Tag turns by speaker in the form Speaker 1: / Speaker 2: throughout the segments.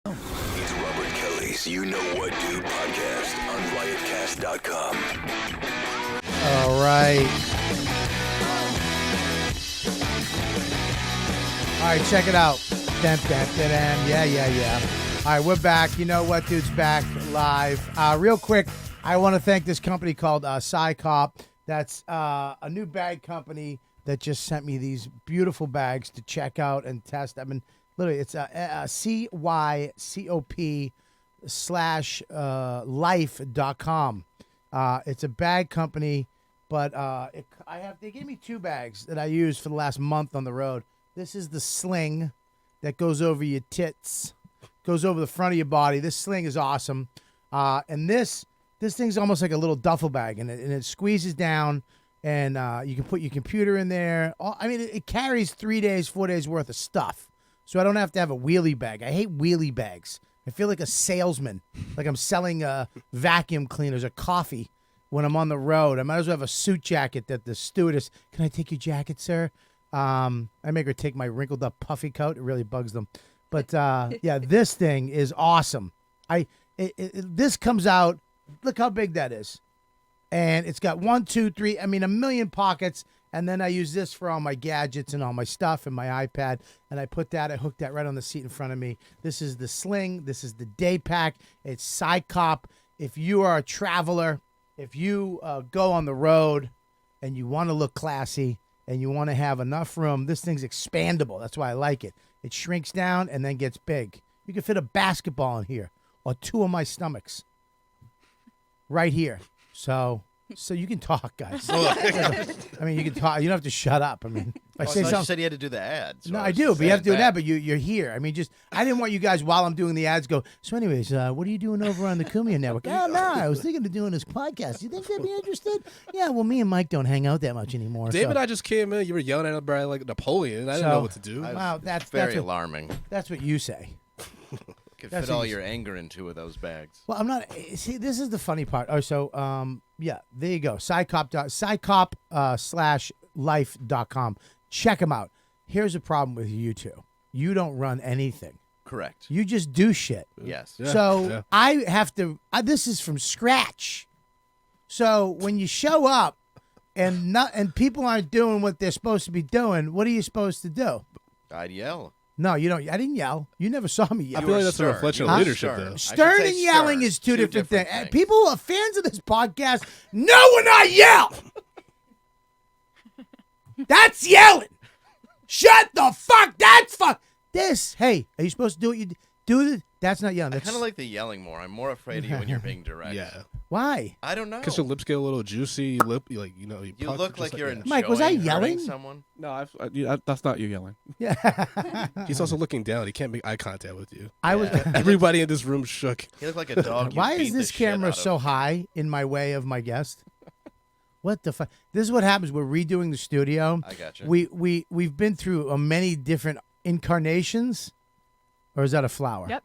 Speaker 1: It's Robert Kelly's You Know What Dude podcast on riotcast.com.
Speaker 2: All right. All right, check it out. Dun, dun, dun, dun. Yeah. All right, we're back. You Know What Dude's back live. Real quick, I want to thank this company called Psycop. That's a new bag company that just sent me these beautiful bags to check out and test. I mean, literally, it's CYCOP/life.com. It's a bag company, but they gave me two bags that I used for the last month on the road. This is the sling that goes over your tits, goes over the front of your body. This sling is awesome, and this thing's almost like a little duffel bag, and it squeezes down, and you can put your computer in there. It carries 3 days, 4 days worth of stuff. So I don't have to have a wheelie bag. I hate wheelie bags. I feel like a salesman, like I'm selling vacuum cleaners or coffee when I'm on the road. I might as well have a suit jacket that the stewardess, can I take your jacket, sir? I make her take my wrinkled up puffy coat. It really bugs them. But yeah, this thing is awesome. This comes out, look how big that is. And it's got 1, 2, 3, a million pockets. And then I use this for all my gadgets and all my stuff and my iPad. And I hooked that right on the seat in front of me. This is the sling. This is the day pack. It's Psycop. If you are a traveler, if you go on the road and you want to look classy and you want to have enough room, this thing's expandable. That's why I like it. It shrinks down and then gets big. You can fit a basketball in here or two of my stomachs right here. So you can talk, guys. You can talk. You don't have to shut up. If I say something,
Speaker 3: you said you had to do the ads. So
Speaker 2: no, I do, but you have to do that. But you're here. I didn't want you guys while I'm doing the ads go. So, anyways, what are you doing over on the Kumia Network? Oh no, I was thinking of doing this podcast. You think they'd be interested? Yeah. Well, me and Mike don't hang out that much anymore.
Speaker 4: David, I just came in. You were yelling at him like Napoleon. I didn't know what to do.
Speaker 2: Wow, that's
Speaker 3: very alarming.
Speaker 2: That's what you say.
Speaker 3: Could fit all your anger in 2 of those bags.
Speaker 2: Well, I'm not. See, this is the funny part. Oh, so yeah, there you go. Psycop/life.com. Check them out. Here's the problem with you two. You don't run anything.
Speaker 3: Correct.
Speaker 2: You just do shit.
Speaker 3: Yes.
Speaker 4: Yeah,
Speaker 2: So
Speaker 4: yeah.
Speaker 2: I have to. This is from scratch. So when you show up and people aren't doing what they're supposed to be doing, what are you supposed to do?
Speaker 3: I'd yell.
Speaker 2: No, you don't. I didn't yell. You never saw me yell.
Speaker 4: I feel like that's a reflection of leadership, though.
Speaker 2: Stern and yelling is two different things. People who are fans of this podcast know when I yell. That's yelling. Shut the fuck. That's fuck. This. Hey, are you supposed to do what you do? That's not yelling.
Speaker 3: I kind of like the yelling more. I'm more afraid of you when you're being direct.
Speaker 4: Yeah.
Speaker 2: Why?
Speaker 3: I don't know.
Speaker 4: Because your lips get a little juicy. You look
Speaker 3: like you're enjoying
Speaker 2: Mike, was I yelling?
Speaker 3: Someone.
Speaker 5: No, that's not you yelling.
Speaker 2: Yeah.
Speaker 4: He's also looking down. He can't make eye contact with you.
Speaker 2: I was.
Speaker 4: Everybody in this room shook.
Speaker 3: He looked like a dog.
Speaker 2: Why is this camera so high in my way of my guest? What the fuck? This is what happens. We're redoing the studio.
Speaker 3: I gotcha.
Speaker 2: We've been through many different incarnations. Or is that a flower?
Speaker 6: Yep.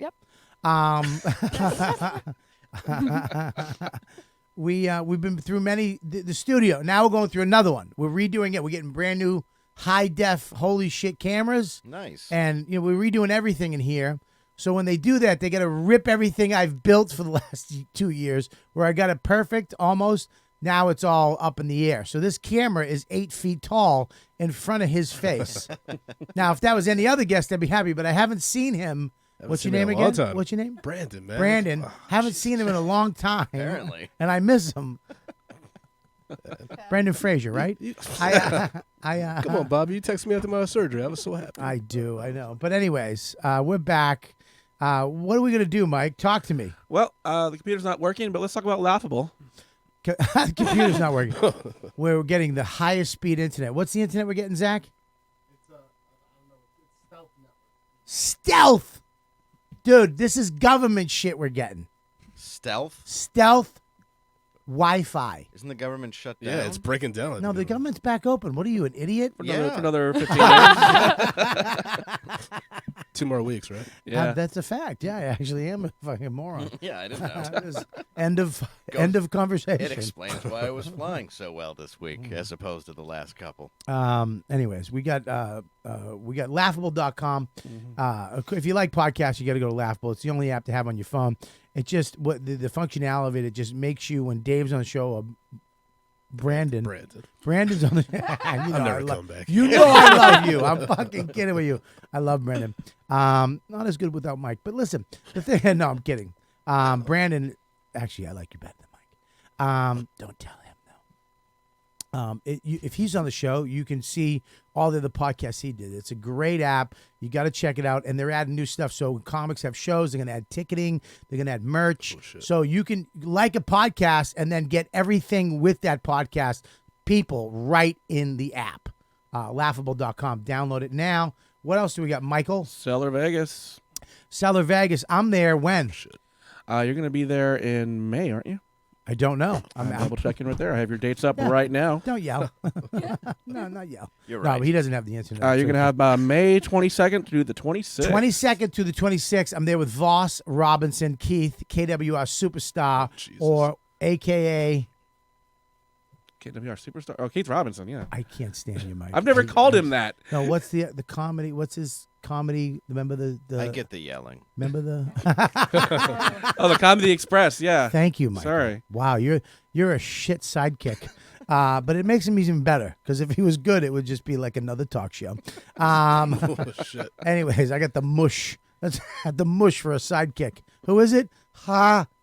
Speaker 2: We've been through many the studio. Now we're going through another one. We're redoing it. We're getting brand new high def holy shit cameras.
Speaker 3: Nice.
Speaker 2: And we're redoing everything in here. So when they do that, they got to rip everything I've built for the last 2 years, where I got it perfect almost. Now it's all up in the air. So this camera is 8 feet tall in front of his face. Now, if that was any other guest, I'd be happy, but I haven't seen him. What's your name again? What's your name?
Speaker 4: Brandon, man.
Speaker 2: Brandon. Haven't seen him in a long time.
Speaker 3: Apparently.
Speaker 2: And I miss him. Brandon Fraser, right?
Speaker 4: Come on, Bobby. You texted me after my surgery. I was so happy.
Speaker 2: I do. I know. But anyways, we're back. What are we going to do, Mike? Talk to me.
Speaker 5: Well, the computer's not working, but let's talk about Laughable.
Speaker 2: The computer's not working. We're getting the highest speed internet. What's the internet we're getting, Zach? It's Stealth Network. Stealth! Dude, this is government shit we're getting. Stealth Wi-Fi.
Speaker 3: Isn't the government shut down?
Speaker 4: Yeah, it's breaking down.
Speaker 2: No, the government's back open. What are you, an idiot?
Speaker 5: For another 15 years.
Speaker 4: 2 more weeks, right?
Speaker 5: Yeah.
Speaker 2: That's a fact. Yeah, I actually am a fucking moron.
Speaker 3: Yeah, I didn't know.
Speaker 2: End of conversation.
Speaker 3: It explains why I was flying so well this week as opposed to the last couple.
Speaker 2: Anyways, we got we got laughable.com. If you like podcasts, you got to go to Laughable. It's the only app to have on your phone. It just what the functionality of it just makes you when Dave's on the show. Brandon's on the.
Speaker 4: I'll never come back.
Speaker 2: You know I love you. I'm fucking kidding with you. I love Brandon. Not as good without Mike, but listen, the thing. No, I'm kidding. Brandon, actually, I like you better than Mike. Don't tell him though. If he's on the show, you can see all the other podcasts he did. It's a great app. You got to check it out. And they're adding new stuff. So comics have shows. They're going to add ticketing. They're going to add merch. So you can like a podcast and then get everything with that podcast, people, right in the app. Laughable.com. Download it now. What else do we got, Michael?
Speaker 5: Cellar Vegas.
Speaker 2: Cellar Vegas. I'm there when?
Speaker 5: You're going to be there in May, aren't you?
Speaker 2: I don't know.
Speaker 5: I'm double checking right there. I have your dates up right now.
Speaker 2: Don't yell. No, not yell.
Speaker 3: You're right.
Speaker 2: No, he doesn't have the answer.
Speaker 5: You're going to have May 22nd through the 26th.
Speaker 2: 22nd to the 26th. I'm there with Voss, Robinson, Keith, KWR Superstar, or AKA...
Speaker 5: KWR Superstar? Oh, Keith Robinson, yeah.
Speaker 2: I can't stand you, Mike.
Speaker 5: I've never called him that.
Speaker 2: No, what's the comedy? What's his comedy? Remember the
Speaker 3: I get the yelling.
Speaker 2: Remember the...
Speaker 5: Oh, the Comedy Express, yeah.
Speaker 2: Thank you, Mike.
Speaker 5: Sorry.
Speaker 2: Wow, you're a shit sidekick. But it makes him even better, because if he was good, it would just be like another talk show.
Speaker 4: Shit.
Speaker 2: Anyways, I got the mush. That's the mush for a sidekick. Who is it?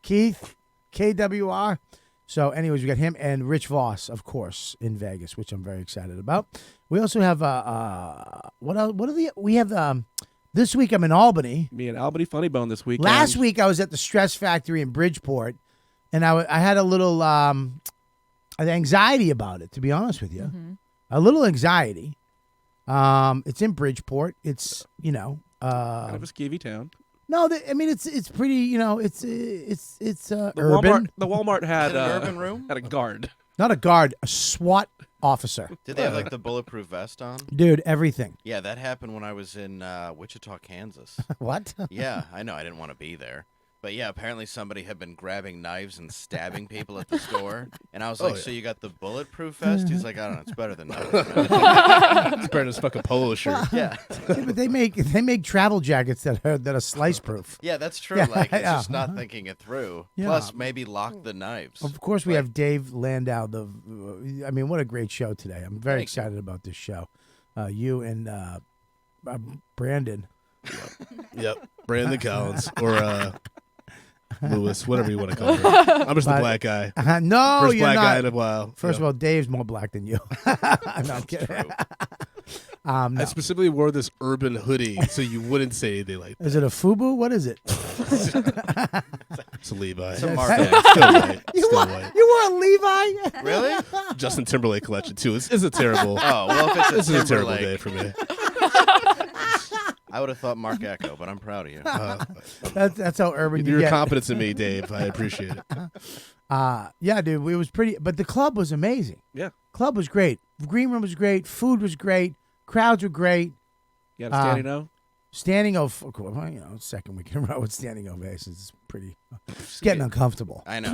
Speaker 2: Keith, KWR. So, anyways, we got him and Rich Voss, of course, in Vegas, which I'm very excited about. We also have this week I'm in Albany.
Speaker 5: Me and Albany Funny Bone this weekend.
Speaker 2: Last week I was at the Stress Factory in Bridgeport, and I had a little anxiety about it, to be honest with you. Mm-hmm. A little anxiety. It's in Bridgeport. It's, kind
Speaker 5: of a skeevy town.
Speaker 2: No, it's pretty. It's
Speaker 5: the
Speaker 2: urban.
Speaker 5: The Walmart had
Speaker 3: an urban room.
Speaker 5: Had a guard.
Speaker 2: Not a guard, a SWAT officer.
Speaker 3: Did they have like the bulletproof vest on?
Speaker 2: Dude, everything.
Speaker 3: Yeah, that happened when I was in Wichita, Kansas.
Speaker 2: What?
Speaker 3: Yeah, I know. I didn't want to be there. But yeah, apparently somebody had been grabbing knives and stabbing people at the store. And I was like, so you got the bulletproof vest? He's like, I don't know. It's better than knives.
Speaker 4: It's better than his fucking polo shirt.
Speaker 3: Yeah.
Speaker 2: But they make travel jackets that are slice proof.
Speaker 3: Yeah, that's true.
Speaker 2: Yeah,
Speaker 3: like, it's just not thinking it through.
Speaker 2: Yeah.
Speaker 3: Plus, maybe lock the knives.
Speaker 2: Of course, we have Dave Landau. What a great show today. I'm very excited about this show. You and Brandon.
Speaker 4: Yep. Brandon Collins. Or... Lewis, whatever you want to call him. I'm just the black guy.
Speaker 2: No,
Speaker 4: First
Speaker 2: you're
Speaker 4: black
Speaker 2: not.
Speaker 4: guy in a while.
Speaker 2: First of all, Dave's more black than you. No, I'm kidding. No.
Speaker 4: I specifically wore this urban hoodie so you wouldn't say anything like that.
Speaker 2: Is it a FUBU? What is it?
Speaker 4: It's a Levi.
Speaker 3: It's a Mark.
Speaker 4: Still white. Still white.
Speaker 2: You wore a Levi?
Speaker 3: Really?
Speaker 4: Justin Timberlake collection, too. It's a terrible...
Speaker 3: Oh, well, if
Speaker 4: This
Speaker 3: it's a
Speaker 4: is a terrible
Speaker 3: Timberlake,
Speaker 4: day for me.
Speaker 3: I would have thought Mark Echo, but I'm proud of you.
Speaker 2: That's how urban you
Speaker 4: Your
Speaker 2: get.
Speaker 4: confidence in me, Dave. I appreciate it.
Speaker 2: Yeah, dude, it was pretty. But the club was amazing.
Speaker 5: Yeah.
Speaker 2: Club was great. The green room was great. Food was great. Crowds were great.
Speaker 5: You got a standing O?
Speaker 2: Standing second week in a row with standing ovations is pretty. It's getting uncomfortable.
Speaker 3: I know.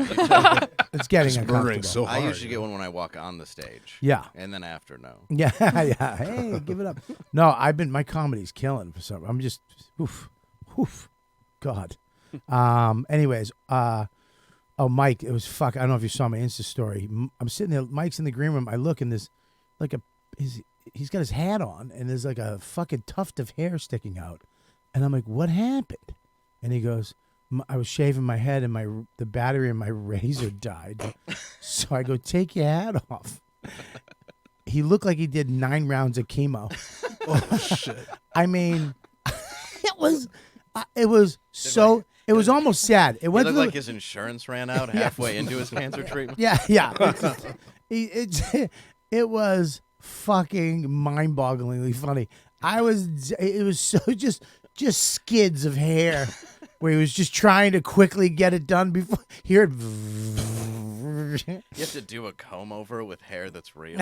Speaker 2: It's getting
Speaker 4: murdering
Speaker 2: uncomfortable.
Speaker 4: so
Speaker 3: I
Speaker 4: hard.
Speaker 3: usually get one when I walk on the stage.
Speaker 2: Yeah.
Speaker 3: And then after, no.
Speaker 2: Yeah, yeah. Hey, give it up. No, my comedy's killing for some. I'm just, God. Anyways, Mike, it was fuck. I don't know if you saw my Insta story. I'm sitting there. Mike's in the green room. I look and there's like he's got his hat on and there's like a fucking tuft of hair sticking out, and I'm like, what happened? And he goes, I was shaving my head and the battery in my razor died. So I go, take your hat off. He looked like he did 9 rounds of chemo.
Speaker 4: Oh, shit.
Speaker 2: I mean, it was almost sad. It
Speaker 3: It looked like his insurance ran out halfway into his cancer treatment.
Speaker 2: Yeah. It was fucking mind-bogglingly funny. It was so just skids of hair where he was just trying to quickly get it done before hear it.
Speaker 3: You have to do a comb over with hair that's real.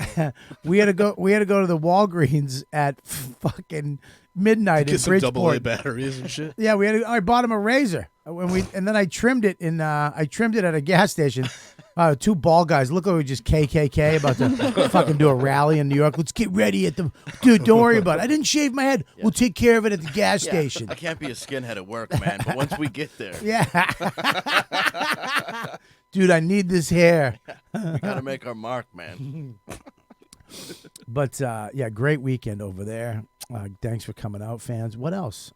Speaker 2: We had to go to the Walgreens at fucking midnight in
Speaker 4: Get some
Speaker 2: Bridgeport.
Speaker 4: AA batteries and shit.
Speaker 2: Yeah, I bought him a razor and then I trimmed it at a gas station. Two bald guys. Look like we just KKK about to fucking do a rally in New York. Let's get ready at the... Dude, don't worry about it. I didn't shave my head. We'll take care of it at the gas station.
Speaker 3: I can't be a skinhead at work, man, but once we get there,
Speaker 2: Yeah. Dude, I need this hair.
Speaker 3: we got to make our mark, man.
Speaker 2: But, yeah, great weekend over there. Thanks for coming out, fans. What else?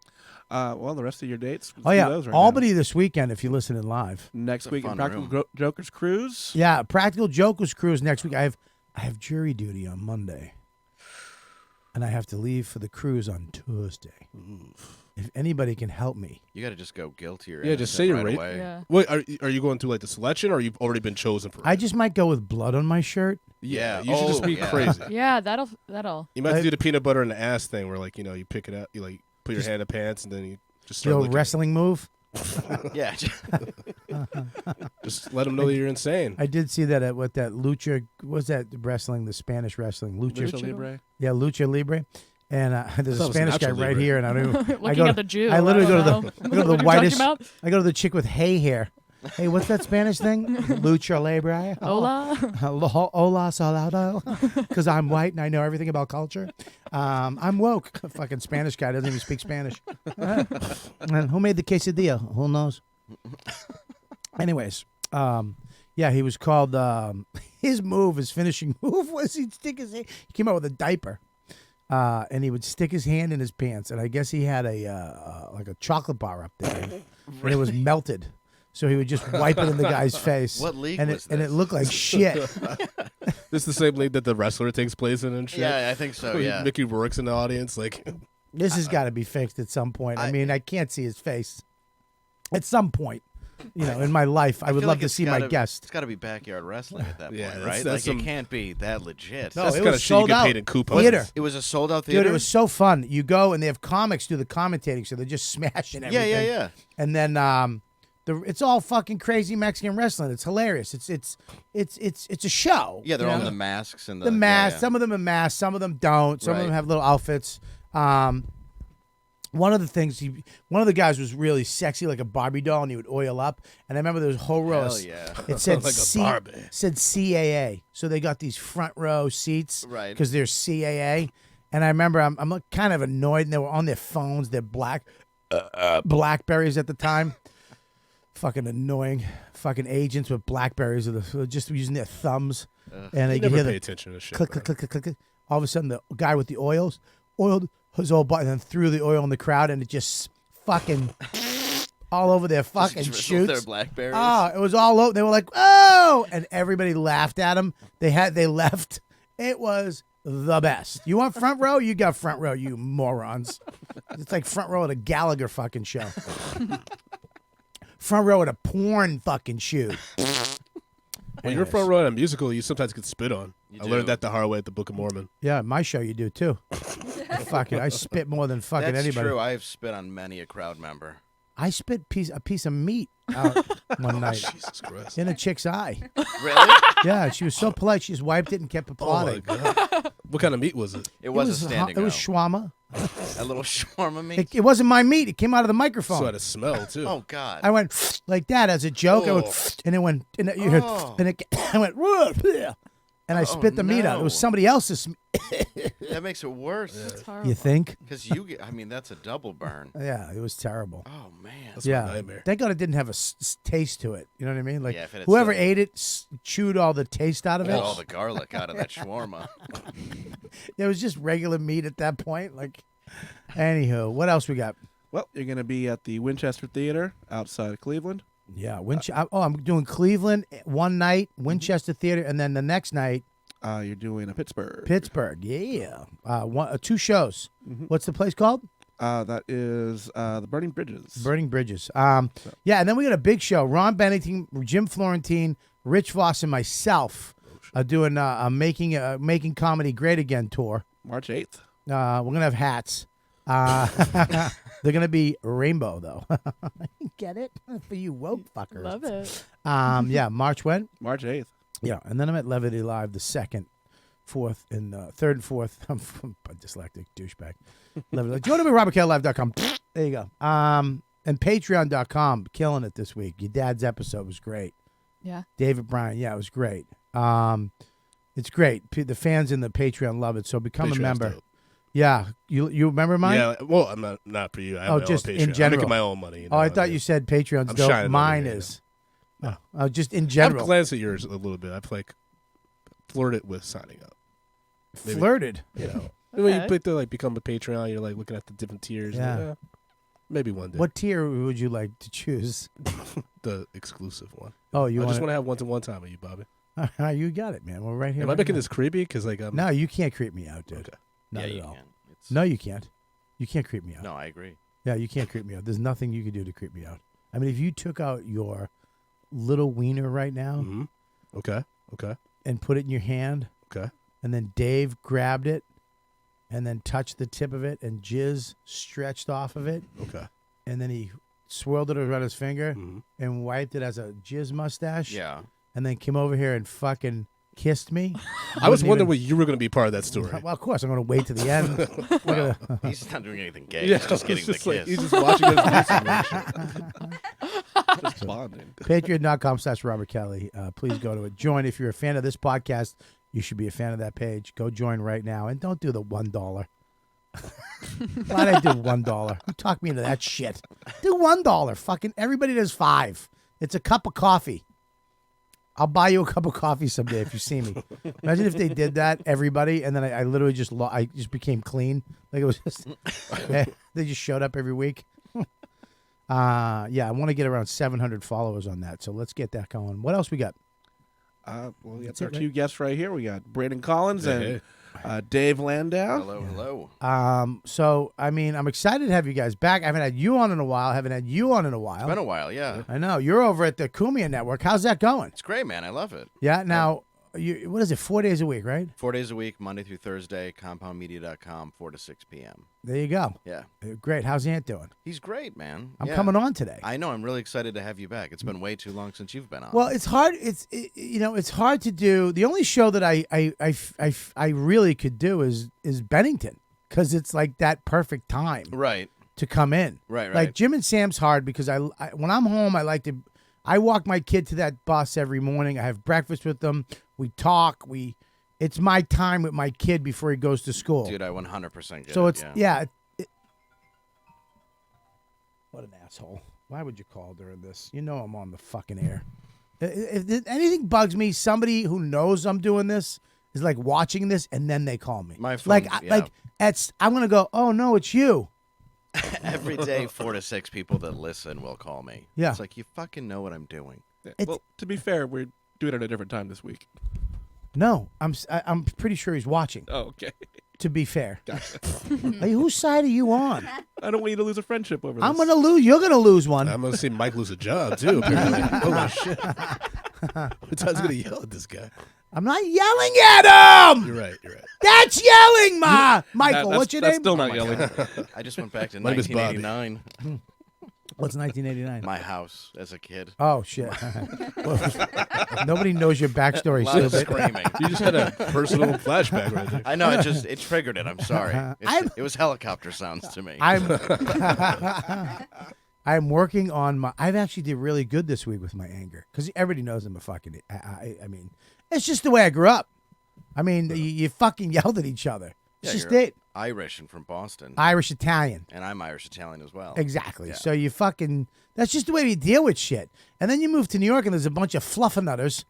Speaker 5: Well, the rest of your dates.
Speaker 2: Oh, yeah.
Speaker 5: Those right
Speaker 2: Albany this weekend, if you're listening live.
Speaker 5: now. Next
Speaker 3: It's a
Speaker 5: week,
Speaker 3: fun
Speaker 5: Practical
Speaker 3: room.
Speaker 5: Jokers Cruise.
Speaker 2: Yeah, Practical Jokers cruise next week. I have jury duty on Monday, and I have to leave for the cruise on Tuesday. If anybody can help me,
Speaker 3: You got to just go guilty or
Speaker 4: Yeah, just say you're
Speaker 3: right
Speaker 4: right.
Speaker 3: away.
Speaker 6: Yeah.
Speaker 4: Wait, are you going through like the selection, or you've already been chosen for?
Speaker 2: I just might go with blood on my shirt.
Speaker 3: Yeah.
Speaker 4: You should just
Speaker 3: Oh,
Speaker 4: be
Speaker 3: yeah.
Speaker 4: crazy.
Speaker 6: Yeah, that'll.
Speaker 4: You might have to do the peanut butter and the ass thing, where like you pick it up, you like put your hand in the pants, and then you just
Speaker 2: The
Speaker 4: start
Speaker 2: old
Speaker 4: licking
Speaker 2: wrestling move.
Speaker 3: Yeah.
Speaker 4: it. Just let them know that you're insane.
Speaker 2: I did see that at what that lucha was that wrestling, the Spanish wrestling lucha.
Speaker 5: Lucha Libre.
Speaker 2: Yeah, lucha libre. And there's
Speaker 4: thought
Speaker 2: a
Speaker 4: it was
Speaker 2: Spanish guy
Speaker 4: Nacho
Speaker 2: right
Speaker 4: Libre.
Speaker 2: here, and I don't. Even, I
Speaker 6: Looking
Speaker 2: go
Speaker 6: at
Speaker 2: to-
Speaker 6: the Jew.
Speaker 2: I literally
Speaker 6: don't
Speaker 2: go
Speaker 6: know.
Speaker 2: to the
Speaker 6: What are you talking
Speaker 2: whitest.
Speaker 6: about?
Speaker 2: I go to the chick with hay hair. Hey, what's that Spanish thing? Lucha libre.
Speaker 6: Hola.
Speaker 2: Hola, salado. Because I'm white and I know everything about culture. I'm woke. Fucking Spanish guy doesn't even speak Spanish. And who made the quesadilla? Who knows? Anyways, yeah, he was called. His move, his finishing move was he'd stick his hand. He came out with a diaper, and he would stick his hand in his pants, and I guess he had a like a chocolate bar up there, and it was melted. So he would just wipe it in the guy's face.
Speaker 3: What league
Speaker 2: and
Speaker 3: was
Speaker 2: it, and it
Speaker 3: this?
Speaker 2: looked like shit.
Speaker 4: This is the same league that the wrestler takes place in and shit.
Speaker 3: Yeah, I think so. Yeah.
Speaker 4: Mickey Rourke's in the audience, like.
Speaker 2: This has got to be fixed at some point. I mean, I can't see his face. At some point, in my life, I would
Speaker 3: feel
Speaker 2: love
Speaker 3: like
Speaker 2: to
Speaker 3: it's
Speaker 2: see my
Speaker 3: gotta-
Speaker 2: guest.
Speaker 3: It's got to be backyard wrestling at that
Speaker 4: Yeah,
Speaker 3: point,
Speaker 4: that's-
Speaker 3: right?
Speaker 4: that's
Speaker 3: Like
Speaker 4: some-
Speaker 3: it can't be that legit.
Speaker 2: No,
Speaker 4: That's
Speaker 2: it
Speaker 4: the kind
Speaker 2: was
Speaker 4: of shit you
Speaker 2: sold
Speaker 4: get
Speaker 2: out.
Speaker 4: paid in coupons.
Speaker 2: Theater.
Speaker 3: It was a sold out theater.
Speaker 2: Dude, it was so fun. You go and they have comics do the commentating, so they're just smashing everything.
Speaker 3: Yeah.
Speaker 2: And then it's all fucking crazy Mexican wrestling. It's hilarious. It's a show.
Speaker 3: Yeah, they're
Speaker 2: you
Speaker 3: all
Speaker 2: know?
Speaker 3: in the masks and
Speaker 2: The masks.
Speaker 3: Yeah.
Speaker 2: Some of them are masked. Some of them don't. Some of them
Speaker 3: Right.
Speaker 2: have little outfits. One of the things one of the guys was really sexy, like a Barbie doll, and he would oil up. And I remember there was a whole row.
Speaker 3: Hell
Speaker 2: of,
Speaker 3: yeah.
Speaker 2: It said
Speaker 4: Like a Barbie.
Speaker 2: said CAA. So they got these front row seats,
Speaker 3: Right.
Speaker 2: Because they're CAA. And I remember I'm kind of annoyed, and they were on their phones. They're Blackberries at the time. Fucking annoying. Fucking agents with Blackberries or just using their thumbs, and they
Speaker 4: You
Speaker 2: could
Speaker 4: never
Speaker 2: hear
Speaker 4: pay
Speaker 2: the
Speaker 4: attention to shit.
Speaker 2: click,
Speaker 4: bro.
Speaker 2: click, click, click, click. All of a sudden, the guy with the oiled his old button and threw the oil in the crowd, and it just fucking all over their fucking
Speaker 3: Drizzled
Speaker 2: shoots.
Speaker 3: their Blackberries.
Speaker 2: Oh, it was all over. They were like, "Oh!" and everybody laughed at him. They left. It was the best. You want front row? You got front row, you morons. It's like front row at a Gallagher fucking show. Front row at a porn fucking shoot.
Speaker 4: When you're front row at a musical, you sometimes get spit on.
Speaker 3: You
Speaker 4: I
Speaker 3: do.
Speaker 4: learned that the hard way at the Book of Mormon.
Speaker 2: Yeah, my show you do too. Fucking, I spit more than fucking
Speaker 3: That's
Speaker 2: anybody.
Speaker 3: true. I've spit on many a crowd member.
Speaker 2: I spit a piece of meat out one night
Speaker 4: Jesus Christ.
Speaker 2: in a chick's eye.
Speaker 3: Really?
Speaker 2: Yeah, she was so polite. She just wiped it and kept
Speaker 4: Oh my
Speaker 2: applauding.
Speaker 4: God. What kind of meat was it?
Speaker 3: It was a
Speaker 2: hu-
Speaker 3: standing
Speaker 2: It was
Speaker 3: O.
Speaker 2: shawarma.
Speaker 3: A little shawarma meat.
Speaker 2: It wasn't my meat. It came out of the
Speaker 4: So
Speaker 2: microphone.
Speaker 4: it had a smell too.
Speaker 3: Oh God.
Speaker 2: I went like that as a joke. I went, and it went, and it, you heard,
Speaker 3: Oh.
Speaker 2: and it, I went, and I spit the meat out. It was
Speaker 3: no.
Speaker 2: somebody else's.
Speaker 3: That makes it worse.
Speaker 6: It's horrible.
Speaker 2: You think?
Speaker 3: Because you get. I mean, that's a double burn.
Speaker 2: Yeah, it was terrible.
Speaker 3: Oh man.
Speaker 4: That's my
Speaker 2: Yeah,
Speaker 4: nightmare.
Speaker 2: thank God it didn't have a taste to it. You know what I mean? Like
Speaker 3: Yeah, if it had
Speaker 2: whoever
Speaker 3: some-
Speaker 2: ate it chewed all the taste out of it.
Speaker 3: Got all the garlic out of that shawarma.
Speaker 2: It was just regular meat at that point. Like, anywho, what else we got?
Speaker 5: Well, you're going to be at the Winchester Theater outside of Cleveland.
Speaker 2: Yeah, I'm doing Cleveland one night, Winchester Theater, and then the next night
Speaker 5: You're doing a Pittsburgh.
Speaker 2: Pittsburgh. Yeah, two shows. What's the place called?
Speaker 5: That is the Burning Bridges.
Speaker 2: Burning Bridges. Yeah, and then we got a big show. Ron Bennington, Jim Florentine, Rich Voss, and myself are doing a making comedy great again tour.
Speaker 5: March 8th.
Speaker 2: We're gonna have hats. They're gonna be rainbow though. Get it for you woke fuckers.
Speaker 6: Love it.
Speaker 2: Yeah, March when?
Speaker 5: March 8th.
Speaker 2: Yeah, and then I'm at Levity Live the 2nd, 4th, and 3rd and 4th. I'm a dyslexic douchebag. Levity. Go to robertkellylive.com. There you go. And patreon.com, killing it this week. Your dad's episode was great.
Speaker 6: Yeah.
Speaker 2: David Bryan. Yeah, it was great. It's great. The fans in the Patreon love it. So become a
Speaker 4: Patreon's
Speaker 2: member.
Speaker 4: dope.
Speaker 2: Yeah, you remember mine?
Speaker 4: Yeah, well, I'm not for you. I have my
Speaker 2: just
Speaker 4: own
Speaker 2: in
Speaker 4: Patreon.
Speaker 2: general.
Speaker 4: I'm making my own money.
Speaker 2: I thought you said Patreon's
Speaker 4: I'm
Speaker 2: dope.
Speaker 4: shining over
Speaker 2: Mine
Speaker 4: here,
Speaker 2: is.
Speaker 4: No.
Speaker 2: Oh, just in
Speaker 4: I've
Speaker 2: general.
Speaker 4: glanced at yours a little bit. I've flirted with signing up. Maybe.
Speaker 2: Flirted.
Speaker 4: You know, when you
Speaker 6: Okay.
Speaker 4: put the become a Patreon, you're like looking at the different tiers.
Speaker 2: Yeah.
Speaker 4: And, maybe one day.
Speaker 2: What tier would you like to choose?
Speaker 4: The exclusive one.
Speaker 2: Oh, you
Speaker 4: I just
Speaker 2: want
Speaker 4: want to have one-to-one time with you, Bobby.
Speaker 2: You got it, man. We're right here.
Speaker 4: Am I
Speaker 2: right
Speaker 4: making
Speaker 2: now.
Speaker 4: this creepy? Because
Speaker 2: No, you can't creep me out, dude.
Speaker 4: Okay.
Speaker 2: Not
Speaker 3: yeah,
Speaker 2: at
Speaker 3: you
Speaker 2: all.
Speaker 3: can. It's,
Speaker 2: No, you can't. You can't creep me out.
Speaker 3: No, I agree.
Speaker 2: Yeah, you can't creep me out. There's nothing you can do to creep me out. I mean, if you took out your little wiener right now
Speaker 4: Mm-hmm. Okay.
Speaker 2: and put it in your hand,
Speaker 4: Okay.
Speaker 2: and then Dave grabbed it and then touched the tip of it and jizz stretched off of it,
Speaker 4: Okay.
Speaker 2: and then he swirled it around his finger
Speaker 4: Mm-hmm.
Speaker 2: and wiped it as a jizz mustache,
Speaker 3: Yeah.
Speaker 2: and then came over here and fucking kissed me.
Speaker 4: I was
Speaker 2: Wouldn't
Speaker 4: wondering
Speaker 2: even-
Speaker 4: when you were going to be part of that story.
Speaker 2: Well, of course, I'm going to wait to the end. We're gonna-
Speaker 3: He's not doing anything gay.
Speaker 4: Yeah,
Speaker 3: He's just getting the
Speaker 4: just like,
Speaker 3: kiss.
Speaker 4: he's just watching us. Just bonding.
Speaker 2: Patreon.com/Robert Kelly. Please go to it. Join if you're a fan of this podcast. You should be a fan of that page. Go join right now, and don't do the $1. Why'd I do $1? Who talked me into that shit? Do $1. Fucking everybody does $5. It's a cup of coffee. I'll buy you a cup of coffee someday if you see me. Imagine if they did that, everybody, and then I literally just I just became clean. Like it was just they just showed up every week. Yeah, I want to get around 700 followers on that. So let's get that going. What else we got?
Speaker 5: Well, we got
Speaker 2: That's
Speaker 5: our
Speaker 2: it, right?
Speaker 5: two guests right here. We got Brandon Collins
Speaker 4: Hey,
Speaker 5: and Dave Landau.
Speaker 3: Hello.
Speaker 2: So I mean, I'm excited to have you guys back. I haven't had you on in a while. Haven't had you on in a while.
Speaker 3: It's been a while, yeah.
Speaker 2: I know you're over at the Kumia Network. How's that going?
Speaker 3: It's great, man. I love it.
Speaker 2: Yeah. Now, what is it? 4 days a week, right?
Speaker 3: 4 days a week, Monday through Thursday, compoundmedia.com, 4 to 6 p.m.
Speaker 2: There you go.
Speaker 3: Yeah.
Speaker 2: Great. How's Ant doing?
Speaker 3: He's great, man.
Speaker 2: I'm
Speaker 3: Yeah.
Speaker 2: coming on today.
Speaker 3: I know. I'm really excited to have you back. It's been way too long since you've been on.
Speaker 2: Well, it's hard. It's hard to do. The only show that I really could do is Bennington, because it's like that perfect time
Speaker 3: right.
Speaker 2: to come in.
Speaker 3: Right.
Speaker 2: Like Jim and Sam's hard because I when I'm home I walk my kid to that bus every morning. I have breakfast with them. We talk. It's my time with my kid before he goes to school.
Speaker 3: Dude, I 100% get
Speaker 2: so
Speaker 3: it.
Speaker 2: it's
Speaker 3: yeah.
Speaker 2: what an asshole. Why would you call during this? You know I'm on the fucking air. If anything bugs me, somebody who knows I'm doing this is like watching this and then they call me.
Speaker 3: My phone,
Speaker 2: like
Speaker 3: yeah.
Speaker 2: I'm gonna go, oh no, it's you.
Speaker 3: Every day, 4 to 6 people that listen will call me.
Speaker 2: Yeah.
Speaker 3: It's like, you fucking know what I'm doing.
Speaker 5: Yeah.
Speaker 2: It's-
Speaker 5: Well, to be fair, we're doing it at a different time this week.
Speaker 2: No, I'm pretty sure he's watching.
Speaker 5: Oh, okay.
Speaker 2: To be fair,
Speaker 5: Gotcha.
Speaker 2: like, whose side are you on?
Speaker 5: I don't want you to lose a friendship over this.
Speaker 2: I'm gonna lose. You're gonna lose one.
Speaker 4: I'm going to see Mike lose a job, too, apparently. Holy shit. What's going to yell at this guy?
Speaker 2: I'm not yelling at him.
Speaker 4: You're right.
Speaker 2: That's yelling, Michael.
Speaker 5: That's-
Speaker 2: What's your
Speaker 5: that's
Speaker 2: name?
Speaker 5: still not yelling.
Speaker 3: I just went back to
Speaker 4: My name is Bobby.
Speaker 3: 1989.
Speaker 2: What's 1989?
Speaker 3: My house as a kid.
Speaker 2: Oh shit! Nobody knows your backstory,
Speaker 3: A lot of
Speaker 2: stupid.
Speaker 3: screaming.
Speaker 4: You just had a personal flashback right there.
Speaker 3: I know, it triggered it. I'm sorry. It was helicopter sounds to me.
Speaker 2: I'm working on I've actually did really good this week with my anger because everybody knows I'm a fucking. I mean, it's just the way I grew up. I mean, you fucking yelled at each other. It's
Speaker 3: Yeah,
Speaker 2: just
Speaker 3: you're
Speaker 2: it.
Speaker 3: Irish and from Boston.
Speaker 2: Irish Italian.
Speaker 3: And I'm Irish Italian as well.
Speaker 2: Exactly.
Speaker 3: Yeah.
Speaker 2: So you fucking. That's just the way you deal with shit. And then you move to New York and there's a bunch of fluffernutters,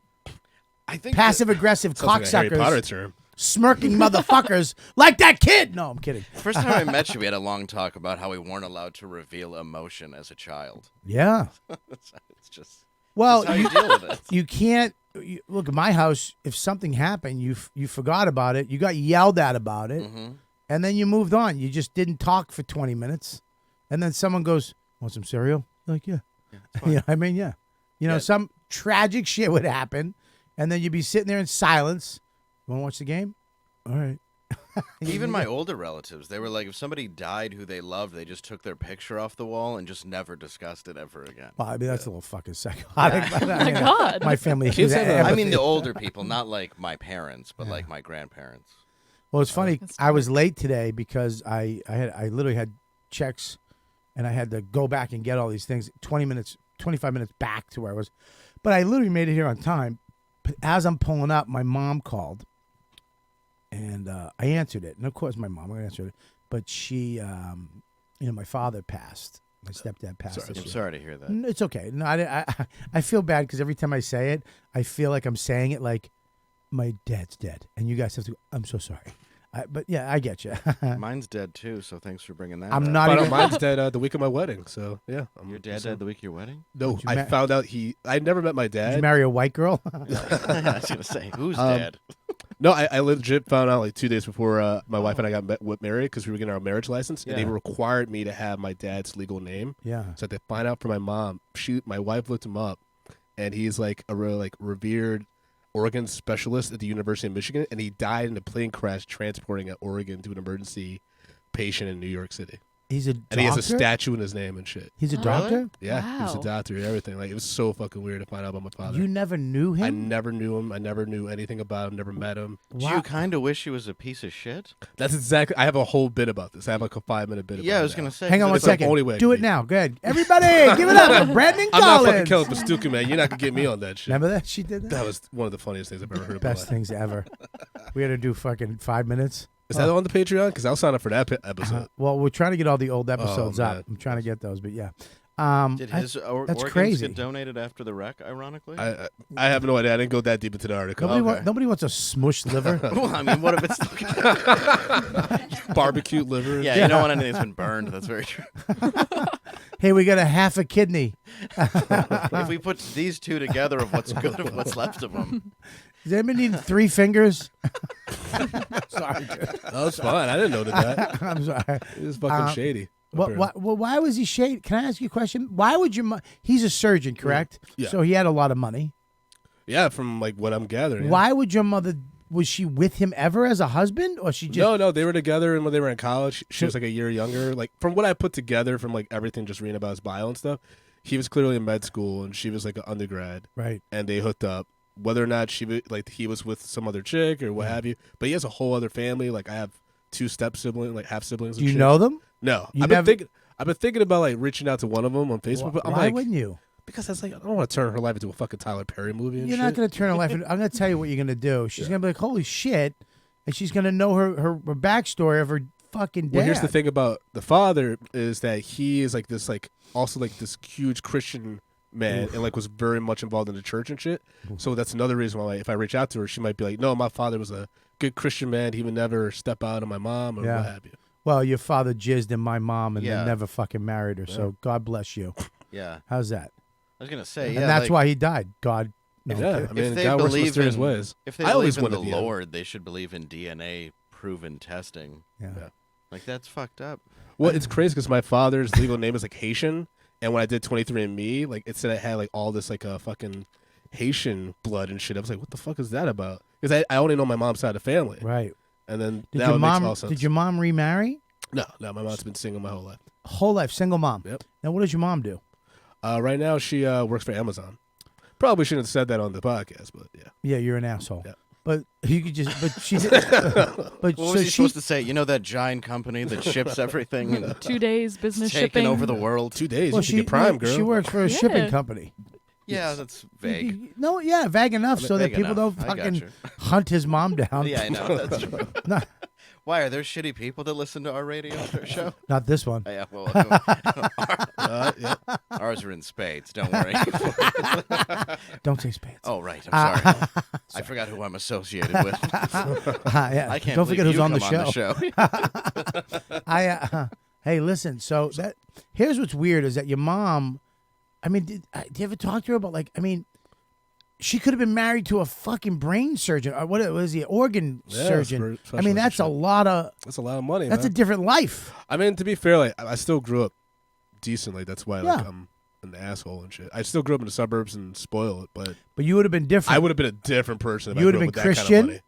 Speaker 3: I think
Speaker 2: passive aggressive
Speaker 4: Sounds like a Harry Potter
Speaker 2: cocksuckers,
Speaker 4: term.
Speaker 2: smirking motherfuckers like that kid. No, I'm kidding.
Speaker 3: First time I met you, we had a long talk about how we weren't allowed to reveal emotion as a child.
Speaker 2: Yeah.
Speaker 3: It's just
Speaker 2: Well,
Speaker 3: that's how you deal with it.
Speaker 2: you can't look at my house. If something happened, you forgot about it. You got yelled at about it,
Speaker 3: Mm-hmm.
Speaker 2: and then you moved on. You just didn't talk for 20 minutes, and then someone goes, "Want some cereal?" You're like, yeah. You know, I mean, yeah. You know,
Speaker 3: Yeah.
Speaker 2: some tragic shit would happen, and then you'd be sitting there in silence. You want to watch the game? All right.
Speaker 3: Even my older relatives, they were like, if somebody died who they loved, they just took their picture off the wall and just never discussed it ever again.
Speaker 2: Well, I mean, that's a little fucking psychotic. But, I mean,
Speaker 6: God.
Speaker 2: my family.
Speaker 4: Kids have a-
Speaker 3: I mean, the older people, not like my parents, but like my grandparents.
Speaker 2: Well, it's funny.
Speaker 6: That's
Speaker 2: I was late today because I literally had checks, and I had to go back and get all these things. 25 minutes back to where I was But I literally made it here on time. But as I'm pulling up, my mom called, and I answered it. And of course, my mom answered it. But she, my father passed. My stepdad passed.
Speaker 3: I'm sorry to hear that.
Speaker 2: It's okay. No, I feel bad because every time I say it, I feel like I'm saying it like my dad's dead, and you guys have to. I'm so sorry. But yeah, I get you.
Speaker 3: Mine's dead too, so thanks for bringing that.
Speaker 2: I'm
Speaker 3: up.
Speaker 2: not even.
Speaker 4: Mine's dead the week of my wedding. So yeah.
Speaker 3: Your dad died the week of your wedding?
Speaker 4: No, I found out I never met my dad.
Speaker 2: Did you marry a white girl?
Speaker 3: I was gonna say, who's dad?
Speaker 4: No, I legit found out like 2 days before my wife and I got married because we were getting our marriage license, and they required me to have my dad's legal name.
Speaker 2: Yeah.
Speaker 4: So I had to find out from my mom. My wife looked him up, and he's like a real revered organ specialist at the University of Michigan, and he died in a plane crash transporting an organ to an emergency patient in New York City.
Speaker 2: He's a doctor?
Speaker 4: And he has a statue in his name and shit.
Speaker 2: He's a doctor?
Speaker 4: Yeah, he was a
Speaker 6: Wow.
Speaker 4: doctor and everything. Like, it was so fucking weird to find out about my father.
Speaker 2: You never knew him?
Speaker 4: I never knew him. I never knew anything about him. Never met him.
Speaker 3: Do you kind of wish he was a piece of shit?
Speaker 4: That's exactly. I have a whole bit about this. I have like a 5-minute bit.
Speaker 3: Yeah,
Speaker 4: about
Speaker 3: I was
Speaker 4: that.
Speaker 3: gonna say.
Speaker 2: Hang on one
Speaker 4: It's the
Speaker 2: second.
Speaker 4: only way I
Speaker 2: Do
Speaker 4: can
Speaker 2: it
Speaker 4: be.
Speaker 2: now. Go ahead. Everybody, give it up for Brandon
Speaker 4: I'm not fucking
Speaker 2: Collins.
Speaker 4: killing Pastuca, man. You're not gonna get me on that shit.
Speaker 2: Remember that? She did that?
Speaker 4: That was one of the funniest things I've ever heard. in my
Speaker 2: Best
Speaker 4: life.
Speaker 2: things ever. We had to do fucking 5 minutes.
Speaker 4: Is that on the Patreon? Because I'll sign up for that episode.
Speaker 2: Well, we're trying to get all the old episodes
Speaker 4: man.
Speaker 2: up. I'm trying to get those, but yeah.
Speaker 3: Did his
Speaker 2: that's
Speaker 3: organs
Speaker 2: crazy.
Speaker 3: get donated after the wreck? Ironically.
Speaker 4: I have no idea. I didn't go that deep into the article.
Speaker 2: Nobody wants a smushed liver.
Speaker 3: Well, I mean, what if it's
Speaker 4: Barbecue liver.
Speaker 3: Yeah, you don't want anything that's been burned. That's very true.
Speaker 2: Hey, we got a half a kidney.
Speaker 3: If we put these two together of what's good of what's left of them.
Speaker 2: Does anybody need 3 fingers? Sorry, dude.
Speaker 4: That was fine. I didn't notice that.
Speaker 2: I'm sorry.
Speaker 4: It was fucking shady.
Speaker 2: Why was he shady? Can I ask you a question? Why would your he's a surgeon, correct?
Speaker 4: Yeah.
Speaker 2: So he had a lot of money.
Speaker 4: Yeah, from like what I'm gathering. Yeah.
Speaker 2: Why would your mother? Was she with him ever as a husband, or she just?
Speaker 4: No, they were together, and when they were in college, she was like a year younger. Like from what I put together from like everything, just reading about his bio and stuff, he was clearly in med school, and she was like an undergrad,
Speaker 2: Right.
Speaker 4: and they hooked up. Whether or not he was with some other chick or what have you, but he has a whole other family. Like I have 2 step siblings, like half siblings.
Speaker 2: Do you know them?
Speaker 4: No,
Speaker 2: You
Speaker 4: I've been thinking about like reaching out to one of them on Facebook. But I'm
Speaker 2: Why
Speaker 4: like,
Speaker 2: wouldn't you?
Speaker 4: because I was like, I don't want to turn her life into a fucking Tyler Perry movie. And
Speaker 2: You're
Speaker 4: shit.
Speaker 2: not going to turn her life into. I'm going to tell you what you're going to do. She's going to be like, holy shit. And she's going to know her backstory of her fucking dad.
Speaker 4: Well, here's the thing about the father is that he is like this, like also like this huge Christian man, and like was very much involved in the church and shit. So that's another reason why if I reach out to her, she might be like, no, my father was a good Christian man. He would never step out on my mom or what have you.
Speaker 2: Well, your father jizzed in my mom and
Speaker 3: Yeah.
Speaker 2: then never fucking married her. So God bless you.
Speaker 3: Yeah.
Speaker 2: How's that?
Speaker 3: I was gonna say,
Speaker 2: And
Speaker 3: yeah.
Speaker 2: that's
Speaker 3: like,
Speaker 2: why he died. God. No,
Speaker 4: Yeah,
Speaker 2: I'm
Speaker 4: I
Speaker 2: kidding.
Speaker 4: mean,
Speaker 3: if they
Speaker 4: God works in
Speaker 3: believe
Speaker 4: mysterious
Speaker 3: in
Speaker 4: ways.
Speaker 3: if they
Speaker 4: I always
Speaker 3: believe in the
Speaker 4: wanted to be
Speaker 3: Lord, they should believe in DNA proven testing.
Speaker 2: Yeah.
Speaker 3: Like that's fucked up.
Speaker 4: Well, it's crazy because my father's legal name is like Haitian, and when I did 23andMe, like it said I had like all this like fucking Haitian blood and shit. I was like, what the fuck is that about? Because I only know my mom's side of the family,
Speaker 2: Right.
Speaker 4: and then
Speaker 2: Did
Speaker 4: now
Speaker 2: your
Speaker 4: it makes
Speaker 2: mom?
Speaker 4: all sense.
Speaker 2: Did your mom remarry?
Speaker 4: No, my mom's been single my whole life.
Speaker 2: Whole life, single mom.
Speaker 4: Yep.
Speaker 2: Now, what does your mom do?
Speaker 4: Right now, she works for Amazon. Probably shouldn't have said that on the podcast, but yeah.
Speaker 2: Yeah, you're an asshole.
Speaker 4: Yeah.
Speaker 2: But you could just. But she's. but
Speaker 3: What
Speaker 2: so
Speaker 3: was he
Speaker 2: she.
Speaker 3: supposed to say? You know that giant company that ships everything and
Speaker 6: 2 days business
Speaker 3: taking
Speaker 6: shipping.
Speaker 3: over the world?
Speaker 4: 2 days,
Speaker 2: Well,
Speaker 4: you should get Prime, girl.
Speaker 2: She works for a
Speaker 6: Yeah.
Speaker 2: shipping company.
Speaker 3: Yeah, that's vague.
Speaker 2: No, yeah, vague enough so that
Speaker 3: Vague
Speaker 2: people
Speaker 3: enough.
Speaker 2: don't
Speaker 3: I
Speaker 2: fucking
Speaker 3: gotcha.
Speaker 2: hunt his mom down.
Speaker 3: Yeah, I know that's true.
Speaker 2: No,
Speaker 3: Why are there shitty people that listen to our radio show?
Speaker 2: not this one.
Speaker 3: Yeah, well,
Speaker 4: Yeah.
Speaker 3: ours are in spades. Don't worry.
Speaker 2: Don't say spades.
Speaker 3: Oh, right. I'm sorry. I forgot who I'm associated with.
Speaker 2: Yeah.
Speaker 3: I can't.
Speaker 2: Don't
Speaker 3: believe
Speaker 2: forget who's
Speaker 3: you
Speaker 2: on the
Speaker 3: come
Speaker 2: show. Hey, listen. So that here's what's weird is that your mom. I mean, did you ever talk to her about like? I mean, she could have been married to a fucking brain surgeon or what was he? Organ surgeon. I mean, that's a lot of.
Speaker 4: That's a lot of money.
Speaker 2: That's
Speaker 4: man.
Speaker 2: a different life.
Speaker 4: I mean, to be fair, like I still grew up decently. That's why like
Speaker 2: Yeah.
Speaker 4: I'm an asshole and shit. I still grew up in the suburbs and spoil it, but
Speaker 2: But you would have been different.
Speaker 4: I would have been a different person. If
Speaker 2: You
Speaker 4: I
Speaker 2: would
Speaker 4: grew
Speaker 2: have
Speaker 4: up
Speaker 2: been
Speaker 4: with that kind
Speaker 2: Christian.
Speaker 4: of money.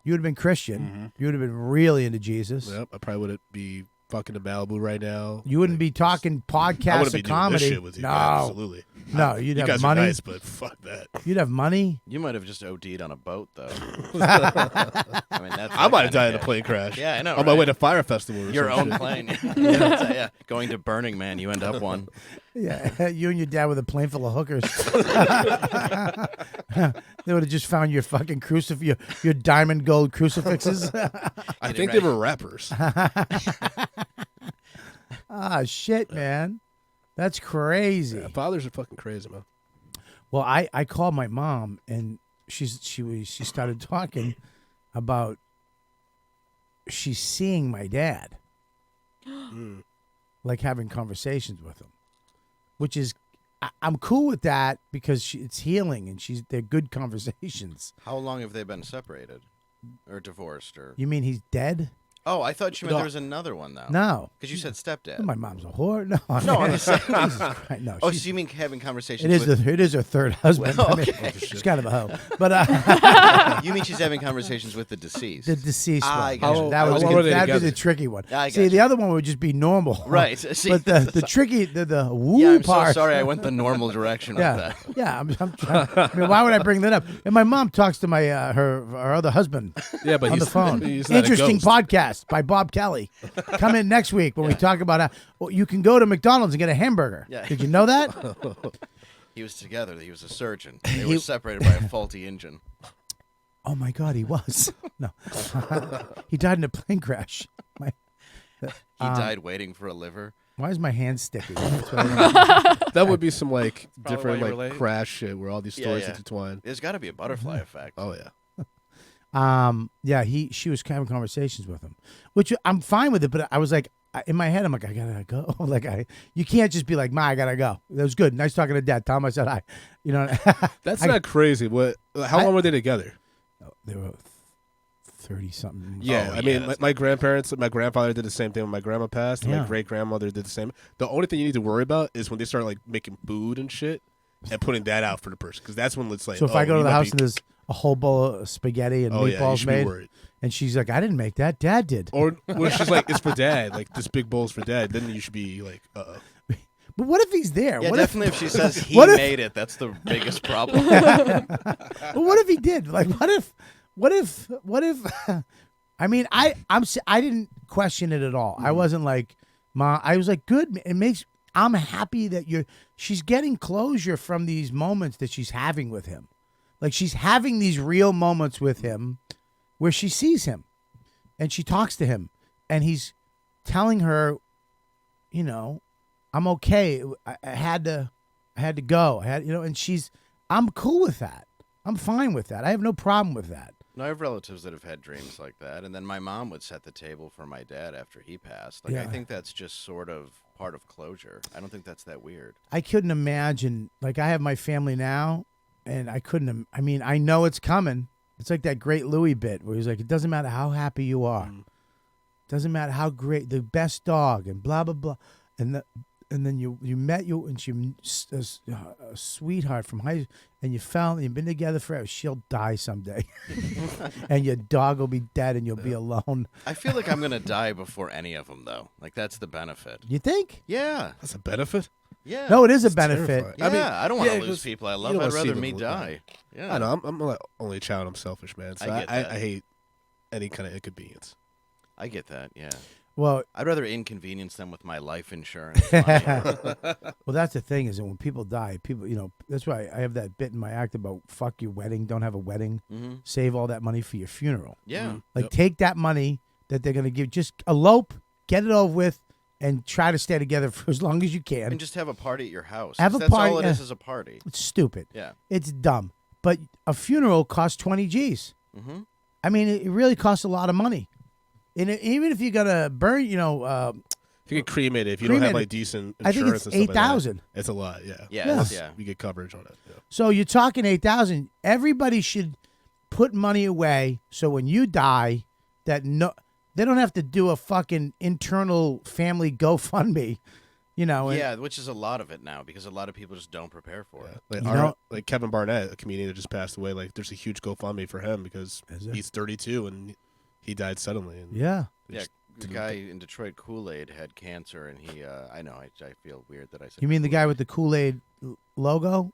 Speaker 2: You would have been Christian. You would have been really into Jesus.
Speaker 4: Yep, I probably wouldn't be fucking in Malibu right now.
Speaker 2: You wouldn't be talking
Speaker 4: I
Speaker 2: podcasts
Speaker 4: wouldn't
Speaker 2: or
Speaker 4: be doing
Speaker 2: comedy.
Speaker 4: this shit with you.
Speaker 2: No,
Speaker 4: Yeah, absolutely.
Speaker 2: No, you'd
Speaker 4: You
Speaker 2: have
Speaker 4: guys
Speaker 2: money.
Speaker 4: are nice, but fuck that.
Speaker 2: You'd have money.
Speaker 3: You might have just OD'd on a boat, though. I mean, that's
Speaker 4: I might
Speaker 3: that
Speaker 4: have died in
Speaker 3: kinda
Speaker 4: a plane crash.
Speaker 3: Yeah, I know,
Speaker 4: On my
Speaker 3: right?
Speaker 4: way to Fire Festival or
Speaker 3: Your
Speaker 4: some
Speaker 3: own
Speaker 4: shit.
Speaker 3: plane. Yeah. Going to Burning Man, you end up one.
Speaker 2: Yeah, you and your dad with a plane full of hookers. They would have just found your fucking your diamond gold crucifixes.
Speaker 4: I think they were rappers.
Speaker 2: Ah, shit, man. That's crazy.
Speaker 4: Yeah, fathers are fucking crazy, man.
Speaker 2: Well, I called my mom and she started talking about she's seeing my dad, like having conversations with him, which is I'm cool with that because it's healing and they're good conversations.
Speaker 3: How long have they been separated? Or divorced? Or
Speaker 2: You mean he's dead?
Speaker 3: Oh, I thought you meant there was another one, though.
Speaker 2: No.
Speaker 3: Because you said stepdad.
Speaker 2: My mom's a whore. No,
Speaker 3: No, I'm just saying.
Speaker 2: Jesus Christ, no.
Speaker 3: Oh,
Speaker 2: she's-
Speaker 3: so you mean having conversations
Speaker 2: it is
Speaker 3: with...
Speaker 2: it is her third husband.
Speaker 3: Well,
Speaker 2: I mean,
Speaker 3: okay.
Speaker 2: she's kind of a hoe, but
Speaker 3: You mean she's having conversations with the deceased?
Speaker 2: the deceased
Speaker 3: I
Speaker 2: one.
Speaker 3: got you.
Speaker 2: That was
Speaker 4: How long were they
Speaker 2: that'd be
Speaker 4: together?
Speaker 2: the tricky one.
Speaker 3: I
Speaker 2: See,
Speaker 3: got
Speaker 2: the
Speaker 3: you.
Speaker 2: other one would just be normal,
Speaker 3: Right. See,
Speaker 2: But the tricky the woo
Speaker 3: yeah, I'm
Speaker 2: part.
Speaker 3: so sorry I went the normal direction with
Speaker 2: Yeah,
Speaker 3: that.
Speaker 2: yeah. I'm trying, I mean, why would I bring that up? And my mom talks to my her other husband
Speaker 4: Yeah, but
Speaker 2: on
Speaker 4: he's
Speaker 2: the phone.
Speaker 4: He's not a
Speaker 2: Interesting
Speaker 4: ghost.
Speaker 2: podcast by Bob Kelly. Come in next week when we talk about how you can go to McDonald's and get a hamburger.
Speaker 3: Yeah.
Speaker 2: Did you know that?
Speaker 3: He was together. He was a surgeon. They were separated by a faulty engine.
Speaker 2: Oh my God, he was. No, he died in a plane crash.
Speaker 3: He died waiting for a liver.
Speaker 2: Why is my hand sticky? That's what I
Speaker 4: That would be some like
Speaker 5: probably why
Speaker 4: different
Speaker 5: you were
Speaker 4: like
Speaker 5: late.
Speaker 4: crash shit where all these stories
Speaker 3: yeah.
Speaker 4: intertwine.
Speaker 3: There's got to be a butterfly effect.
Speaker 4: Oh yeah.
Speaker 2: Yeah, she was having conversations with him, which I'm fine with it. But I was like, in my head, I'm like, I gotta go. You can't just be like, Ma, I gotta go. That was good. Nice talking to Dad. Tell him I said hi. You know,
Speaker 4: That's not crazy. What? How long were they together?
Speaker 2: they were 30 something.
Speaker 4: Yeah,
Speaker 3: Oh,
Speaker 4: I mean,
Speaker 3: yeah,
Speaker 4: my grandparents, my grandfather did the same thing when my grandma passed, and
Speaker 2: Yeah.
Speaker 4: my great grandmother did the same. The only thing you need to worry about is when they start like making food and shit, and putting that out for the person, because that's when it's like.
Speaker 2: So if I go
Speaker 4: you
Speaker 2: to the
Speaker 4: might
Speaker 2: house
Speaker 4: be-
Speaker 2: and there's a whole bowl of spaghetti and
Speaker 4: oh yeah, you
Speaker 2: meatballs
Speaker 4: should be
Speaker 2: made,
Speaker 4: worried.
Speaker 2: and she's like, I didn't make that. Dad did.
Speaker 4: Or when she's like, it's for dad, like this big bowl's for dad, then you should be like,
Speaker 2: But what if he's there?
Speaker 3: Yeah,
Speaker 2: what
Speaker 3: definitely. If she says he
Speaker 2: what if-
Speaker 3: made it, that's the biggest problem.
Speaker 2: But what if he did? Like, what if? I mean, I didn't question it at all. I wasn't like, Ma. I was like, good. I'm happy that she's getting closure from these moments that she's having with him. Like she's having these real moments with him, where she sees him, and she talks to him, and he's telling her, you know, I'm okay. I had to go. And I'm cool with that. I'm fine with that. I have no problem with that.
Speaker 3: No, I have relatives that have had dreams like that, and then my mom would set the table for my dad after he passed. Like, I
Speaker 2: Yeah.
Speaker 3: think that's just sort of part of closure. I don't think that's that weird.
Speaker 2: I couldn't imagine. Like I have my family now, and I couldn't. I mean, I know it's coming. It's like that great Louis bit where he's like, "It doesn't matter how happy you are, doesn't matter how great the best dog and blah blah blah," and then you met you and she a sweetheart from high, and you fell and you've been together forever. She'll die someday, and your dog will be dead and you'll be alone.
Speaker 3: I feel like I'm gonna die before any of them, though. Like that's the benefit.
Speaker 2: You think?
Speaker 3: Yeah,
Speaker 4: that's a benefit.
Speaker 3: yeah.
Speaker 2: No, it is a
Speaker 4: It's
Speaker 2: benefit.
Speaker 4: terrifying.
Speaker 3: Yeah, I don't want to
Speaker 4: yeah,
Speaker 3: lose
Speaker 4: 'cause
Speaker 3: people I
Speaker 4: you
Speaker 3: love.
Speaker 4: don't
Speaker 3: I'd
Speaker 4: wanna see
Speaker 3: rather
Speaker 4: them
Speaker 3: me
Speaker 4: look
Speaker 3: die. Yeah,
Speaker 4: I know. I'm like only child. I'm selfish, man. So
Speaker 3: I get that.
Speaker 4: I hate any kind of inconvenience.
Speaker 3: I get that. Yeah,
Speaker 2: Well,
Speaker 3: I'd rather inconvenience them with my life insurance. money.
Speaker 2: well, that's the thing is that when people die, that's why I have that bit in my act about fuck your wedding, don't have a wedding,
Speaker 3: Mhm.
Speaker 2: save all that money for your funeral.
Speaker 3: Yeah,
Speaker 2: Like
Speaker 4: Yep.
Speaker 2: take that money that they're gonna give, just elope, get it over with, and try to stay together for as long as you can.
Speaker 3: and just have a party at your house.
Speaker 2: Have a
Speaker 3: That's
Speaker 2: party,
Speaker 3: all it is a party.
Speaker 2: It's stupid.
Speaker 3: Yeah.
Speaker 2: It's dumb. But a funeral costs 20 G's.
Speaker 3: Mm-hmm.
Speaker 2: I mean, it really costs a lot of money. And even if you're gonna burn,
Speaker 4: If you get cremated, if you don't have
Speaker 2: Cremated,
Speaker 4: like decent
Speaker 2: I think
Speaker 4: insurance,
Speaker 2: it's
Speaker 4: and stuff like that,
Speaker 2: 8,000.
Speaker 4: it's a lot. Yeah.
Speaker 3: Yeah,
Speaker 2: Yes.
Speaker 3: yeah.
Speaker 4: You get coverage on it. Yeah.
Speaker 2: So you're talking 8,000. Everybody should put money away so when you die, they don't have to do a fucking internal family GoFundMe, and-
Speaker 3: Yeah, which is a lot of it now because a lot of people just don't prepare for it.
Speaker 4: Like,
Speaker 2: You know-
Speaker 4: like Kevin Barnett, a comedian that just passed away. Like, there's a huge GoFundMe for him because
Speaker 2: Is there?
Speaker 4: he's 32 and he died suddenly. And
Speaker 2: Yeah.
Speaker 3: Yeah, the guy in Detroit, Kool-Aid, had cancer, and he. I know. I feel weird that I said.
Speaker 2: You mean the guy with the Kool-Aid logo?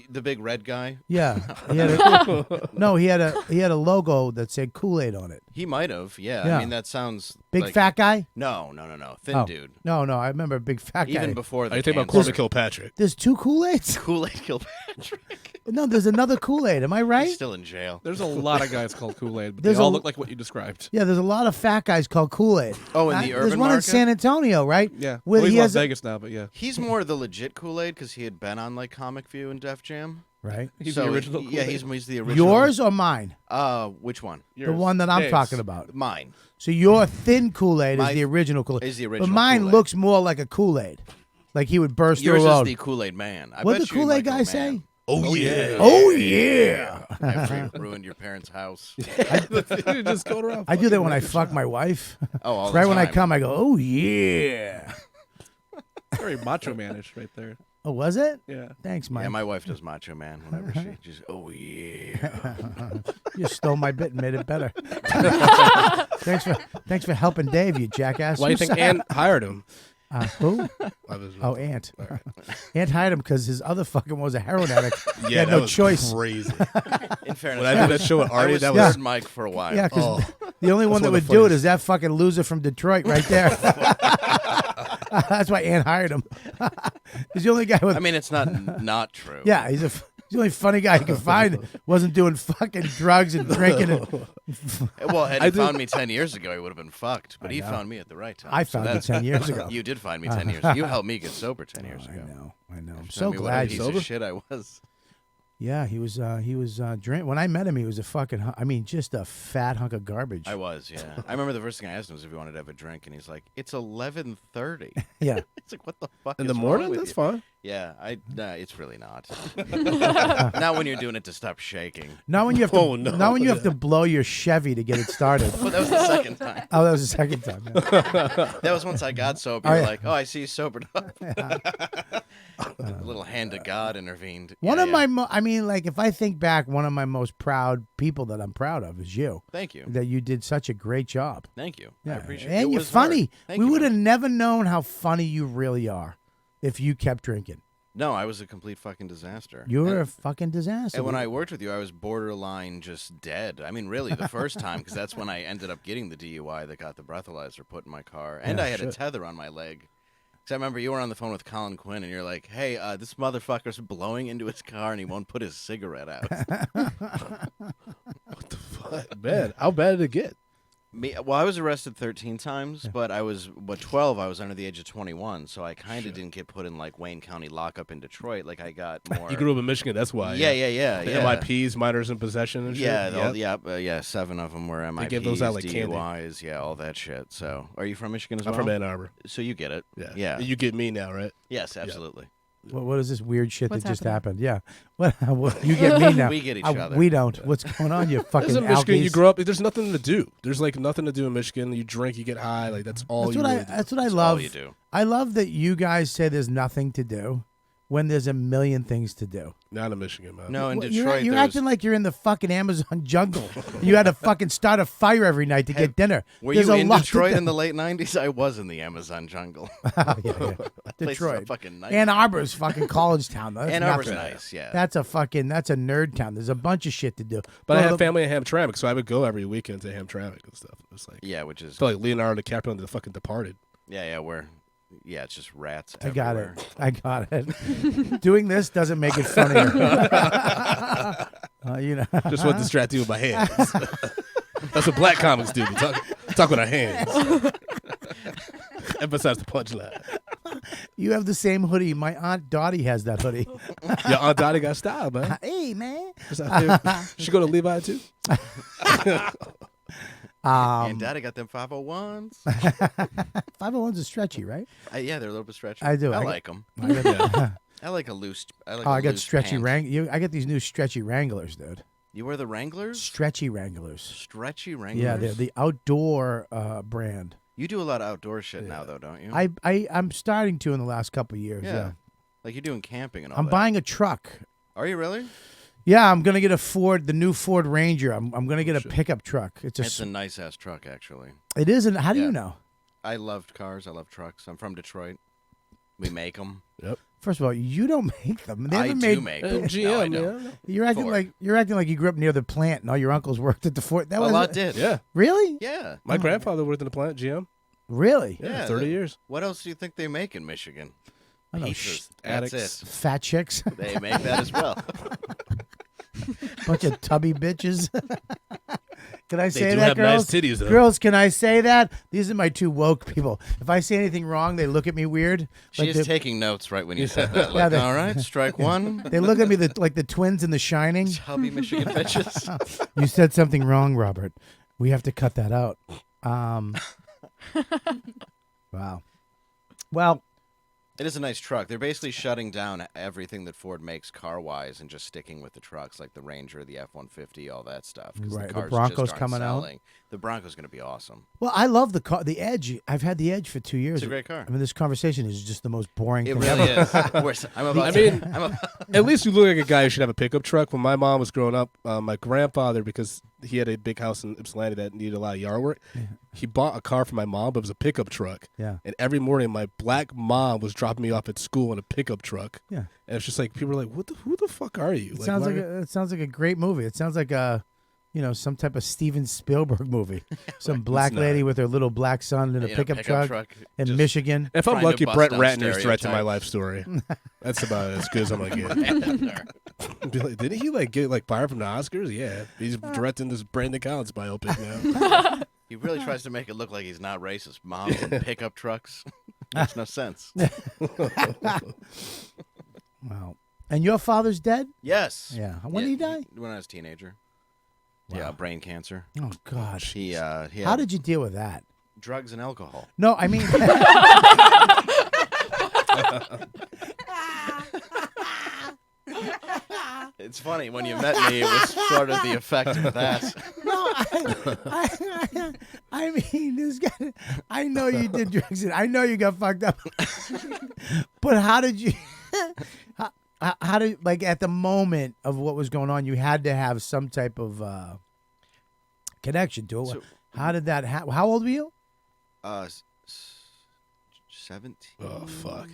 Speaker 3: The big red guy?
Speaker 2: Yeah. He had he had a logo that said Kool-Aid on it.
Speaker 3: He might have. Yeah.
Speaker 2: Yeah.
Speaker 3: I mean, that sounds
Speaker 2: Big
Speaker 3: like
Speaker 2: fat guy?
Speaker 3: No. Thin dude.
Speaker 2: No, I remember a big fat guy.
Speaker 3: Even before the
Speaker 4: Are you thinking about
Speaker 3: cancer.
Speaker 4: Corbin Kilpatrick?
Speaker 2: There's 2 Kool-Aids?
Speaker 3: Kool-Aid Kilpatrick.
Speaker 2: No, there's another Kool-Aid. Am I right?
Speaker 3: He's still in jail.
Speaker 5: There's a lot of guys called Kool-Aid, but
Speaker 2: There's
Speaker 5: they all
Speaker 2: a-
Speaker 5: look like what you described.
Speaker 2: Yeah, there's a lot of fat guys called Kool-Aid.
Speaker 3: Oh, in the
Speaker 2: There's
Speaker 3: urban
Speaker 2: one in
Speaker 3: market?
Speaker 2: San Antonio, right?
Speaker 5: Yeah.
Speaker 2: Where
Speaker 5: Well, he's
Speaker 2: he
Speaker 5: in
Speaker 2: has
Speaker 5: Las Vegas now, but yeah.
Speaker 3: He's more the legit Kool-Aid because he had been on like Comic View and Def Jam.
Speaker 2: Right.
Speaker 5: He's
Speaker 3: So
Speaker 5: the original
Speaker 3: Yeah,
Speaker 5: Kool-Aid.
Speaker 3: he's the original.
Speaker 2: Yours or mine?
Speaker 3: Which one?
Speaker 2: The one that I'm
Speaker 5: Dave's.
Speaker 2: talking about.
Speaker 3: Mine.
Speaker 2: So your thin Kool-Aid is
Speaker 3: My-
Speaker 2: the original Kool-Aid.
Speaker 3: is the
Speaker 2: But
Speaker 3: original
Speaker 2: mine
Speaker 3: Kool-Aid.
Speaker 2: looks more like a Kool-Aid. Like he would burst
Speaker 3: Yours
Speaker 2: through a
Speaker 3: is
Speaker 2: road.
Speaker 3: the Kool-Aid man. I
Speaker 2: What'd
Speaker 3: bet
Speaker 2: the
Speaker 3: you
Speaker 2: Kool-Aid
Speaker 3: like
Speaker 2: guy
Speaker 3: old
Speaker 2: say?
Speaker 3: man.
Speaker 4: Oh yeah.
Speaker 2: Oh, yeah.
Speaker 3: After you ruined your parents' house.
Speaker 4: You just go around.
Speaker 2: I do that when I fuck my wife.
Speaker 3: Oh, all the
Speaker 2: Right when I
Speaker 3: time.
Speaker 2: come, I go, oh, yeah.
Speaker 5: Very macho manish right there.
Speaker 2: Oh, was it?
Speaker 5: Yeah.
Speaker 2: Thanks, Mike.
Speaker 3: Yeah, my wife does Macho Man whenever she just, oh yeah.
Speaker 2: You stole my bit and made it better. thanks for helping Dave, you jackass.
Speaker 4: Why do you think Ann hired him?
Speaker 2: Who?
Speaker 4: I was-
Speaker 2: Oh, Ant. Ant hired him because his other fucking one was a heroin addict. He
Speaker 4: yeah,
Speaker 2: had
Speaker 4: that
Speaker 2: no
Speaker 4: was
Speaker 2: choice.
Speaker 4: crazy.
Speaker 3: In fairness,
Speaker 4: When I did that show with
Speaker 3: I
Speaker 4: Artie,
Speaker 3: was
Speaker 4: that
Speaker 3: third
Speaker 4: was
Speaker 3: Mike for a while.
Speaker 2: Yeah, because
Speaker 4: Oh.
Speaker 2: the only one
Speaker 4: That's
Speaker 2: that
Speaker 4: one of
Speaker 2: would
Speaker 4: the
Speaker 2: do it
Speaker 4: funniest.
Speaker 2: is that fucking loser from Detroit right there. That's why Ant hired him. He's the only guy with.
Speaker 3: I mean, it's not true.
Speaker 2: Yeah, he's the only funny guy you can find. Wasn't doing fucking drugs and drinking. And
Speaker 3: Well, had
Speaker 4: I
Speaker 3: he
Speaker 4: did-
Speaker 3: found me 10 years ago, he would have been fucked. But he found me at the right time.
Speaker 2: I
Speaker 3: So
Speaker 2: found you
Speaker 3: that's-
Speaker 2: 10 years ago.
Speaker 3: You did find me 10 years. You helped me get sober 10 years ago.
Speaker 2: I know. I'm
Speaker 3: Showed
Speaker 2: so
Speaker 3: me what a
Speaker 2: glad.
Speaker 3: piece
Speaker 2: You,
Speaker 3: of shit I was.
Speaker 2: yeah, he was drink. When I met him, he was a fucking. I mean, just a fat hunk of garbage.
Speaker 3: I was, yeah. I remember the first thing I asked him was if he wanted to have a drink, and he's like, "It's 11:30."
Speaker 2: Yeah.
Speaker 3: It's like, what the fuck?
Speaker 4: in
Speaker 3: is
Speaker 4: the
Speaker 3: wrong
Speaker 4: morning.
Speaker 3: with
Speaker 4: That's
Speaker 3: you?
Speaker 4: fine.
Speaker 3: Yeah, it's really not. Not when you're doing it to stop shaking.
Speaker 2: Not when you have to.
Speaker 4: Oh, no.
Speaker 2: Not when you have to blow your Chevy to get it started.
Speaker 3: But that was the second time.
Speaker 2: Oh, that was the second time. Yeah.
Speaker 3: That was once I got sober.
Speaker 2: Oh,
Speaker 3: You're
Speaker 2: yeah.
Speaker 3: like, "Oh, I see you sobered up." A little hand of God intervened.
Speaker 2: One
Speaker 3: Yeah,
Speaker 2: of
Speaker 3: yeah.
Speaker 2: my, I mean, like if I think back, one of my most proud people that I'm proud of is you.
Speaker 3: Thank you.
Speaker 2: That you did such a great job.
Speaker 3: Thank you. I
Speaker 2: Yeah,
Speaker 3: appreciate it.
Speaker 2: and
Speaker 3: It
Speaker 2: you're
Speaker 3: was hard.
Speaker 2: funny.
Speaker 3: Thank
Speaker 2: We
Speaker 3: you,
Speaker 2: would have
Speaker 3: man.
Speaker 2: never known how funny you really are if you kept drinking.
Speaker 3: No, I was a complete fucking disaster.
Speaker 2: You were
Speaker 3: And-
Speaker 2: a fucking disaster.
Speaker 3: And when I worked with you, I was borderline just dead. I mean, really, the first time, because that's when I ended up getting the DUI that got the breathalyzer put in my car. And
Speaker 2: Yeah,
Speaker 3: I had a
Speaker 2: shit.
Speaker 3: tether on my leg. Because I remember you were on the phone with Colin Quinn, and you're like, hey, this motherfucker's blowing into his car, and he won't put his cigarette out.
Speaker 4: What the fuck, man? How bad did it get?
Speaker 3: Well, I was arrested 13 times, but I was, 12, I was under the age of 21, so I kind of didn't get put in, like, Wayne County lockup in Detroit. Like, I got more...
Speaker 4: You grew up in Michigan. That's why.
Speaker 3: Yeah.
Speaker 4: The MIPs, minors in possession, and shit.
Speaker 3: Yeah, 7 of them were MIPs,
Speaker 4: give those out like candy.
Speaker 3: DUIs, yeah, all that shit. So, are you from Michigan as
Speaker 4: I'm
Speaker 3: well?
Speaker 4: from Ann Arbor.
Speaker 3: So you get it.
Speaker 4: Yeah. You get me now, right?
Speaker 3: Yes, absolutely.
Speaker 2: what is this weird shit
Speaker 6: What's
Speaker 2: that just
Speaker 6: happening?
Speaker 2: happened? Yeah. What you get me now?
Speaker 3: We get each
Speaker 2: I-
Speaker 3: other.
Speaker 2: We don't. What's going on? You fucking
Speaker 4: Because in Michigan, you
Speaker 2: alkies?
Speaker 4: grow up. There's nothing to do. There's like nothing to do in Michigan. You drink, you get high. Like that's all.
Speaker 2: That's
Speaker 4: you
Speaker 2: what
Speaker 4: really
Speaker 2: I.
Speaker 4: do.
Speaker 2: That's what I
Speaker 3: That's
Speaker 2: love.
Speaker 3: all you do.
Speaker 2: I love that you guys say there's nothing to do when there's a million things to do.
Speaker 4: Not in Michigan, man.
Speaker 3: No, in
Speaker 2: Well,
Speaker 3: Detroit,
Speaker 2: you're
Speaker 3: there's-
Speaker 2: acting like you're in the fucking Amazon jungle. You had to fucking start a fire every night to get dinner.
Speaker 3: Were
Speaker 2: There's
Speaker 3: you
Speaker 2: a
Speaker 3: in
Speaker 2: lot to
Speaker 3: Detroit
Speaker 2: do.
Speaker 3: in the late 90s? I was in the Amazon jungle.
Speaker 2: Yeah.
Speaker 3: Place is a
Speaker 2: Detroit.
Speaker 3: fucking nice.
Speaker 2: Ann Arbor's fucking college town. Though. That's
Speaker 3: Ann Arbor's
Speaker 2: nothing.
Speaker 3: nice, yeah.
Speaker 2: That's a nerd town. There's a bunch of shit to do.
Speaker 4: But
Speaker 2: Go
Speaker 4: I
Speaker 2: to
Speaker 4: had
Speaker 2: the-
Speaker 4: family in Hamtramck, so I would go every weekend to Hamtramck and stuff. It was like,
Speaker 3: Yeah, which is...
Speaker 4: I felt like Leonardo DiCaprio in The fucking Departed.
Speaker 3: Yeah, where... Yeah, it's just rats
Speaker 2: I got
Speaker 3: everywhere.
Speaker 2: it. I got it. Doing this doesn't make it funnier. You know.
Speaker 4: Just want to distract you with my hands. That's what black comics do. We talk with our hands. Emphasize the punchline.
Speaker 2: You have the same hoodie. My Aunt Dottie has that hoodie.
Speaker 4: Your Aunt Dottie got style, man.
Speaker 2: Hey, man.
Speaker 4: Just out there. She go to Levi too.
Speaker 3: And Daddy got them 501s.
Speaker 2: 501s is stretchy, right?
Speaker 3: Yeah, they're a little bit stretchy.
Speaker 2: I do.
Speaker 3: I
Speaker 2: I
Speaker 3: like them.
Speaker 2: I got,
Speaker 3: I like a loose...
Speaker 2: oh, I got
Speaker 3: loose
Speaker 2: stretchy
Speaker 3: pant.
Speaker 2: I got these new stretchy Wranglers, dude.
Speaker 3: You wear the Wranglers?
Speaker 2: Stretchy Wranglers.
Speaker 3: Stretchy Wranglers?
Speaker 2: Yeah, they're the outdoor brand.
Speaker 3: You do a lot of outdoor shit now, though, don't you?
Speaker 2: I'm starting to in the last couple of years. Yeah.
Speaker 3: Like you're doing camping and all
Speaker 2: I'm
Speaker 3: that.
Speaker 2: buying a truck.
Speaker 3: Are you really?
Speaker 2: Yeah, I'm gonna get the new Ford Ranger. I'm gonna get a pickup truck.
Speaker 3: It's a nice ass truck, actually.
Speaker 2: It isn't. How do
Speaker 3: Yeah.
Speaker 2: you know?
Speaker 3: I loved cars. I love trucks. I'm from Detroit. We make them.
Speaker 4: Yep.
Speaker 2: First of all, you don't make them. They
Speaker 3: I
Speaker 2: haven't
Speaker 3: do
Speaker 2: made.
Speaker 3: make
Speaker 4: And
Speaker 3: them.
Speaker 4: GM,
Speaker 3: No, I don't.
Speaker 4: yeah.
Speaker 2: You're acting like you grew up near the plant and all your uncles worked at the Fort. That
Speaker 3: A
Speaker 2: was
Speaker 3: lot did.
Speaker 4: Yeah.
Speaker 2: Really?
Speaker 3: Yeah.
Speaker 4: My grandfather worked in the plant, GM.
Speaker 2: Really?
Speaker 4: Yeah,
Speaker 3: Yeah,
Speaker 4: 30
Speaker 3: that-
Speaker 4: years.
Speaker 3: What else do you think they make in Michigan?
Speaker 2: I know,
Speaker 3: Pizzas. That's
Speaker 4: addicts.
Speaker 3: it.
Speaker 2: Fat chicks,
Speaker 3: They make that as well.
Speaker 2: bunch of tubby bitches. Can I say
Speaker 4: do
Speaker 2: that,
Speaker 4: have nice
Speaker 2: girls?
Speaker 4: titties, though.
Speaker 2: Girls, can I say that? These are my two woke people. If I say anything wrong, they look at me weird.
Speaker 3: She's
Speaker 2: they-
Speaker 3: taking notes right when you said that.
Speaker 2: Yeah,
Speaker 3: Like,
Speaker 2: they-
Speaker 3: all right, strike one.
Speaker 2: They look at me like the twins in The Shining.
Speaker 3: Chubby Michigan bitches.
Speaker 2: You said something wrong, Robert. We have to cut that out. Wow. Well,
Speaker 3: It is a nice truck. They're basically shutting down everything that Ford makes car-wise and just sticking with the trucks, like the Ranger, the F-150, all that stuff. 'Cause
Speaker 2: Right, the
Speaker 3: cars
Speaker 2: Bronco's
Speaker 3: just aren't
Speaker 2: coming out.
Speaker 3: selling. The Bronco's going to be awesome.
Speaker 2: well, I love the car, the Edge. I've had the Edge for 2 years.
Speaker 3: It's a great car.
Speaker 2: I mean, this conversation is just the most boring
Speaker 3: It
Speaker 2: thing
Speaker 3: really
Speaker 2: ever.
Speaker 3: is. I'm about
Speaker 4: I
Speaker 3: to-
Speaker 4: mean-
Speaker 3: I'm about-
Speaker 4: At least you look like a guy who should have a pickup truck. When my mom was growing up, my grandfather, because he had a big house in Ypsilanti that needed a lot of yard work, he bought a car for my mom, but it was a pickup truck.
Speaker 2: Yeah.
Speaker 4: And every morning, my black mom was dropping me off at school in a pickup truck.
Speaker 2: Yeah.
Speaker 4: And it's just like, people were like, who the fuck are you?
Speaker 2: It sounds
Speaker 4: why
Speaker 2: like it sounds like a great movie. It sounds like some type of Steven Spielberg movie. Some black
Speaker 4: not.
Speaker 2: lady with her little black son in a
Speaker 3: in
Speaker 2: pickup truck in
Speaker 3: just-
Speaker 2: Michigan.
Speaker 4: If I'm
Speaker 3: trying to
Speaker 4: lucky,
Speaker 3: bust
Speaker 4: Brett
Speaker 3: down
Speaker 4: Ratner's directing my
Speaker 3: stereotypes.
Speaker 4: life story. That's about as good as I'm going to get. Be like, didn't he get fired from the Oscars? Yeah. He's directing this Brandon Collins biopic now.
Speaker 3: He really tries to make it look like he's not racist. Moms and pickup trucks. Makes no sense.
Speaker 2: Wow. And your father's dead?
Speaker 3: Yes.
Speaker 2: Yeah. When did he die?
Speaker 3: When I was a teenager. Yeah, brain cancer.
Speaker 2: Oh gosh.
Speaker 3: He had
Speaker 2: How did you deal with that?
Speaker 3: drugs and alcohol.
Speaker 2: No, I mean
Speaker 3: It's funny, when you met me, it was sort of the effect of that.
Speaker 2: no, I mean this guy. I know you did drugs. And I know you got fucked up. But how did you? How did at the moment of what was going on? You had to have some type of connection to it.
Speaker 3: So-
Speaker 2: How did that happen? How old were you?
Speaker 3: 17.
Speaker 4: Oh, fuck.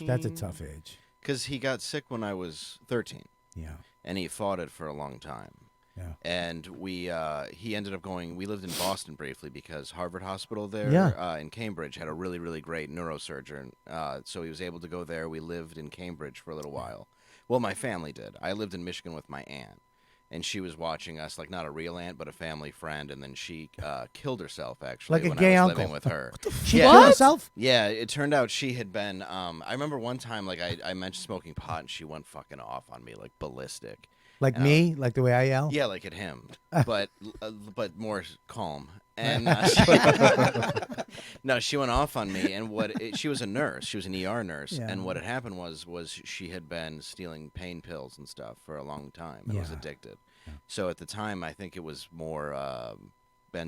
Speaker 2: That's a tough age.
Speaker 3: Because he got sick when I was 13,
Speaker 2: Yeah.
Speaker 3: and he fought it for a long time.
Speaker 2: Yeah.
Speaker 3: And he ended up going. We lived in Boston briefly because Harvard Hospital there in Cambridge had a really, really great neurosurgeon. So he was able to go there. We lived in Cambridge for a little while. Well, my family did. I lived in Michigan with my aunt, and she was watching us, like not a real aunt, but a family friend. And then she killed herself actually
Speaker 2: Like a
Speaker 3: when
Speaker 2: gay
Speaker 3: I was
Speaker 2: uncle.
Speaker 3: living with her.
Speaker 2: She
Speaker 3: Yeah.
Speaker 2: killed herself?
Speaker 3: Yeah, it turned out she had been. I remember one time, I mentioned smoking pot, and she went fucking off on me, like ballistic.
Speaker 2: Like me? Like the way I yell?
Speaker 3: Yeah, like at him, but more calm. And no, she went off on me, and she was a nurse. She was an ER nurse,
Speaker 2: Yeah.
Speaker 3: and what had happened was she had been stealing pain pills and stuff for a long time and was
Speaker 2: Yeah.
Speaker 3: addicted. So at the time, I think it was more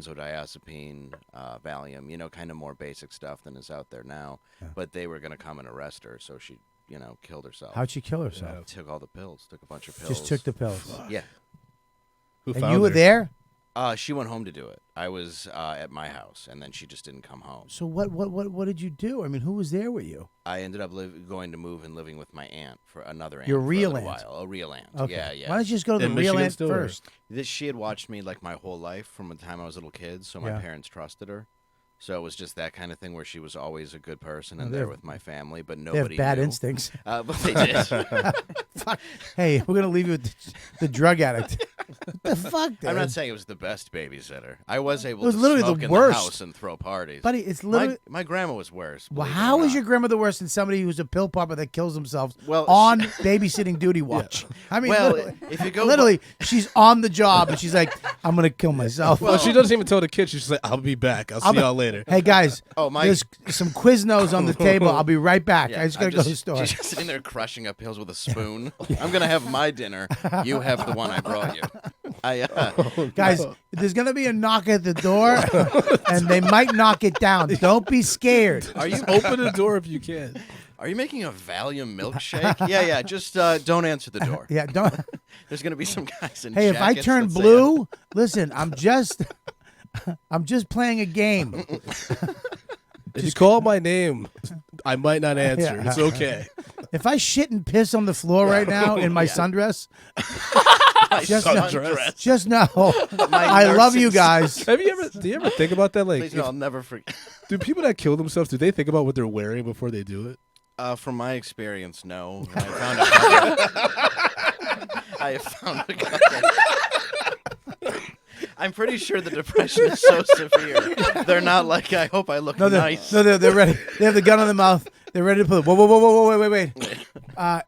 Speaker 3: benzodiazepine, Valium, kind of more basic stuff than is out there now.
Speaker 2: Yeah.
Speaker 3: But they were going to come and arrest her, so she, killed herself.
Speaker 2: How'd she kill herself?
Speaker 3: Took all the pills. Took a bunch of pills.
Speaker 2: Just took the pills.
Speaker 3: Yeah.
Speaker 4: Who
Speaker 2: And
Speaker 4: found
Speaker 2: you were
Speaker 4: her?
Speaker 2: there?
Speaker 3: She went home to do it. I was at my house, and then she just didn't come home.
Speaker 2: So what did you do? I mean, who was there with you?
Speaker 3: I ended up going to move and living with my aunt for another aunt.
Speaker 2: Your
Speaker 3: for
Speaker 2: real
Speaker 3: a little
Speaker 2: aunt?
Speaker 3: while. A real aunt.
Speaker 2: Okay.
Speaker 3: Yeah, yeah.
Speaker 2: Why don't you just go to the
Speaker 4: In
Speaker 2: real
Speaker 4: Michigan
Speaker 2: aunt
Speaker 4: still, or-
Speaker 2: first?
Speaker 3: She had watched me like my whole life from the time I was a little kid, so my
Speaker 2: Yeah.
Speaker 3: parents trusted her. So it was just that kind of thing where she was always a good person and
Speaker 2: they
Speaker 3: there
Speaker 2: have-
Speaker 3: with my family, but
Speaker 2: They have
Speaker 3: nobody
Speaker 2: bad
Speaker 3: knew.
Speaker 2: instincts.
Speaker 3: But they did.
Speaker 2: Fuck. Hey, we're gonna leave you with the drug addict. What the fuck, dude?
Speaker 3: I'm not saying it was the best babysitter. I was able
Speaker 2: It was
Speaker 3: to
Speaker 2: literally
Speaker 3: smoke
Speaker 2: the
Speaker 3: in
Speaker 2: worst.
Speaker 3: the house and throw parties.
Speaker 2: Buddy, it's literally.
Speaker 3: my grandma was worse.
Speaker 2: Well,
Speaker 3: believe it or
Speaker 2: how is
Speaker 3: not.
Speaker 2: your grandmother worse than somebody who's a pill popper that kills themselves
Speaker 3: Well,
Speaker 2: on babysitting duty watch? I mean,
Speaker 3: Well,
Speaker 2: literally,
Speaker 3: if you go
Speaker 2: literally, she's on the job and she's like, "I'm gonna kill myself."
Speaker 4: Well, she doesn't even tell the kids. She's just like, I'll be back. I'll see y'all later.
Speaker 2: Hey guys,
Speaker 3: Oh, my-
Speaker 2: there's some Quiznos on the table. I'll be right back.
Speaker 3: Yeah,
Speaker 2: I just gotta
Speaker 3: I'm
Speaker 2: go to the store.
Speaker 3: She's just sitting there crushing up pills with a spoon. I'm gonna have my dinner. You have the one I brought you.
Speaker 2: Guys, there's gonna be a knock at the door, and they might knock it down. Don't be scared.
Speaker 3: Are you
Speaker 4: Open the door if you can.
Speaker 3: Are you making a Valium milkshake? Yeah. Just don't answer the door.
Speaker 2: Yeah, don't.
Speaker 3: There's gonna be some guys in
Speaker 2: Hey, if I
Speaker 3: jackets
Speaker 2: turn
Speaker 3: that say,
Speaker 2: blue, listen, I'm just playing a game.
Speaker 4: If you call my name, I might not answer.
Speaker 2: Yeah.
Speaker 4: It's okay.
Speaker 2: If I shit and piss on the floor right now in my sundress, just know I love you guys.
Speaker 4: Do you ever think about that? Like,
Speaker 3: Please, no, I'll never forget.
Speaker 4: do people that kill themselves, do they think about what they're wearing before they do it?
Speaker 3: From my experience, no. I found a couple. I'm pretty sure the depression is so severe. They're not like, I hope I look nice.
Speaker 2: No, they're ready. They have the gun on the mouth. They're ready to pull it. Whoa, wait.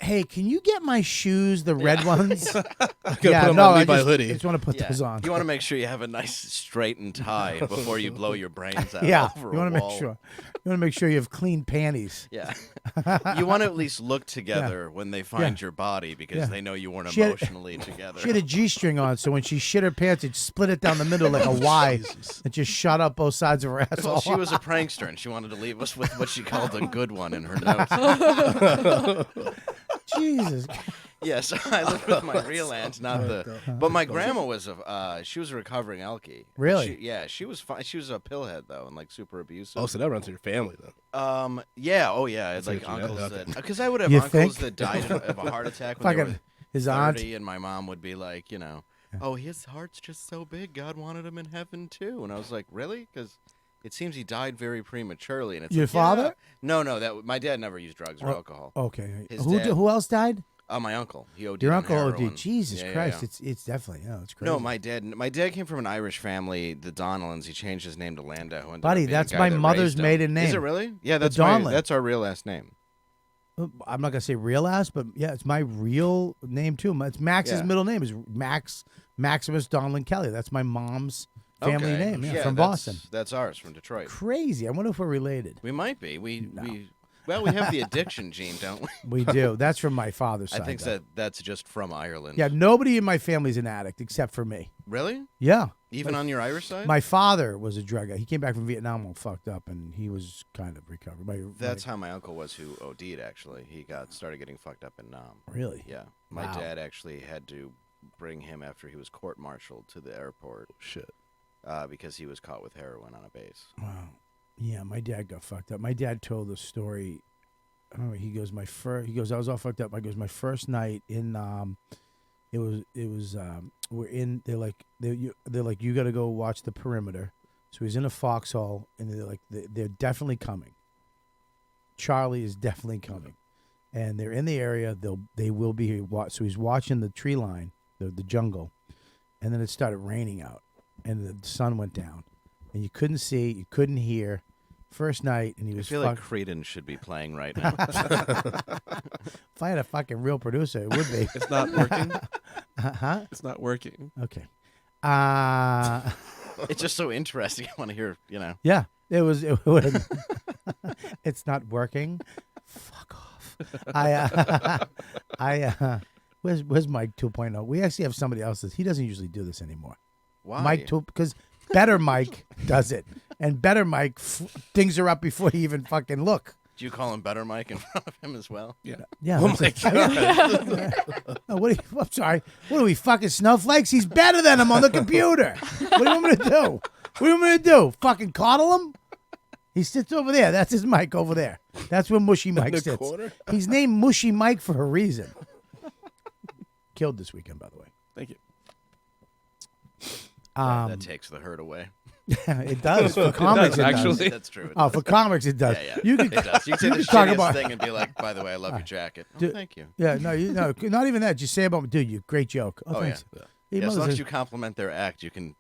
Speaker 2: Hey, can you get my shoes, the red ones?
Speaker 4: Put them on Levi hoodie.
Speaker 2: I just want to put those on.
Speaker 3: You want to make sure you have a nice straightened tie before you blow your brains out.
Speaker 2: Yeah,
Speaker 3: over
Speaker 2: you
Speaker 3: want to
Speaker 2: make sure. You want to make sure you have clean panties.
Speaker 3: Yeah. You want to at least look together when they find your body because they know you weren't emotionally together.
Speaker 2: She had a G-string on, so when she shit her pants, it split it down the middle like a Y. It just shot up both sides of her asshole.
Speaker 3: Well, she was a prankster, and she wanted to leave us with what she called a good one in her notes.
Speaker 2: Jesus.
Speaker 3: Yeah, so I lived with my real aunt, not the. But my grandma was she was a recovering alkie.
Speaker 2: Really?
Speaker 3: She was fine. She was a pillhead though, and like super abusive.
Speaker 4: Oh, so that runs in your family then.
Speaker 3: Yeah. Oh, yeah. It's
Speaker 4: That's
Speaker 3: like
Speaker 4: what you
Speaker 3: uncles
Speaker 4: had,
Speaker 3: that because I would have
Speaker 2: You
Speaker 3: uncles
Speaker 2: think?
Speaker 3: that died of a heart attack when they were
Speaker 2: His
Speaker 3: 30,
Speaker 2: aunt.
Speaker 3: and my mom would be like, oh, his heart's just so big. God wanted him in heaven too, and I was like, really? Because it seems he died very prematurely. And it's
Speaker 2: Your
Speaker 3: like,
Speaker 2: father?
Speaker 3: No. That my dad never used drugs or alcohol.
Speaker 2: Okay.
Speaker 3: His
Speaker 2: Who
Speaker 3: dad-
Speaker 2: who else died?
Speaker 3: My uncle. He OD'd
Speaker 2: Your
Speaker 3: on
Speaker 2: uncle
Speaker 3: heroin.
Speaker 2: OD. Jesus Christ.
Speaker 3: Yeah.
Speaker 2: It's definitely, it's crazy.
Speaker 3: No, my dad came from an Irish family, the Donnellans. He changed his name to Landau. who ended up
Speaker 2: Buddy,
Speaker 3: being the
Speaker 2: that's
Speaker 3: guy
Speaker 2: my
Speaker 3: that
Speaker 2: mother's
Speaker 3: raised him.
Speaker 2: maiden name.
Speaker 3: Is it really? Yeah,
Speaker 2: The
Speaker 3: that's
Speaker 2: Donnellan.
Speaker 3: that's our real last name.
Speaker 2: I'm not gonna say real ass, but yeah, it's my real name too. It's Max's middle name is Maximus Donlan Kelly. That's my mom's family
Speaker 3: Okay.
Speaker 2: name. Yeah, from
Speaker 3: that's-
Speaker 2: Boston.
Speaker 3: That's ours, from Detroit.
Speaker 2: Crazy. I wonder if we're related.
Speaker 3: We might be. We have the addiction gene, don't we?
Speaker 2: We do. That's from my father's side.
Speaker 3: I think
Speaker 2: though.
Speaker 3: that's just from Ireland.
Speaker 2: Yeah, nobody in my family's an addict except for me.
Speaker 3: Really?
Speaker 2: Yeah.
Speaker 3: Even on your Irish side?
Speaker 2: My father was a drug guy. He came back from Vietnam all fucked up, and he was kind of recovered.
Speaker 3: That's how my uncle was, who OD'd. Actually, he started getting fucked up in Nam.
Speaker 2: Really?
Speaker 3: Yeah. My
Speaker 2: Wow.
Speaker 3: dad actually had to bring him after he was court-martialed to the airport.
Speaker 4: Shit.
Speaker 3: Because he was caught with heroin on a base.
Speaker 2: Wow. Yeah, my dad got fucked up. My dad told a story. Oh, he goes, I was all fucked up. I goes, my first night in, we're in, they're like, you got to go watch the perimeter. So he's in a foxhole, and they're like, they're definitely coming. Charlie is definitely coming. And they're in the area. They will be here. So he's watching the tree line, the jungle. And then it started raining out, and the sun went down. And you couldn't see, you couldn't hear. First night, and he was
Speaker 3: I feel like Creedence should be playing right now.
Speaker 2: If I had a fucking real producer, it would be.
Speaker 5: It's not working.
Speaker 2: Huh?
Speaker 5: It's not working.
Speaker 2: Okay.
Speaker 3: It's just so interesting. I want to hear,
Speaker 2: Yeah, it was. It's not working. Fuck off. Where's Mike 2.0? We actually have somebody else's. He doesn't usually do this anymore.
Speaker 3: Why?
Speaker 2: Mike 2, because Better Mike does it, and Better Mike things are up before you even fucking look.
Speaker 3: Do you call him Better Mike in front of him as well?
Speaker 5: Yeah.
Speaker 2: Yeah.
Speaker 4: Oh my God.
Speaker 2: I'm sorry. What are we, fucking snowflakes? He's better than him on the computer. What do you want me to do? What do you want me to do? Fucking coddle him? He sits over there. That's his mic over there. That's where Mushy Mike
Speaker 4: the
Speaker 2: sits.
Speaker 4: corner?
Speaker 2: He's named Mushy Mike for a reason. Killed this weekend, by the way.
Speaker 5: Thank you.
Speaker 3: That takes the hurt away.
Speaker 2: It does. For comics, it does.
Speaker 5: actually.
Speaker 3: That's true.
Speaker 2: Oh, for comics, it does.
Speaker 3: Yeah.
Speaker 2: You can,
Speaker 3: It does. You can say the
Speaker 2: can talk
Speaker 3: shittiest
Speaker 2: about-
Speaker 3: thing and be like, by the way, I love your jacket. Oh,
Speaker 2: Dude,
Speaker 3: thank you.
Speaker 2: Yeah, no, not even that. Just say about, dude, you great joke. Oh,
Speaker 3: Oh,
Speaker 2: thanks.
Speaker 3: yeah.
Speaker 2: Your
Speaker 3: Yeah, as
Speaker 2: mother
Speaker 3: long as
Speaker 2: says-
Speaker 3: you compliment their act, you can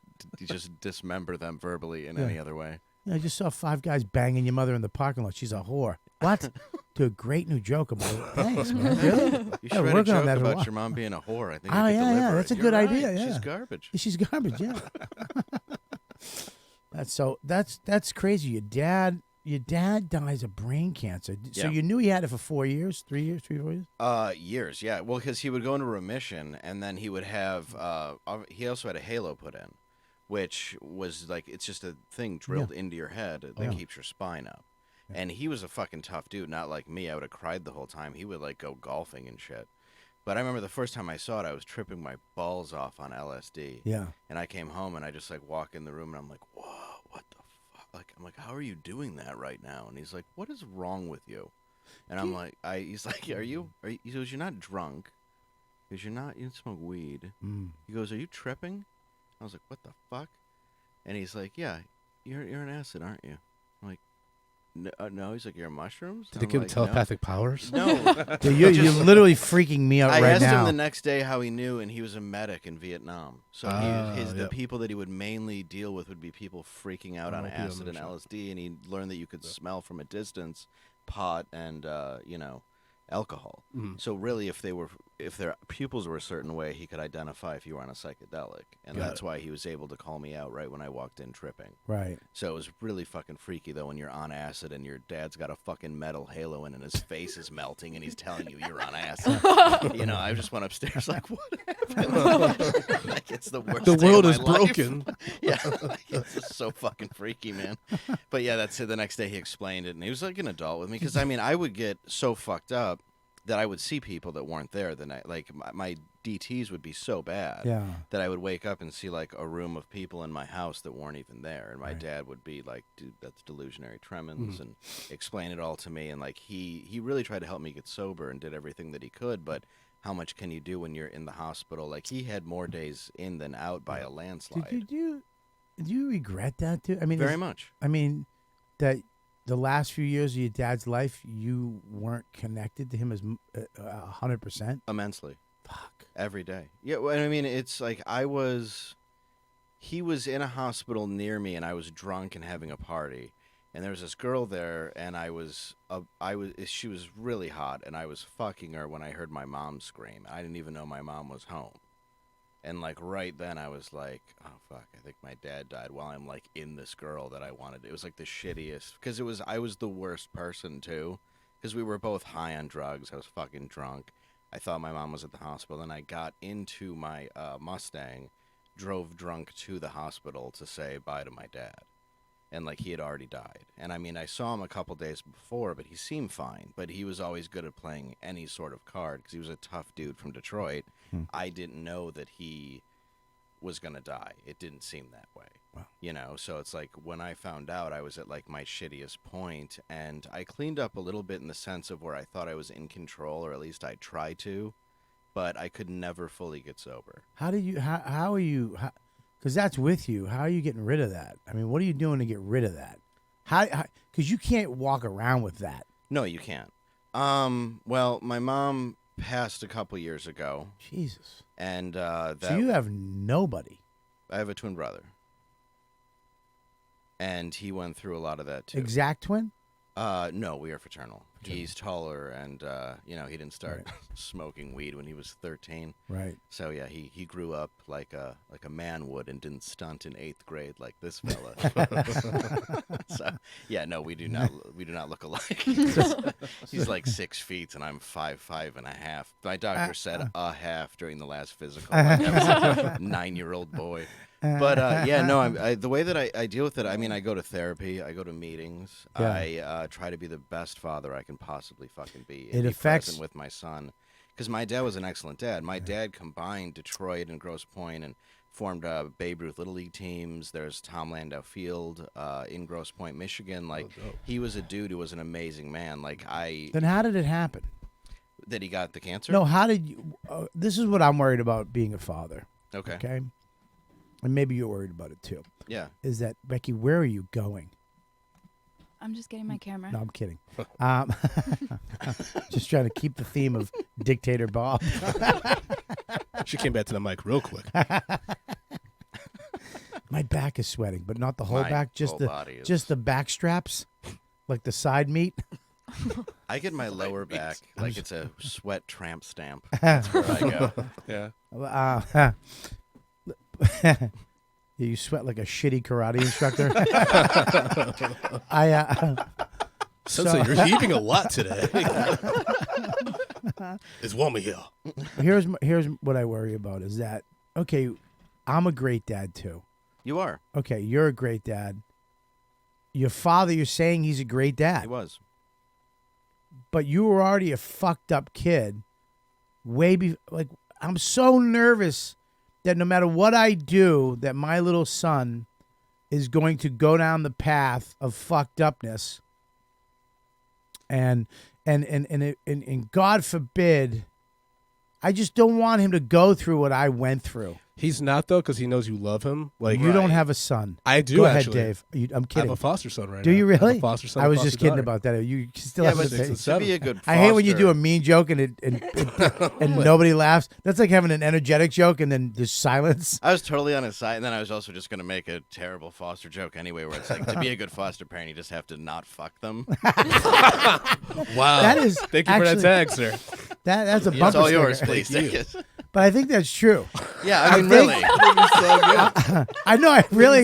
Speaker 3: just dismember them verbally in any other way.
Speaker 2: I just saw 5 guys banging your mother in the parking lot. She's a whore. What? Dude, great new joke about it. Thanks, man. Really?
Speaker 3: You
Speaker 2: Yeah,
Speaker 3: should write a
Speaker 2: working on
Speaker 3: joke
Speaker 2: that for a
Speaker 3: about
Speaker 2: while.
Speaker 3: your mom being a whore. I think
Speaker 2: Oh,
Speaker 3: you could
Speaker 2: yeah,
Speaker 3: deliver
Speaker 2: that's
Speaker 3: it.
Speaker 2: a
Speaker 3: You're
Speaker 2: good
Speaker 3: right.
Speaker 2: idea, yeah.
Speaker 3: She's garbage.
Speaker 2: She's garbage, yeah. That's crazy. Your dad dies of brain cancer. So
Speaker 3: Yeah.
Speaker 2: you knew he had it for 4 years, 3 years, 3 or 4 years?
Speaker 3: Years, yeah. Well, because he would go into remission, and then he would have. He also had a halo put in, which was like it's just a thing drilled into your head that keeps your spine up. Yeah. And he was a fucking tough dude, not like me. I would have cried the whole time. He would like go golfing and shit. But I remember the first time I saw it, I was tripping my balls off on LSD.
Speaker 2: Yeah.
Speaker 3: And I came home and I just like walk in the room and I'm like, whoa, what the fuck? I'm like, how are you doing that right now? And he's like, what is wrong with you? And I'm like, he's like, he goes, you're not drunk. He goes, you didn't smoke weed. He goes, are you tripping? I was like, what the fuck? And he's like, yeah, you're an acid, aren't you? I'm like, no. He's like, you're mushrooms?
Speaker 4: Did they give him telepathic powers?
Speaker 3: No.
Speaker 2: Dude, you're literally freaking me out
Speaker 3: I
Speaker 2: right
Speaker 3: asked
Speaker 2: now.
Speaker 3: him the next day how he knew, and he was a medic in Vietnam. So the people that he would mainly deal with would be people freaking out on acid and LSD, and he learned that you could smell from a distance pot and alcohol. So really, if their pupils were a certain way, he could identify if you were on a psychedelic, and that's why he was able to call me out right when I walked in tripping.
Speaker 2: Right.
Speaker 3: So it was really fucking freaky though when you're on acid and your dad's got a fucking metal halo in and his face is melting and he's telling you you're on acid. I just went upstairs like, what happened? Like, it's the worst.
Speaker 4: The
Speaker 3: day
Speaker 4: world
Speaker 3: of
Speaker 4: is
Speaker 3: my life.
Speaker 4: broken.
Speaker 3: Yeah, it's just so fucking freaky, man. But yeah, that's it. The next day he explained it, and he was like an adult with me because I would get so fucked up that I would see people that weren't there the night. Like my DTs would be so bad that I would wake up and see like a room of people in my house that weren't even there, and my dad would be like, "Dude, that's delusionary tremens," and explain it all to me. And like he really tried to help me get sober and did everything that he could, but how much can you do when you're in the hospital? Like he had more days in than out by a landslide.
Speaker 2: Do you regret that too? I mean,
Speaker 3: very much.
Speaker 2: I mean, that the last few years of your dad's life, you weren't connected to him as 100%?
Speaker 3: Immensely.
Speaker 2: Fuck.
Speaker 3: Every day. Yeah, well, I mean, it's like he was in a hospital near me, and I was drunk and having a party. And there was this girl there, and she was really hot, and I was fucking her when I heard my mom scream. I didn't even know my mom was home. And, like, right then I was like, oh, fuck, I think my dad died while I'm, like, in this girl that I wanted. It was, like, the shittiest. Because I was the worst person, too. Because we were both high on drugs. I was fucking drunk. I thought my mom was at the hospital. Then I got into my Mustang, drove drunk to the hospital to say bye to my dad. And, like, he had already died. And, I mean, I saw him a couple days before, but he seemed fine. But he was always good at playing any sort of card because he was a tough dude from Detroit. I didn't know that he was going to die. It didn't seem that way. Wow. So it's like when I found out, I was at, like, my shittiest point. And I cleaned up a little bit in the sense of where I thought I was in control, or at least I tried to. But I could never fully get sober.
Speaker 2: How are you... Because that's with you. How are you getting rid of that? I mean, what are you doing to get rid of that? Because you can't walk around with that.
Speaker 3: No, you can't. Well, my mom passed a couple years ago.
Speaker 2: Jesus.
Speaker 3: And
Speaker 2: so you have nobody.
Speaker 3: I have a twin brother. And he went through a lot of that, too.
Speaker 2: Exact twin?
Speaker 3: No, we are fraternal. He's taller, and he didn't start smoking weed when he was 13.
Speaker 2: Right.
Speaker 3: So yeah, he grew up like a man would, and didn't stunt in 8th grade like this fella. So yeah, no, we do not look alike. He's like 6 feet, and I'm 5'5.5". My doctor said a half during the last physical. Like I was a 9-year-old boy. But yeah, no, the way that I deal with it, I mean, I go to therapy, I go to meetings, I try to be the best father I can possibly fucking be, and be present with my son, because my dad was an excellent dad. My dad combined Detroit and Grosse Pointe and formed Babe Ruth Little League teams. There's Tom Landau Field in Grosse Pointe, Michigan. Like, he was a dude who was an amazing man. Like,
Speaker 2: Then how did it happen?
Speaker 3: That he got the cancer?
Speaker 2: No, how did you... this is what I'm worried about being a father.
Speaker 3: Okay.
Speaker 2: And maybe you're worried about it too.
Speaker 3: Yeah.
Speaker 2: Is that, Becky, where are you going?
Speaker 6: I'm just getting my camera.
Speaker 2: No, I'm kidding. Just trying to keep the theme of Dictator Bob.
Speaker 4: She came back to the mic real quick.
Speaker 2: My back is sweating, but not the whole back, just the back straps, like the side meat.
Speaker 3: I get my lower back like it's a sweat tramp stamp. That's where I go.
Speaker 4: Yeah.
Speaker 2: You sweat like a shitty karate instructor.
Speaker 4: Sounds like you're heaving a lot today. It's warmer here.
Speaker 2: Here's what I worry about is that, okay, I'm a great dad too.
Speaker 3: You are.
Speaker 2: Okay, you're a great dad. Your father, you're saying he's a great dad.
Speaker 3: He was.
Speaker 2: But you were already a fucked up kid. Like, I'm so nervous that no matter what I do, that my little son is going to go down the path of fucked upness, and God forbid, I just don't want him to go through what I went through.
Speaker 4: He's not though, because he knows you love him. Like
Speaker 2: You don't have a son.
Speaker 4: I do.
Speaker 2: Go ahead,
Speaker 4: actually.
Speaker 2: Dave. I'm
Speaker 4: I
Speaker 2: kidding.
Speaker 4: have a foster son right
Speaker 2: Do
Speaker 4: now.
Speaker 2: you
Speaker 4: I have
Speaker 2: really?
Speaker 4: a foster son.
Speaker 2: I
Speaker 4: and
Speaker 2: was
Speaker 4: foster
Speaker 2: just kidding
Speaker 4: daughter.
Speaker 2: about that. You still
Speaker 3: Yeah,
Speaker 2: have
Speaker 3: but
Speaker 2: to
Speaker 3: to be a good
Speaker 2: I hate when you
Speaker 3: foster-
Speaker 2: do a mean joke and nobody laughs. That's like having an energetic joke and then there's silence.
Speaker 3: I was totally on his side, and then I was also just going to make a terrible foster joke anyway, where it's like, to be a good foster parent, you just have to not fuck them.
Speaker 4: Wow.
Speaker 2: That is
Speaker 4: Thank you for that
Speaker 2: actually-
Speaker 4: tag, sir.
Speaker 2: That's a
Speaker 3: Yeah,
Speaker 2: bumper
Speaker 3: it's all
Speaker 2: sticker.
Speaker 3: yours, please.
Speaker 4: Thank you.
Speaker 3: Take it.
Speaker 2: But I think that's true.
Speaker 3: Yeah, I mean,
Speaker 2: think-
Speaker 3: really.
Speaker 2: I know.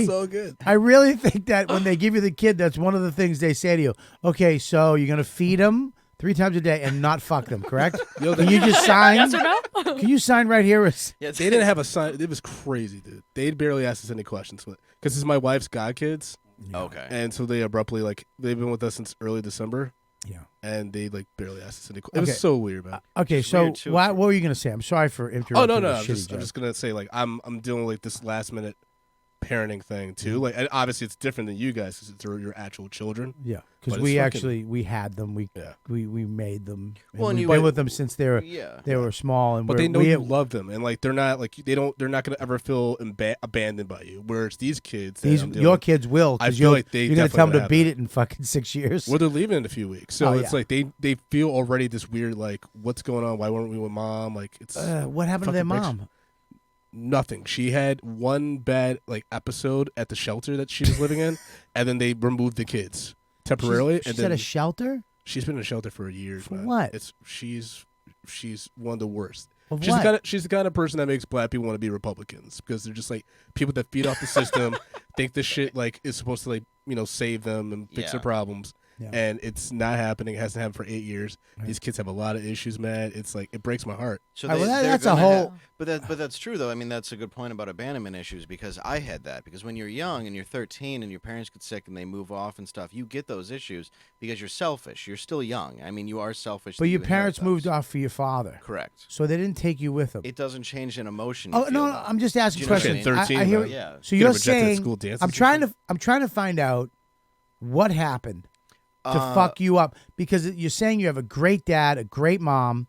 Speaker 4: So good.
Speaker 2: I really think that when they give you the kid, that's one of the things they say to you. Okay, so you're gonna feed them 3 times a day and not fuck them, correct? Can you just sign?
Speaker 6: Yes or no?
Speaker 2: Can you sign right here?
Speaker 3: Yeah,
Speaker 4: They didn't have a son. It was crazy, dude. They barely asked us any questions, because this is my wife's godkids,
Speaker 3: Okay.
Speaker 4: and so they abruptly they've been with us since early December,
Speaker 2: Yeah.
Speaker 4: and they barely asked us any questions. It
Speaker 2: Okay.
Speaker 4: was so weird, man.
Speaker 2: Okay,
Speaker 3: It's
Speaker 2: so
Speaker 3: weird, too.
Speaker 2: what were you gonna say? I'm sorry for interrupting.
Speaker 4: Oh no,
Speaker 2: this
Speaker 4: I'm
Speaker 2: shitty joke.
Speaker 4: just gonna say I'm dealing with this last minute parenting thing too. Like, and obviously it's different than you guys because it's your actual children.
Speaker 2: Yeah,
Speaker 4: But
Speaker 2: because
Speaker 4: it's
Speaker 2: we
Speaker 4: fucking-
Speaker 2: actually we had them. We
Speaker 4: Yeah.
Speaker 2: we made them. And
Speaker 3: Well, and
Speaker 2: we've
Speaker 3: you
Speaker 2: been
Speaker 3: would-
Speaker 2: with them since they were small, and
Speaker 4: But
Speaker 2: we're,
Speaker 4: they know
Speaker 2: we,
Speaker 4: you love them, and like they're not like they're not gonna ever feel abandoned by you. Whereas these kids, that
Speaker 2: these
Speaker 4: I'm dealing
Speaker 2: your
Speaker 4: with,
Speaker 2: kids will.
Speaker 4: I
Speaker 2: 'Cause
Speaker 4: feel
Speaker 2: you're,
Speaker 4: like they
Speaker 2: you're gonna
Speaker 4: definitely
Speaker 2: tell them
Speaker 4: would
Speaker 2: to
Speaker 4: have
Speaker 2: beat
Speaker 4: that.
Speaker 2: it in fucking 6 years.
Speaker 4: well, they're leaving in a few weeks, so
Speaker 2: Oh,
Speaker 4: it's
Speaker 2: yeah.
Speaker 4: like they feel already this weird like what's going on? Why weren't we with mom? Like it's
Speaker 2: What happened to their
Speaker 4: fucking breaks-
Speaker 2: mom?
Speaker 4: nothing. She had one bad like episode at the shelter that she was living in, and then they removed the kids temporarily.
Speaker 2: She's
Speaker 4: and
Speaker 2: at
Speaker 4: then
Speaker 2: a shelter.
Speaker 4: she's been in a shelter for years.
Speaker 2: For
Speaker 4: man.
Speaker 2: what?
Speaker 4: She's one of the worst.
Speaker 2: Of
Speaker 4: She's
Speaker 2: what?
Speaker 4: she's the kind of person that makes black people want to be Republicans because they're just like people that feed off the system, think this shit like is supposed to like save them and fix
Speaker 3: Yeah.
Speaker 4: their problems.
Speaker 2: Yeah.
Speaker 4: And it's not happening. It hasn't happened for 8 years.
Speaker 2: Right.
Speaker 4: These kids have a lot of issues, man. It's like it breaks my heart.
Speaker 3: So
Speaker 2: Well,
Speaker 3: they're
Speaker 2: that's a
Speaker 3: gonna
Speaker 2: whole-
Speaker 3: have- but that's true though. I mean, that's a good point about abandonment issues because I had that because when you're young and you're 13 and your parents get sick and they move off and stuff, you get those issues because you're selfish. You're still young. I mean, you are selfish.
Speaker 2: But
Speaker 3: that
Speaker 2: your
Speaker 3: you
Speaker 2: parents
Speaker 3: inherit
Speaker 2: moved
Speaker 3: those.
Speaker 2: off for your father,
Speaker 3: Correct.
Speaker 2: so they didn't take you with them.
Speaker 3: It doesn't change an emotion.
Speaker 2: Oh
Speaker 3: you feel,
Speaker 2: no,
Speaker 3: though.
Speaker 2: I'm just asking
Speaker 3: Do you know what I
Speaker 2: questions.
Speaker 3: mean?
Speaker 4: 13,
Speaker 2: I hear.
Speaker 4: man.
Speaker 3: Yeah.
Speaker 2: So
Speaker 4: Get
Speaker 2: you're
Speaker 4: rejected at
Speaker 2: saying
Speaker 4: school dances
Speaker 2: I'm
Speaker 4: and
Speaker 2: trying
Speaker 4: shit?
Speaker 2: to find out what happened to fuck you up because you're saying you have a great dad, a great mom,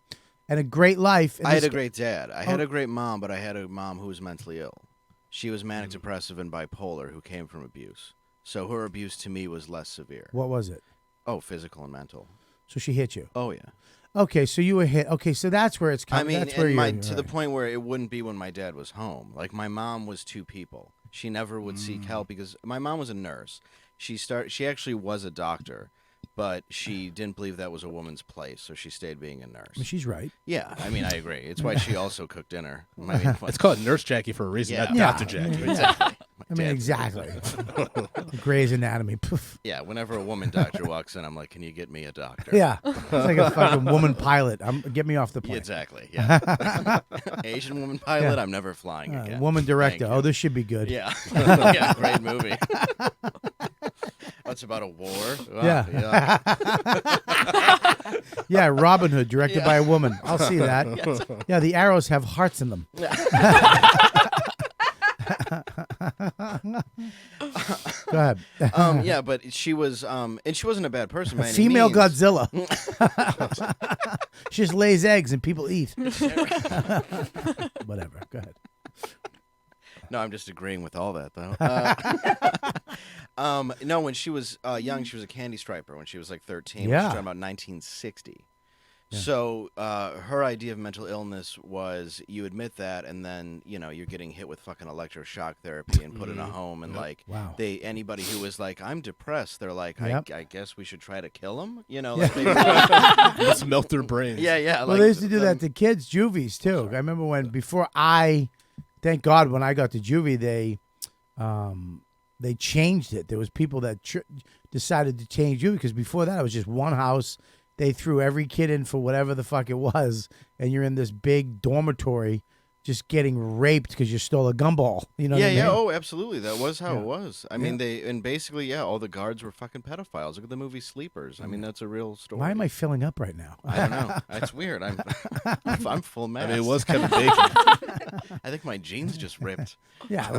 Speaker 2: and a great life. and
Speaker 3: I had
Speaker 2: this
Speaker 3: a great dad. I had
Speaker 2: Oh.
Speaker 3: a great mom, but I had a mom who was mentally ill. She was manic depressive and bipolar who came from abuse. So her abuse to me was less severe.
Speaker 2: What was it?
Speaker 3: Oh, physical and mental.
Speaker 2: So she hit you.
Speaker 3: Oh yeah.
Speaker 2: Okay, so you were hit. Okay, so that's where it's
Speaker 3: I
Speaker 2: coming.
Speaker 3: mean,
Speaker 2: that's where
Speaker 3: and
Speaker 2: you're
Speaker 3: to the
Speaker 2: right.
Speaker 3: point where it wouldn't be when my dad was home. Like my mom was two people. She never would seek help because my mom was a nurse. She actually was a doctor, but she didn't believe that was a woman's place, so she stayed being a nurse.
Speaker 2: I mean, she's right.
Speaker 3: Yeah, I mean, I agree. It's why she also cooked dinner. I mean,
Speaker 4: It's called Nurse Jackie for a reason,
Speaker 3: Yeah.
Speaker 4: not
Speaker 2: Yeah.
Speaker 4: Dr. Jackie.
Speaker 2: Yeah.
Speaker 3: exactly. My
Speaker 2: I mean,
Speaker 3: dad-
Speaker 2: exactly. Grey's Anatomy. Poof.
Speaker 3: Yeah, whenever a woman doctor walks in, I'm like, "Can you get me a doctor?"
Speaker 2: Yeah, it's like a fucking woman pilot. Get me off the
Speaker 3: Yeah,
Speaker 2: plane.
Speaker 3: exactly. Yeah. Asian woman pilot.
Speaker 2: Yeah.
Speaker 3: I'm never flying again.
Speaker 2: Woman director.
Speaker 3: Thank
Speaker 2: Oh, this should be good.
Speaker 3: you. Yeah. Yeah. Great movie. What's about a war? Wow,
Speaker 2: Yeah. Yeah, Robin Hood, directed by a woman. I'll see that. Yeah, the arrows have hearts in them. Go ahead.
Speaker 3: Yeah, but she was, and she wasn't a bad person by any
Speaker 2: Female
Speaker 3: means.
Speaker 2: Godzilla. She just lays eggs and people eat. Whatever. Go ahead.
Speaker 3: No, I'm just agreeing with all that though. No, when she was young, she was a candy striper. When she was like 13,
Speaker 2: Yeah.
Speaker 3: she was talking about 1960. So her idea of mental illness was you admit that, and then you're getting hit with fucking electroshock therapy and put in a home, and like
Speaker 2: Wow.
Speaker 3: anybody who was like I'm depressed, they're like
Speaker 2: Yep.
Speaker 3: I guess we should try to kill him. Like maybe
Speaker 4: Let's melt their brains.
Speaker 3: yeah.
Speaker 2: Well,
Speaker 3: Like,
Speaker 2: they used to do that to kids, juvies too. I remember thank God, when I got to juvie, they changed it. There was people that decided to change juvie because before that it was just one house. They threw every kid in for whatever the fuck it was, and you're in this big dormitory just getting raped because you stole a gumball. You know what I mean?
Speaker 3: Oh, absolutely. That was how
Speaker 2: Yeah.
Speaker 3: it was. I mean, basically, all the guards were fucking pedophiles. Look at the movie Sleepers. I mean, that's a real story.
Speaker 2: Why am I filling up right now?
Speaker 3: I don't know. It's weird. I'm full mess.
Speaker 4: I mean, it was Kevin Bacon.
Speaker 3: I think my jeans just ripped.
Speaker 2: Yeah,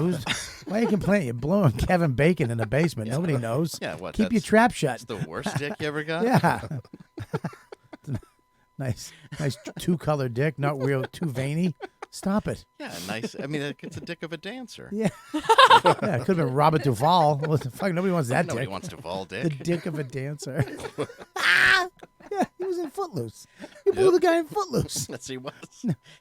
Speaker 2: why are you complaining? You're blowing Kevin Bacon in the basement. Nobody knows.
Speaker 3: Yeah, what?
Speaker 2: Keep your trap shut.
Speaker 3: That's the worst dick you ever got?
Speaker 2: Yeah. Nice two-color dick, not real, too veiny. Stop it.
Speaker 3: Yeah, nice. I mean, it's a dick of a dancer.
Speaker 2: Yeah. Yeah, it could have been Robert Duvall. What the fuck? Nobody wants that
Speaker 3: Nobody
Speaker 2: dick.
Speaker 3: wants Duvall
Speaker 2: The
Speaker 3: dick.
Speaker 2: dick of a dancer. Yeah, he was in Footloose. You blew the guy in Footloose.
Speaker 3: Yes, he was.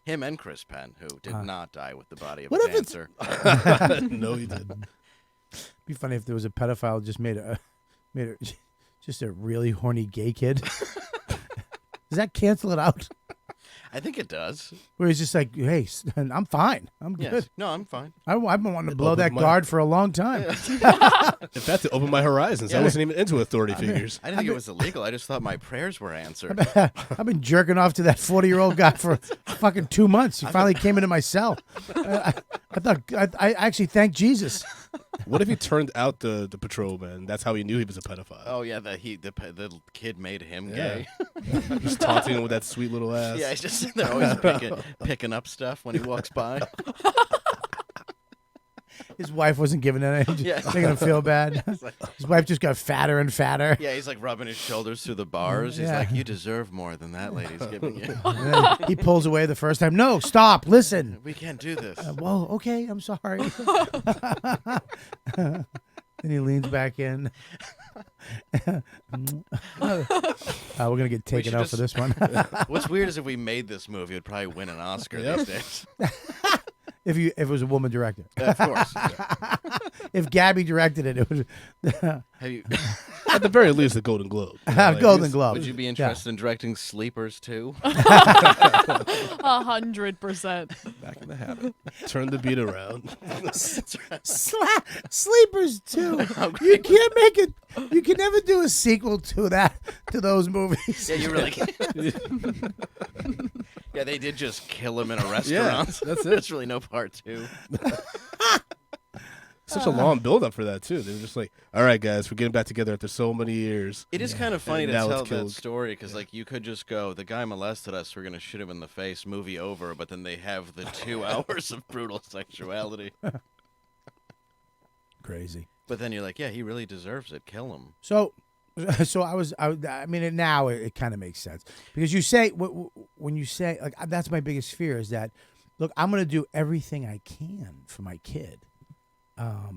Speaker 3: Him and Chris Penn, who did not die with the body of
Speaker 2: What
Speaker 3: a
Speaker 2: if it's-
Speaker 3: dancer.
Speaker 4: No, he didn't.
Speaker 2: Be funny if there was a pedophile who just made a just a really horny gay kid. Does that cancel it out?
Speaker 3: I think it does.
Speaker 2: Where he's just like, hey, I'm fine. I'm good.
Speaker 3: Yes. No, I'm fine.
Speaker 2: I've been wanting to blow
Speaker 4: opened
Speaker 2: that
Speaker 4: my-
Speaker 2: guard for a long time.
Speaker 4: In fact, it opened my horizons. I
Speaker 3: Yeah.
Speaker 4: wasn't even into authority figures.
Speaker 3: I didn't think it was illegal. I just thought my prayers were answered.
Speaker 2: I've been jerking off to that 40-year-old guy for fucking 2 months. He finally came into my cell. I thought I actually thanked Jesus.
Speaker 4: What if he turned out the patrolman? That's how he knew he was a pedophile.
Speaker 3: Oh yeah, the kid made him
Speaker 4: Yeah.
Speaker 3: gay.
Speaker 4: Just taunting him with that sweet little ass.
Speaker 3: Yeah, he's just they're always picking up stuff when he walks by.
Speaker 2: His wife wasn't giving it any,
Speaker 3: Yeah.
Speaker 2: making him feel bad. His wife just got fatter and fatter.
Speaker 3: Yeah, he's like rubbing his shoulders through the bars. He's
Speaker 2: Yeah.
Speaker 3: like, "You deserve more than that lady's giving you.
Speaker 2: And then he pulls away the first time. No, stop, listen.
Speaker 3: We can't do this."
Speaker 2: Well, okay, I'm sorry. Then he leans back in. We're gonna get taken
Speaker 3: should
Speaker 2: out for
Speaker 3: just-
Speaker 2: this one.
Speaker 3: What's weird is if we made this movie, it'd probably win an Oscar
Speaker 4: Yep.
Speaker 3: these days.
Speaker 2: if it was a woman director.
Speaker 3: Of course.
Speaker 2: If Gabby directed it, it would.
Speaker 3: Have you?
Speaker 4: At the very least, the Golden Globe. You know, like,
Speaker 2: Golden Globe.
Speaker 3: Would you be interested in directing Sleepers too?
Speaker 6: 100%.
Speaker 5: Back in the habit.
Speaker 4: Turn the beat around.
Speaker 2: Sleepers too. You can't make it. You can never do a sequel to those movies.
Speaker 3: Yeah, you really can. Yeah, they did just kill him in a restaurant.
Speaker 4: that's it.
Speaker 3: There's really no part two.
Speaker 4: Such a long build up for that too. They were just like, "All right, guys, we're getting back together after so many years."
Speaker 3: It is kind of funny
Speaker 4: And
Speaker 3: to
Speaker 4: now
Speaker 3: tell
Speaker 4: it's
Speaker 3: that
Speaker 4: killed.
Speaker 3: story because, like, you could just go, "The guy molested us. We're gonna shoot him in the face. Movie over." But then they have the 2 hours of brutal sexuality.
Speaker 2: Crazy.
Speaker 3: But then you're like, "Yeah, he really deserves it. Kill him."
Speaker 2: So I mean, now it kind of makes sense because you say when you say like that's my biggest fear is that, look, I'm gonna do everything I can for my kid.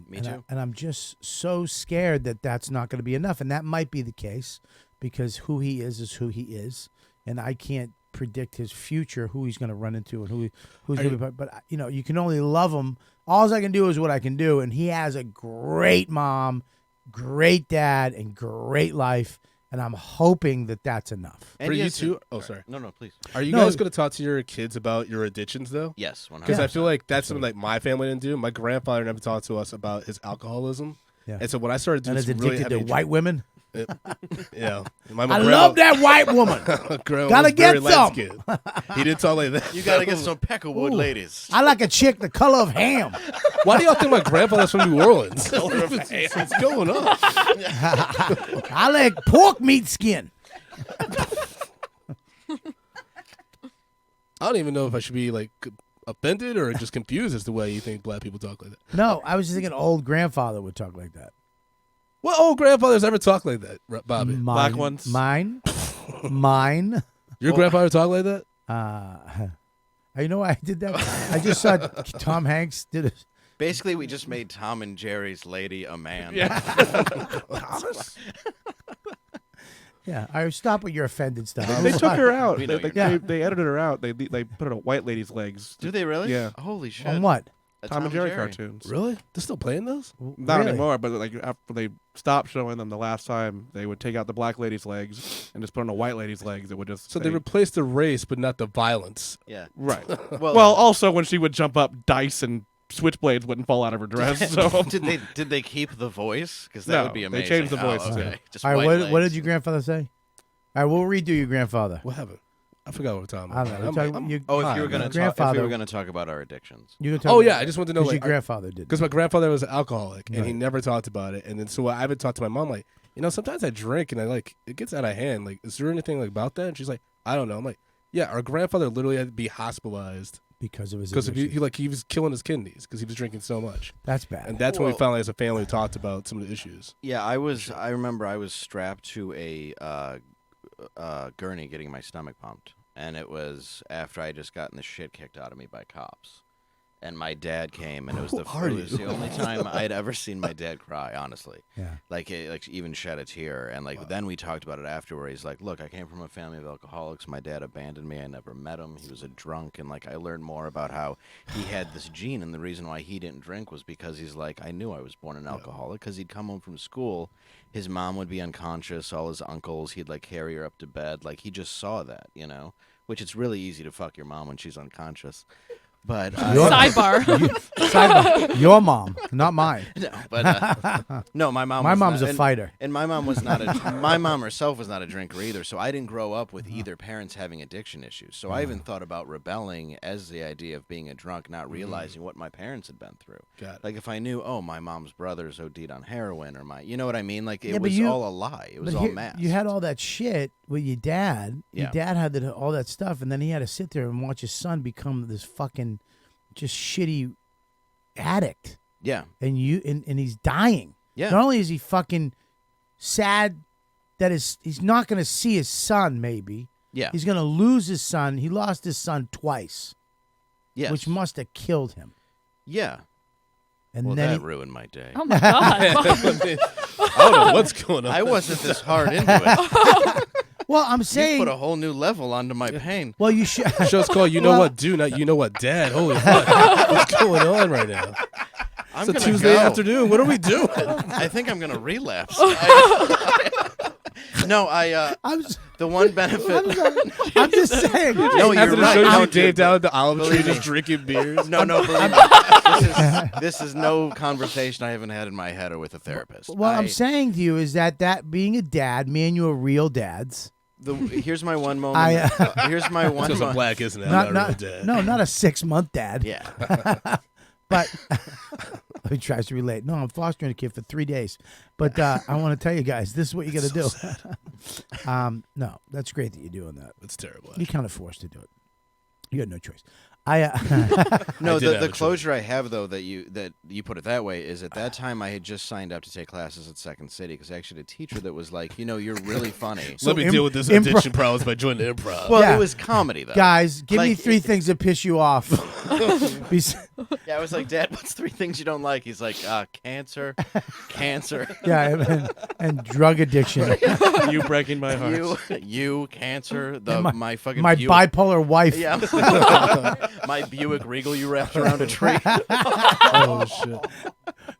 Speaker 3: Me
Speaker 2: and
Speaker 3: too.
Speaker 2: And I'm just so scared that that's not going to be enough, and that might be the case because who he is who he is, and I can't predict his future, who he's going to run into, and who's going to be. But you know, you can only love him. All I can do is what I can do, and he has a great mom, great dad, and great life, and I'm hoping that that's enough.
Speaker 3: And
Speaker 4: For you
Speaker 3: yes,
Speaker 4: two, oh sorry,
Speaker 3: No, please.
Speaker 4: are you
Speaker 2: No.
Speaker 4: guys going to talk to your kids about your addictions though?
Speaker 3: Yes, 100%.
Speaker 4: Because I feel like that's something like my family didn't do. My grandfather never talked to us about his alcoholism.
Speaker 2: Yeah.
Speaker 4: And so when I started
Speaker 2: And
Speaker 4: doing
Speaker 2: is
Speaker 4: some really
Speaker 2: addicted
Speaker 4: heavy
Speaker 2: to white women.
Speaker 4: yeah, my
Speaker 2: I love that white woman. Gotta get some.
Speaker 4: He didn't talk like that.
Speaker 3: You gotta get some Peckerwood ladies.
Speaker 2: I like a chick the color of ham.
Speaker 4: Why do y'all think my grandfather's from New Orleans? What's going on?
Speaker 2: I like pork meat skin.
Speaker 4: I don't even know if I should be like offended or just confused as to why you think black people talk like that.
Speaker 2: No, I was just thinking old grandfather would talk like that.
Speaker 4: What old grandfathers ever talk like that, Bobby?
Speaker 2: Mine,
Speaker 5: Black ones?
Speaker 2: Mine.
Speaker 4: Your grandfather talk like that?
Speaker 2: You know why I did that? I just saw Tom Hanks did it.
Speaker 3: Basically, we just made Tom and Jerry's lady a man.
Speaker 2: Yeah, I stop with your offended stuff.
Speaker 5: They took her out.
Speaker 3: We know
Speaker 5: They,
Speaker 3: you're-
Speaker 2: Yeah.
Speaker 5: they edited her out. They put it on white lady's legs.
Speaker 3: Do they really?
Speaker 5: Yeah.
Speaker 3: Holy shit.
Speaker 2: On what?
Speaker 3: A
Speaker 5: Tom and Jerry cartoons.
Speaker 4: Really? They're still playing those?
Speaker 5: Not
Speaker 2: Really?
Speaker 5: anymore, but like after they stopped showing them the last time, they would take out the black lady's legs and just put on a white lady's legs. It would just
Speaker 4: So
Speaker 5: say-
Speaker 4: they replaced the race, but not the violence.
Speaker 3: Yeah.
Speaker 5: right.
Speaker 3: Well,
Speaker 5: Well, also when she would jump up, dice and switchblades wouldn't fall out of her dress. So
Speaker 3: did they keep the voice? Because that
Speaker 5: No,
Speaker 3: would be
Speaker 5: they
Speaker 3: amazing.
Speaker 5: changed the voice,
Speaker 3: Oh,
Speaker 5: too.
Speaker 3: okay. Just
Speaker 2: All right,
Speaker 3: white
Speaker 2: what
Speaker 3: legs.
Speaker 2: did your grandfather say? All right, we'll redo your grandfather.
Speaker 4: What happened? I forgot what we're talking
Speaker 2: I
Speaker 4: about.
Speaker 2: don't know. We're talking- your-
Speaker 3: Oh, if you were
Speaker 2: your
Speaker 3: gonna talk, if
Speaker 2: grandfather.
Speaker 3: we were gonna talk about our addictions.
Speaker 2: You can talk
Speaker 4: Oh
Speaker 2: about-
Speaker 4: yeah, I just want to know
Speaker 2: 'cause
Speaker 4: like
Speaker 2: your grandfather did.
Speaker 4: because my grandfather was an alcoholic and he
Speaker 2: Right.
Speaker 4: never talked about it, and then so I haven't talked to my mom like, sometimes I drink and I like it gets out of hand. Like, is there anything like about that? And she's like, I don't know. I'm like, yeah, our grandfather literally had to be hospitalized
Speaker 2: because of his
Speaker 4: because
Speaker 2: addiction.
Speaker 4: he was killing his kidneys because he was drinking so much,
Speaker 2: That's bad.
Speaker 4: and that's when we
Speaker 3: Well-
Speaker 4: finally as a family talked about some of the issues.
Speaker 3: Yeah, I remember I was strapped to a gurney getting my stomach pumped, and it was after I had just gotten the shit kicked out of me by cops. And my dad came, and it was the only time I'd ever seen my dad cry. Honestly,
Speaker 2: Yeah.
Speaker 3: like even shed a tear. And then we talked about it afterward. He's like, "Look, I came from a family of alcoholics. My dad abandoned me. I never met him. He was a drunk." And I learned more about how he had this gene, and the reason why he didn't drink was because he's like, I knew I was born an alcoholic because he'd come home from school, his mom would be unconscious, all his uncles, he'd carry her up to bed. He just saw that, which it's really easy to fuck your mom when she's unconscious. But
Speaker 6: Sidebar.
Speaker 2: Sidebar. Your mom, not mine.
Speaker 3: no, but no, my mom.
Speaker 2: My
Speaker 3: was
Speaker 2: mom's
Speaker 3: not,
Speaker 2: a
Speaker 3: and-
Speaker 2: fighter.
Speaker 3: and my mom was not a. My mom herself was not a drinker either, so I didn't grow up with either parents having addiction issues. So I even thought about rebelling as the idea of being a drunk, not realizing what my parents had been through.
Speaker 4: Got it.
Speaker 3: If I knew, oh, my mom's brothers OD'd on heroin, or you know what I mean? It
Speaker 2: Yeah, but
Speaker 3: was
Speaker 2: you-
Speaker 3: all a lie. It was
Speaker 2: But
Speaker 3: all
Speaker 2: here-
Speaker 3: masked.
Speaker 2: You had all that shit with your dad. Your
Speaker 3: Yeah.
Speaker 2: dad had all that stuff, and then he had to sit there and watch his son become this fucking just shitty addict.
Speaker 3: Yeah,
Speaker 2: And he's dying.
Speaker 3: yeah,
Speaker 2: Not only is he fucking sad that he's not going to see his son, maybe.
Speaker 3: yeah,
Speaker 2: He's going to lose his son. He lost his son twice,
Speaker 3: yes,
Speaker 2: which must have killed him.
Speaker 3: yeah.
Speaker 2: And
Speaker 3: Well,
Speaker 2: then
Speaker 3: that
Speaker 2: he-
Speaker 3: ruined my day.
Speaker 6: Oh my god.
Speaker 4: I don't know what's going on.
Speaker 3: I wasn't this hard into it.
Speaker 2: well, I'm
Speaker 3: You
Speaker 2: saying,
Speaker 3: put a whole new level onto my pain.
Speaker 2: well, you should.
Speaker 4: The show's called You Know
Speaker 2: Well-
Speaker 4: What Do, not You Know What Dad. Holy fuck. What's going on right now?
Speaker 3: I'm
Speaker 4: It's a
Speaker 3: gonna
Speaker 4: Tuesday
Speaker 3: go.
Speaker 4: afternoon. What are we doing?
Speaker 3: I think I'm gonna relapse. No,
Speaker 2: I'm, s-
Speaker 3: the one benefit.
Speaker 2: I'm just saying.
Speaker 3: No, you're
Speaker 4: After the
Speaker 3: right.
Speaker 4: show,
Speaker 3: No,
Speaker 4: you Dave
Speaker 3: dude,
Speaker 4: down at the olive tree
Speaker 3: believe
Speaker 4: just
Speaker 3: me.
Speaker 4: drinking beers.
Speaker 3: No, believe me. This is no conversation I haven't had in my head or with a therapist.
Speaker 2: What I'm saying to you is that being a dad, me and you are real dads.
Speaker 3: Here's my one moment. Here's my one
Speaker 4: Because I'm
Speaker 3: moment.
Speaker 4: black, isn't it?
Speaker 2: Not,
Speaker 4: I'm not a real dad.
Speaker 2: no, not a 6-month dad.
Speaker 3: Yeah.
Speaker 2: But he tries to relate. No, I'm fostering a kid for 3 days. But I want to tell you guys, this is what you got to do. No, that's great that you're doing that.
Speaker 4: That's terrible.
Speaker 2: You're kind of forced to do it. You had no choice.
Speaker 3: No,
Speaker 4: I did have
Speaker 3: the
Speaker 4: a
Speaker 3: closure I have though that you put it that way is at that time I had just signed up to take classes at Second City because I actually had a teacher that was like, you're really funny.
Speaker 4: Let me
Speaker 2: im-
Speaker 4: deal with this
Speaker 2: impro-
Speaker 4: addiction problems by joining improv.
Speaker 3: Well,
Speaker 2: Yeah.
Speaker 3: it was comedy though.
Speaker 2: Guys, give me
Speaker 3: Like,
Speaker 2: 3 things that piss you off.
Speaker 3: Yeah, I was like, Dad, what's 3 things you don't like? He's like, cancer,
Speaker 2: Yeah, and drug addiction.
Speaker 5: You breaking my heart.
Speaker 3: you, cancer,
Speaker 2: And
Speaker 3: my fucking
Speaker 2: my
Speaker 3: Buick,
Speaker 2: bipolar wife.
Speaker 3: yeah, my Buick Regal you wrapped around a tree.
Speaker 4: Oh, shit.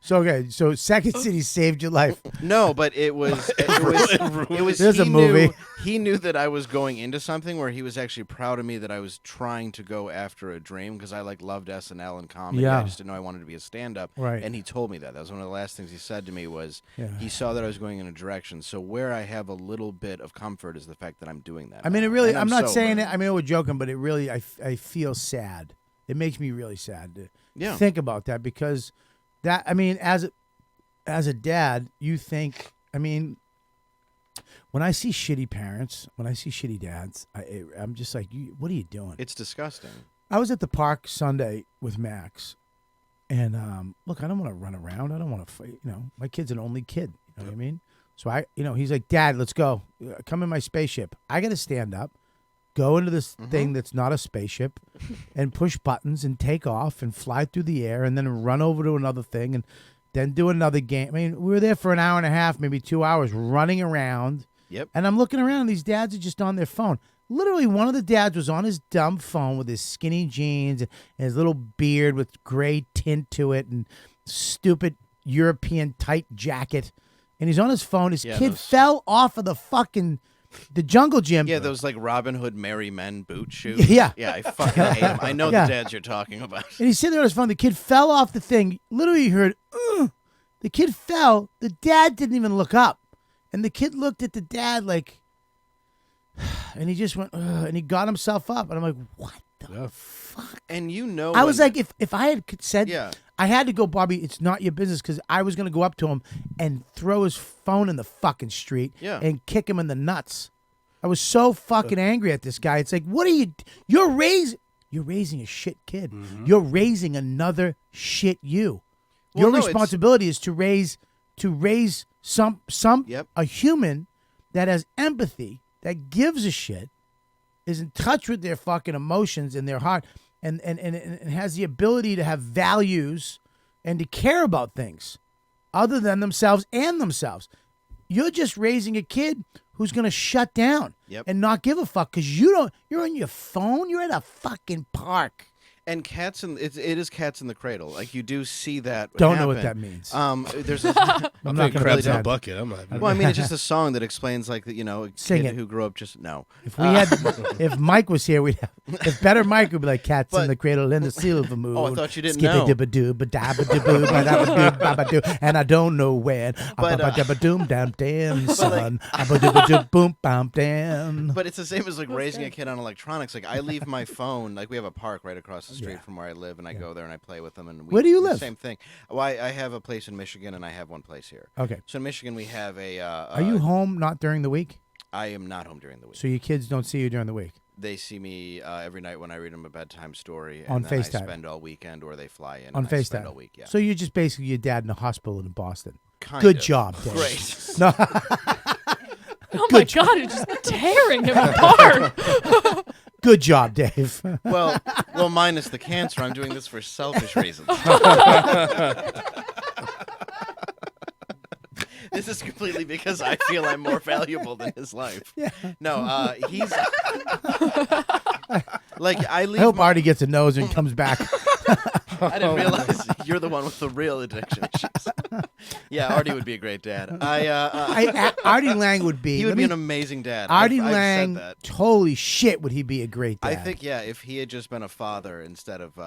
Speaker 2: So Second City saved your life.
Speaker 3: No, but it was.
Speaker 2: There's a
Speaker 3: he
Speaker 2: movie.
Speaker 3: He knew that I was going into something where he was actually proud of me that I was trying to go after a dream because I loved SNL and comedy.
Speaker 2: Yeah.
Speaker 3: I just didn't know I wanted to be a stand-up.
Speaker 2: Right.
Speaker 3: And he told me that. That was one of the last things he said to me was
Speaker 2: Yeah.
Speaker 3: he saw that I was going in a direction. So where I have a little bit of comfort is the fact that I'm doing that.
Speaker 2: I mean,
Speaker 3: now.
Speaker 2: it really.
Speaker 3: And
Speaker 2: I'm not
Speaker 3: sober.
Speaker 2: saying it. I mean, we're joking, but it really. I feel sad. It makes me really sad to
Speaker 3: Yeah.
Speaker 2: think about that because that. I mean, as a dad, you think. I mean, when I see shitty parents, when I see shitty dads, I'm just like, what are you doing?
Speaker 3: It's disgusting.
Speaker 2: I was at the park Sunday with Max, and look, I don't want to run around. I don't want to fight. My kid's an only kid. You know what I mean? So he's like, Dad, let's go. Come in my spaceship. I got to stand up, go into this thing that's not a spaceship, and push buttons and take off and fly through the air and then run over to another thing and then do another game. I mean, we were there for an hour and a half, maybe 2 hours, running around.
Speaker 3: Yep.
Speaker 2: And I'm looking around, and these dads are just on their phone. Literally, one of the dads was on his dumb phone with his skinny jeans and his little beard with gray tint to it and stupid European tight jacket. And he's on his phone. His
Speaker 3: Yeah,
Speaker 2: kid
Speaker 3: those-
Speaker 2: fell off of the jungle gym.
Speaker 3: Yeah, those Robin Hood Merry Men boot shoes.
Speaker 2: Yeah.
Speaker 3: Yeah, I fucking hate them. I know
Speaker 2: Yeah.
Speaker 3: the dads you're talking about.
Speaker 2: And he's sitting there on his phone. The kid fell off the thing. Literally, you heard, the kid fell. The dad didn't even look up. And the kid looked at the dad like, And he just went, and he got himself up. And I'm like, what the fuck?
Speaker 3: And you know,
Speaker 2: I was like, if I had said,
Speaker 3: Yeah.
Speaker 2: I had to go, Bobby, it's not your business, because I was going to go up to him and throw his phone in the fucking street and kick him in the nuts. I was so fucking angry at this guy. It's like, what are you? You're raising a shit kid. You're raising another shit you.
Speaker 3: Well,
Speaker 2: Your responsibility is to raise a human that has empathy, that gives a shit, is in touch with their fucking emotions and their heart, and has the ability to have values and to care about things other than themselves and themselves. You're just raising a kid who's going to shut down and not give a fuck because you're on your phone. You're at a fucking park.
Speaker 3: And it is cats in the cradle. Like you do see that.
Speaker 2: Don't know what that means.
Speaker 3: There's a
Speaker 2: I'm not going to
Speaker 4: crabs in a bucket. I'm not.
Speaker 3: Well, I mean, it's just a song that explains like that. A
Speaker 2: Sing
Speaker 3: kid
Speaker 2: it.
Speaker 3: who grew up just
Speaker 2: If we had, if Mike was here, we'd have. If better Mike would be like cats in the cradle in the silver moon.
Speaker 3: Oh, I thought you didn't know.
Speaker 2: And I don't know when.
Speaker 3: But,
Speaker 2: son.
Speaker 3: But it's the same as like raising a kid on electronics. Like I leave my phone. Like we have a park right across the street from where I live, and I go there and I play with them. And
Speaker 2: Where do you live?
Speaker 3: Same thing. Well, I have a place in Michigan, and I have one place here.
Speaker 2: Okay.
Speaker 3: So in Michigan, we have a.
Speaker 2: Are you home not during the week?
Speaker 3: I am not home during the week.
Speaker 2: So your kids don't see you during the week?
Speaker 3: They see me every night when I read them a bedtime story. And
Speaker 2: On
Speaker 3: then
Speaker 2: FaceTime.
Speaker 3: I spend all weekend, or they fly in.
Speaker 2: On
Speaker 3: and I spend
Speaker 2: FaceTime.
Speaker 3: all week. Yeah.
Speaker 2: So you're just basically your dad in the hospital in Boston.
Speaker 3: Kind
Speaker 2: Good
Speaker 3: of.
Speaker 2: job, Dave.
Speaker 3: Great.
Speaker 2: No.
Speaker 6: Oh my God, it's just tearing him apart.
Speaker 2: Good job, Dave.
Speaker 3: Well, minus the cancer. I'm doing this for selfish reasons. This is completely because I feel I'm more valuable than his life.
Speaker 2: Yeah.
Speaker 3: No, he's like I leave.
Speaker 2: I hope Artie gets a nose and comes back.
Speaker 3: I didn't realize you're the one with the real addiction issues. Yeah, Artie would be a great dad.
Speaker 2: Artie Lang would be.
Speaker 3: He would be an amazing dad.
Speaker 2: Artie
Speaker 3: I've
Speaker 2: Lang,
Speaker 3: said that.
Speaker 2: holy shit, would he be a great dad?
Speaker 3: I think if he had just been a father instead of.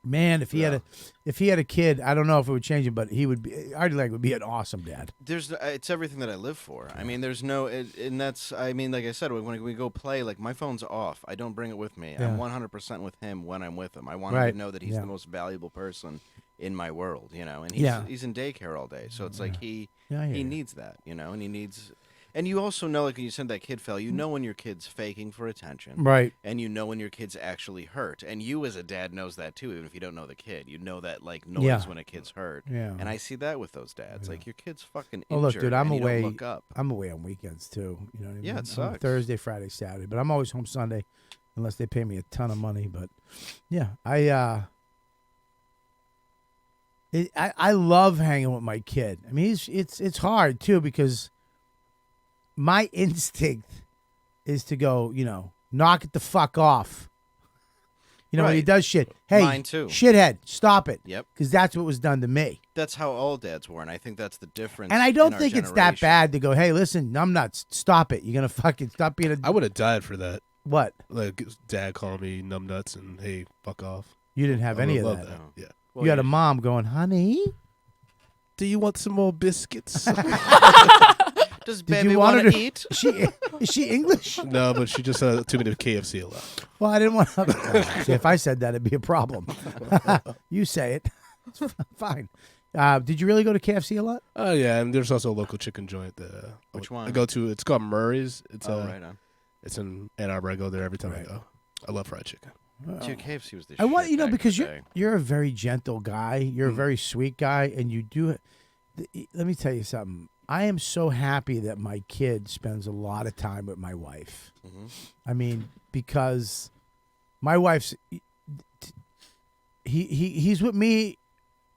Speaker 2: Man, if he had a kid, I don't know if it would change him, but Artie Lang would be an awesome dad.
Speaker 3: It's everything that I live for. I mean, there's no, and that's, I mean, like I said, when we go play, like my phone's off. I don't bring it with me.
Speaker 2: Yeah.
Speaker 3: I'm 100% with him when I'm with him. I want him to know that he's the most valuable person in my world, and he's in daycare all day. So it's like he needs that, and he needs. And you also know, like when you send that kid fell, you know when your kid's faking for attention.
Speaker 2: Right.
Speaker 3: And you know when your kid's actually hurt. And you as a dad knows that too, even if you don't know the kid. You know that like noise when a kid's hurt.
Speaker 2: Yeah.
Speaker 3: And I see that with those dads. Like your kid's fucking injured.
Speaker 2: Oh, look, dude, I'm
Speaker 3: and
Speaker 2: away.
Speaker 3: You don't look up.
Speaker 2: I'm away on weekends too. You know what I mean?
Speaker 3: Yeah, it sucks.
Speaker 2: Thursday, Friday, Saturday, but I'm always home Sunday, unless they pay me a ton of money. But yeah, I love hanging with my kid. I mean, it's hard too because my instinct is to go, knock it the fuck off. When he does shit. Hey,
Speaker 3: Mine too.
Speaker 2: Shithead, stop it.
Speaker 3: Yep.
Speaker 2: Because that's what was done to me.
Speaker 3: That's how all dads were, and I think that's the difference.
Speaker 2: And I don't
Speaker 3: in our
Speaker 2: think it's that
Speaker 3: generation.
Speaker 2: bad to go, hey, listen, numbnuts, stop it. You're going to fucking stop being a...
Speaker 4: I would have died for that.
Speaker 2: What?
Speaker 4: Like dad calling me numbnuts and hey, fuck off.
Speaker 2: You didn't have any of
Speaker 4: love
Speaker 2: that.
Speaker 4: Yeah.
Speaker 3: Well,
Speaker 2: You had a mom going, honey?
Speaker 4: Do you want some more biscuits?
Speaker 3: Does
Speaker 2: Did
Speaker 3: baby
Speaker 2: you want
Speaker 3: want
Speaker 2: her
Speaker 3: to
Speaker 2: to
Speaker 3: eat?
Speaker 2: Is she English?
Speaker 4: No, but she just took me to KFC a lot.
Speaker 2: Well, I didn't want to... See, if I said that, it'd be a problem. You say it. It's fine. Did you really go to KFC a lot?
Speaker 4: Oh, yeah, and there's also a local chicken joint that
Speaker 3: Which one?
Speaker 4: I go to. It's called Murray's. It's
Speaker 3: Right on.
Speaker 4: It's in Ann Arbor. I go there every time I go. I love fried chicken.
Speaker 3: Dude, KFC was the
Speaker 2: I want
Speaker 3: shit back in
Speaker 2: because
Speaker 3: the day.
Speaker 2: you're a very gentle guy. You're a very sweet guy, and you do it. Let me tell you something. I am so happy that my kid spends a lot of time with my wife.
Speaker 3: Mhm.
Speaker 2: I mean, because my wife's he's with me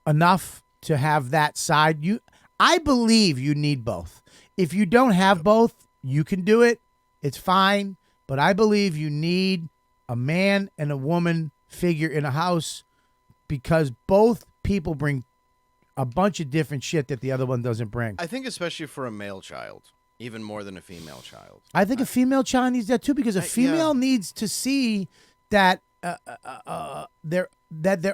Speaker 2: enough to have that side. I believe you need both. If you don't have both, you can do it. It's fine. But I believe you need a man and a woman figure in a house because both people bring a bunch of different shit that the other one doesn't bring.
Speaker 3: I think especially for a male child, even more than a female child.
Speaker 2: I think a female child needs that too because a female needs to see that there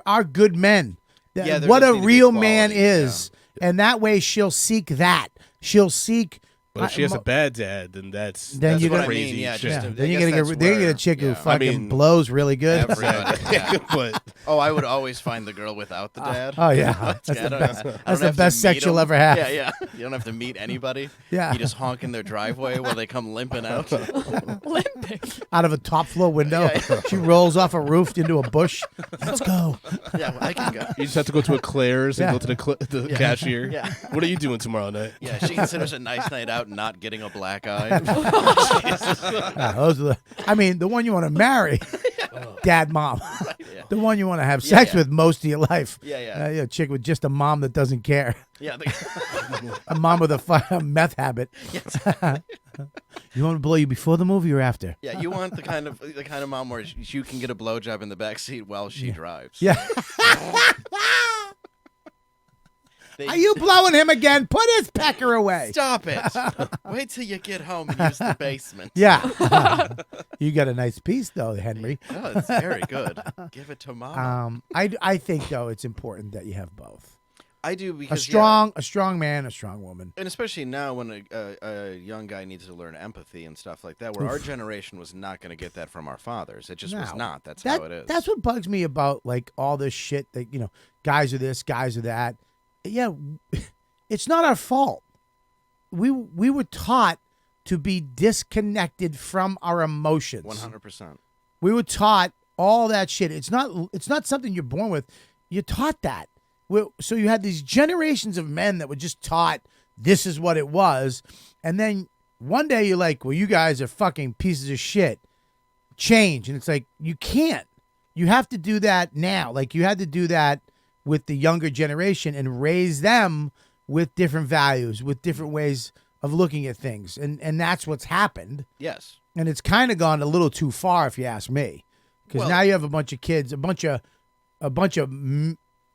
Speaker 2: are good men. That
Speaker 3: Yeah, there
Speaker 2: what
Speaker 3: does
Speaker 2: a
Speaker 3: need to be
Speaker 2: real
Speaker 3: equality,
Speaker 2: man is, and that way she'll seek that. She'll seek
Speaker 4: But if she has a bad dad, then that's
Speaker 2: you're
Speaker 3: what
Speaker 2: gonna
Speaker 3: I mean. Yeah,
Speaker 2: Yeah.
Speaker 3: just
Speaker 2: Then you're gonna get a chick who fucking blows really good.
Speaker 3: Everybody. Yeah.
Speaker 4: but
Speaker 3: I would always find the girl without the dad.
Speaker 2: Oh yeah, that's the best. That's the best sex you'll ever have.
Speaker 3: Yeah. You don't have to meet anybody.
Speaker 2: Yeah.
Speaker 3: You just honk in their driveway while they come limping out.
Speaker 6: Limping.
Speaker 2: Out of a top floor window,
Speaker 3: Yeah.
Speaker 2: she rolls off a roof into a bush. Let's go.
Speaker 3: Yeah, I can go.
Speaker 4: you just have to go to a Claire's and go to the cashier.
Speaker 3: Yeah.
Speaker 4: What are you doing tomorrow night?
Speaker 3: Yeah, she considers a nice night out not getting a black eye.
Speaker 2: Those are the one you want to marry, dad, mom.
Speaker 3: Yeah.
Speaker 2: The one you want to have sex
Speaker 3: yeah.
Speaker 2: with most of your life.
Speaker 3: Yeah.
Speaker 2: A chick with just a mom that doesn't care.
Speaker 3: Yeah.
Speaker 2: A mom with a meth habit.
Speaker 3: Yes.
Speaker 2: You want to blow you before the movie or after?
Speaker 3: Yeah, you want the kind of mom where you can get a blowjob in the back seat while she drives.
Speaker 2: Yeah. Are you blowing him again? Put his pecker away.
Speaker 3: Stop it! Wait till you get home and use the basement.
Speaker 2: Yeah. You got a nice piece though, Henry.
Speaker 3: Oh, it's very good. Give it to mama.
Speaker 2: I think though it's important that you have both.
Speaker 3: I do because
Speaker 2: a strong man, a strong woman.
Speaker 3: and especially now when a young guy needs to learn empathy and stuff like that, where our generation was not going to get that from our fathers. It just was
Speaker 2: No.
Speaker 3: not. That's how it is.
Speaker 2: That's what bugs me about like all this shit that guys are this, guys are that. Yeah, it's not our fault. We were taught to be disconnected from our emotions.
Speaker 3: 100%.
Speaker 2: We were taught all that shit. It's not something you're born with. You're taught that. So you had these generations of men that were just taught this is what it was, and then one day you're like, well, you guys are fucking pieces of shit. Change, and it's like you can't. You have to do that now. Like you had to do that with the younger generation and raise them with different values, with different ways of looking at things. And that's what's happened.
Speaker 3: Yes.
Speaker 2: And it's kind of gone a little too far, if you ask me. Because now you have a bunch of kids, a bunch of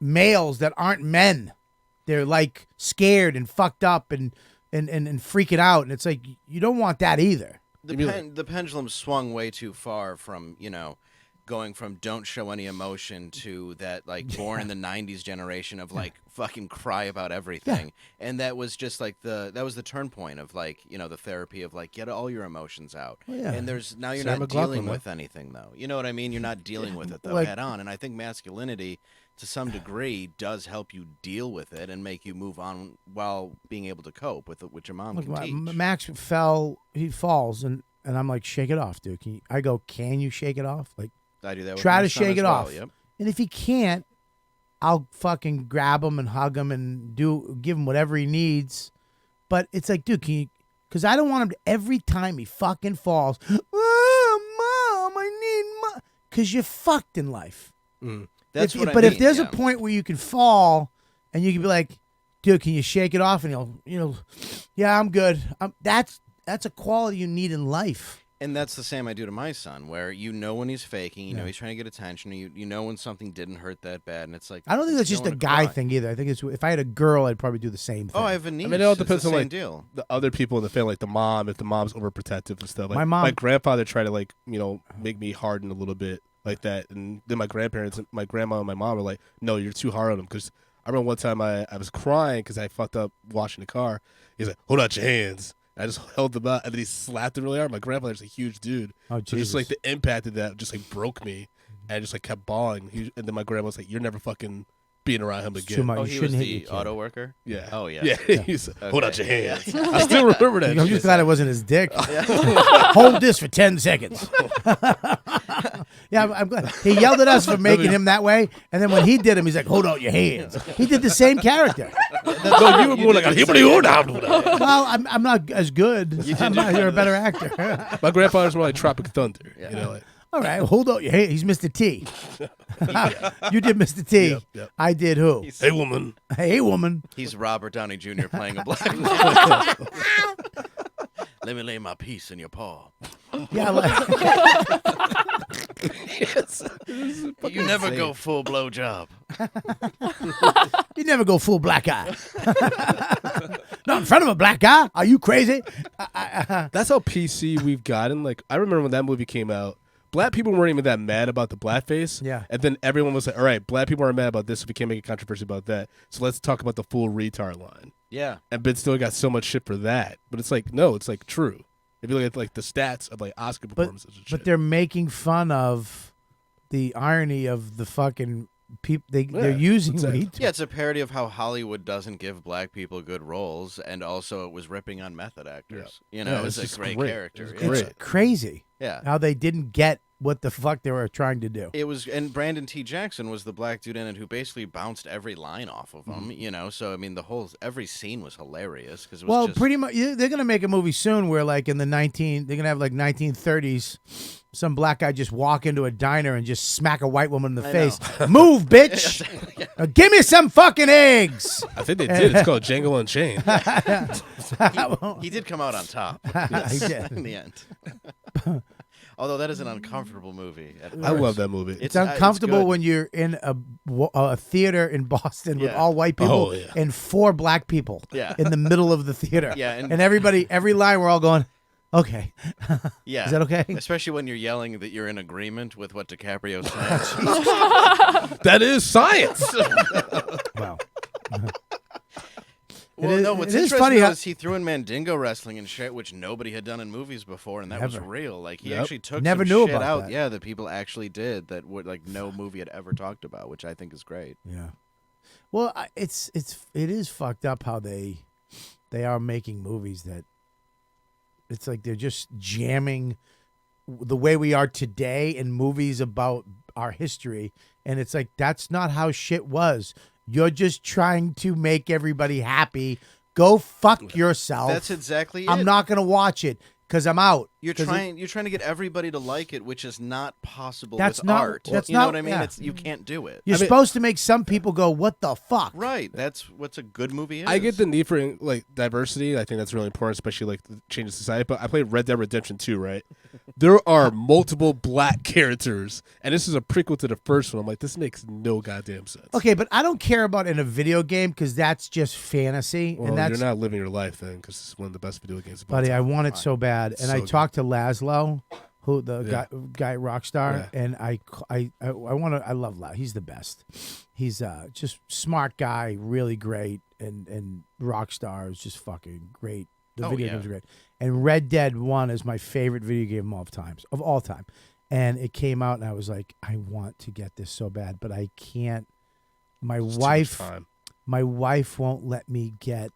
Speaker 2: males that aren't men. They're like scared and fucked up and freaking out. And it's like, you don't want that either.
Speaker 3: The pendulum swung way too far from, going from don't show any emotion to that like born in the 90s generation of like fucking cry about everything. And that was just like that was the turn point of like, the therapy of like get all your emotions out. And now you're not dealing with anything though. You know what I mean? You're not dealing with it though head on. And I think masculinity to some degree does help you deal with it and make you move on while being able to cope with it, which your mom can teach.
Speaker 2: Max he falls and I'm like, shake it off, dude. Can you shake it off? Like,
Speaker 3: I do that with
Speaker 2: try
Speaker 3: my
Speaker 2: to
Speaker 3: son
Speaker 2: shake
Speaker 3: as
Speaker 2: it
Speaker 3: well,
Speaker 2: off.
Speaker 3: Yep.
Speaker 2: And if he can't, I'll fucking grab him and hug him and give him whatever he needs. But it's like, dude, because I don't want him to, every time he fucking falls, oh, Mom, I need Mom. Because you're fucked in life.
Speaker 3: That's what I
Speaker 2: But
Speaker 3: mean,
Speaker 2: if there's
Speaker 3: yeah.
Speaker 2: a point where you can fall and you can be like, dude, can you shake it off? And he'll, yeah, I'm good. That's a quality you need in life.
Speaker 3: And that's the same I do to my son, where when he's faking, you know he's trying to get attention, you know when something didn't hurt that bad, and it's like
Speaker 2: I don't think that's just a guy thing either. I think if I had a girl, I'd probably do the same thing.
Speaker 3: Oh, I have a niece.
Speaker 4: I mean, it all depends on
Speaker 3: the same
Speaker 4: like
Speaker 3: deal.
Speaker 4: the other people in the family, like the mom, if the mom's overprotective and stuff. Like,
Speaker 2: my
Speaker 4: grandfather tried to make me harden a little bit like that, and then my grandparents, my grandma and my mom were like, "No, you're too hard on him." Because I remember one time I was crying because I fucked up washing the car. He's like, "Hold out your hands." I just held them out, and then he slapped him really hard. My grandfather's a huge dude.
Speaker 2: Oh,
Speaker 4: so just like the impact of that just like broke me, and I just like kept bawling. And then my grandma was like, "You're never fucking being around him again."
Speaker 2: Too much.
Speaker 3: Oh,
Speaker 2: You
Speaker 3: he was
Speaker 2: shouldn't hit your
Speaker 3: the
Speaker 2: kid.
Speaker 3: auto worker?
Speaker 4: Yeah.
Speaker 3: Oh, yeah.
Speaker 4: Yeah. He's like, hold out your hands. I still remember that.
Speaker 2: I'm just glad it wasn't his dick. Hold this for 10 seconds. Yeah, I'm glad. He yelled at us for making him that way, and then when he did him, he's like, hold out your hands. He did the same character.
Speaker 4: No, you were more like,
Speaker 2: Well, I'm not as good. You're a better actor.
Speaker 4: my grandfather's more like Tropic Thunder.
Speaker 3: Yeah.
Speaker 4: You know, like,
Speaker 2: All right, hold out your hands. He's Mr. T. You did Mr. T.
Speaker 4: Yep.
Speaker 2: I did who?
Speaker 4: hey woman.
Speaker 2: Hey, woman.
Speaker 3: He's Robert Downey Jr. playing a black man. Let me lay my piece in your paw.
Speaker 2: Yeah, like,
Speaker 3: You never go full blow job.
Speaker 2: you never go full black eye. Not in front of a black guy. Are you crazy?
Speaker 4: That's how PC we've gotten. Like, I remember when that movie came out, black people weren't even that mad about the blackface.
Speaker 2: Yeah.
Speaker 4: And then everyone was like, all right, black people aren't mad about this, so we can't make a controversy about that. So let's talk about the full retard line.
Speaker 3: Yeah.
Speaker 4: And Ben Stiller got so much shit for that. But it's like, no, it's like true. If you look at like the stats of like Oscar performances and shit.
Speaker 2: But they're making fun of the irony of the fucking people. They're using retard.
Speaker 3: Yeah, it's a parody of how Hollywood doesn't give black people good roles, and also it was ripping on method actors. You know, it's a great character.
Speaker 2: It's crazy.
Speaker 3: Yeah.
Speaker 2: How they didn't get what the fuck they were trying to do.
Speaker 3: It was, and Brandon T. Jackson was the black dude in it who basically bounced every line off of him. You know, so I mean, every scene was hilarious because it was just,
Speaker 2: pretty much they're gonna make a movie soon where like in the they're gonna have like 1930s, some black guy just walk into a diner and just smack a white woman in the face. Move, bitch! Give me some fucking eggs.
Speaker 4: I think they did. It's called Django Unchained.
Speaker 3: he did come out on top.
Speaker 2: He did
Speaker 3: in the end. Although that is an uncomfortable movie.
Speaker 4: I love that movie.
Speaker 2: It's uncomfortable
Speaker 3: good.
Speaker 2: when you're in a theater in Boston with all white people and 4 black people in the middle of the theater.
Speaker 3: Yeah,
Speaker 2: and every line we're all going, okay.
Speaker 3: Yeah.
Speaker 2: Is that okay?
Speaker 3: Especially when you're yelling that you're in agreement with what DiCaprio says.
Speaker 4: That is science.
Speaker 2: Wow.
Speaker 3: Well, what's
Speaker 2: it is
Speaker 3: interesting
Speaker 2: funny
Speaker 3: is he threw in Mandingo wrestling and shit, which nobody had done in movies before, and that was real. Like he actually took
Speaker 2: Never
Speaker 3: some
Speaker 2: knew
Speaker 3: shit
Speaker 2: about
Speaker 3: out,
Speaker 2: that.
Speaker 3: that people actually did that would like no movie had ever talked about, which I think is great.
Speaker 2: Yeah. Well, it is fucked up how they are making movies that it's like they're just jamming the way we are today in movies about our history, and it's like that's not how shit was. You're just trying to make everybody happy. Go fuck yourself.
Speaker 3: That's exactly it.
Speaker 2: I'm not gonna watch it because I'm out.
Speaker 3: You're trying to get everybody to like it, which is not possible
Speaker 2: That's
Speaker 3: with
Speaker 2: not-
Speaker 3: art.
Speaker 2: that's
Speaker 3: You know
Speaker 2: not-
Speaker 3: what I mean?
Speaker 2: yeah.
Speaker 3: You can't do it.
Speaker 2: You're supposed to make some people go, "What the fuck?"
Speaker 3: Right. That's what's a good movie is.
Speaker 4: I get the need for like diversity. I think that's really important, especially like the change of society. But I played Red Dead Redemption 2, right? There are multiple black characters, and this is a prequel to the first one. I'm like, this makes no goddamn sense.
Speaker 2: Okay, but I don't care about in a video game because that's just fantasy,
Speaker 4: Well,
Speaker 2: and that's
Speaker 4: you're not living your life then, because it's one of the best video games. Of all
Speaker 2: buddy. I
Speaker 4: time.
Speaker 2: want it so bad, and
Speaker 4: So
Speaker 2: I
Speaker 4: good.
Speaker 2: talked to Laszlo, who the
Speaker 4: Yeah.
Speaker 2: guy Rockstar,
Speaker 4: Yeah.
Speaker 2: and I want to. I love Laszlo. He's the best. He's just smart guy, really great, and Rockstar is just fucking great. The video games are great, and Red Dead 1 is my favorite video game of all time. And it came out, and I was like, I want to get this so bad, but I can't. My
Speaker 4: It's too much
Speaker 2: my
Speaker 4: time.
Speaker 2: wife won't let me get.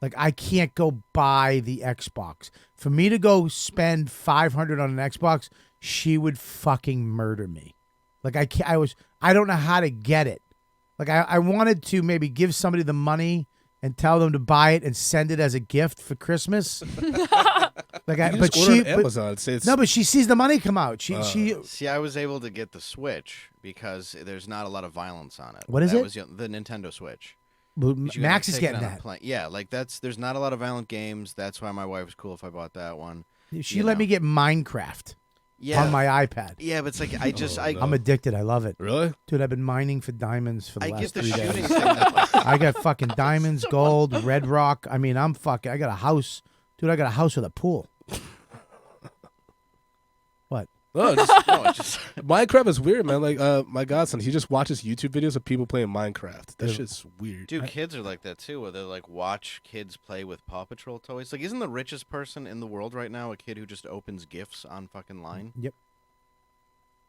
Speaker 2: Like, I can't go buy the Xbox. For me to go spend $500 on an Xbox, she would fucking murder me. Like, I can't, I don't know how to get it. Like, I wanted to maybe give somebody the money and tell them to buy it and send it as a gift for Christmas. Like,
Speaker 4: You
Speaker 2: but
Speaker 4: just order
Speaker 2: she,
Speaker 4: on Amazon. Say it's,
Speaker 2: no, but she sees the money come out. She,
Speaker 3: See, I was able to get the Switch because there's not a lot of violence on it.
Speaker 2: What is
Speaker 3: That
Speaker 2: it?
Speaker 3: was the Nintendo Switch.
Speaker 2: well,
Speaker 3: 'Cause you
Speaker 2: Max
Speaker 3: gotta
Speaker 2: is
Speaker 3: take it
Speaker 2: getting
Speaker 3: on a
Speaker 2: that.
Speaker 3: plane. Yeah, like there's not a lot of violent games. That's why my wife was cool if I bought that one.
Speaker 2: She
Speaker 3: you
Speaker 2: let
Speaker 3: know.
Speaker 2: me get Minecraft
Speaker 3: Yeah,
Speaker 2: on my iPad.
Speaker 3: yeah, but it's like
Speaker 2: I'm addicted. I love it.
Speaker 4: really?
Speaker 2: Dude, I've been mining for diamonds for the
Speaker 3: I
Speaker 2: last
Speaker 3: get the
Speaker 2: 3 days.
Speaker 3: shooting thing.
Speaker 2: I got fucking diamonds, gold, red rock. I mean, I got a house. Dude, I got a house with a pool. What?
Speaker 4: No, just,
Speaker 3: No, it's just
Speaker 4: Minecraft is weird, man. Like, my godson, he just watches YouTube videos of people playing Minecraft. That shit's weird.
Speaker 3: dude, kids are like that too. Where they like watch kids play with Paw Patrol toys. Like, isn't the richest person in the world right now a kid who just opens gifts on fucking line?
Speaker 2: Yep.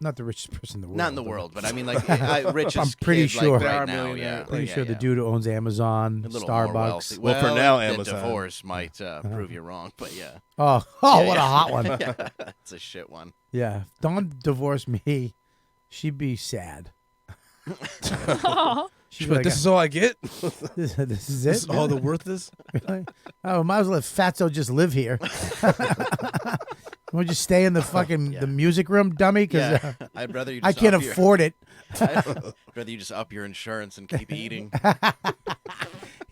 Speaker 2: Not the richest person in the world.
Speaker 3: Not in the world, but I mean, like, richest.
Speaker 2: I'm pretty
Speaker 3: kid,
Speaker 2: sure.
Speaker 3: like,
Speaker 5: They
Speaker 3: right
Speaker 5: are
Speaker 3: now,
Speaker 5: millionaires.
Speaker 3: yeah.
Speaker 2: Pretty
Speaker 3: yeah,
Speaker 2: sure the
Speaker 3: yeah.
Speaker 2: dude who owns Amazon,
Speaker 3: A little more
Speaker 2: Starbucks.
Speaker 3: wealthy.
Speaker 4: Well, for now,
Speaker 3: the
Speaker 4: Amazon.
Speaker 3: divorce might prove you wrong, but yeah.
Speaker 2: Oh,
Speaker 3: Yeah,
Speaker 2: what
Speaker 3: yeah.
Speaker 2: a hot one.
Speaker 3: Yeah, it's a shit one.
Speaker 2: Yeah. If Dawn divorced me, she'd be sad. She'd be
Speaker 4: But
Speaker 2: like,
Speaker 4: this is all I get.
Speaker 2: this is it?
Speaker 4: This is all the worth is.
Speaker 2: Really? Oh, might as well let Fatso just live here. Won't you stay in the fucking the music room, dummy? Because
Speaker 3: Yeah. I'd rather you.
Speaker 2: I
Speaker 3: Just
Speaker 2: can't
Speaker 3: up your-
Speaker 2: afford it.
Speaker 3: I'd rather you just up your insurance and keep eating.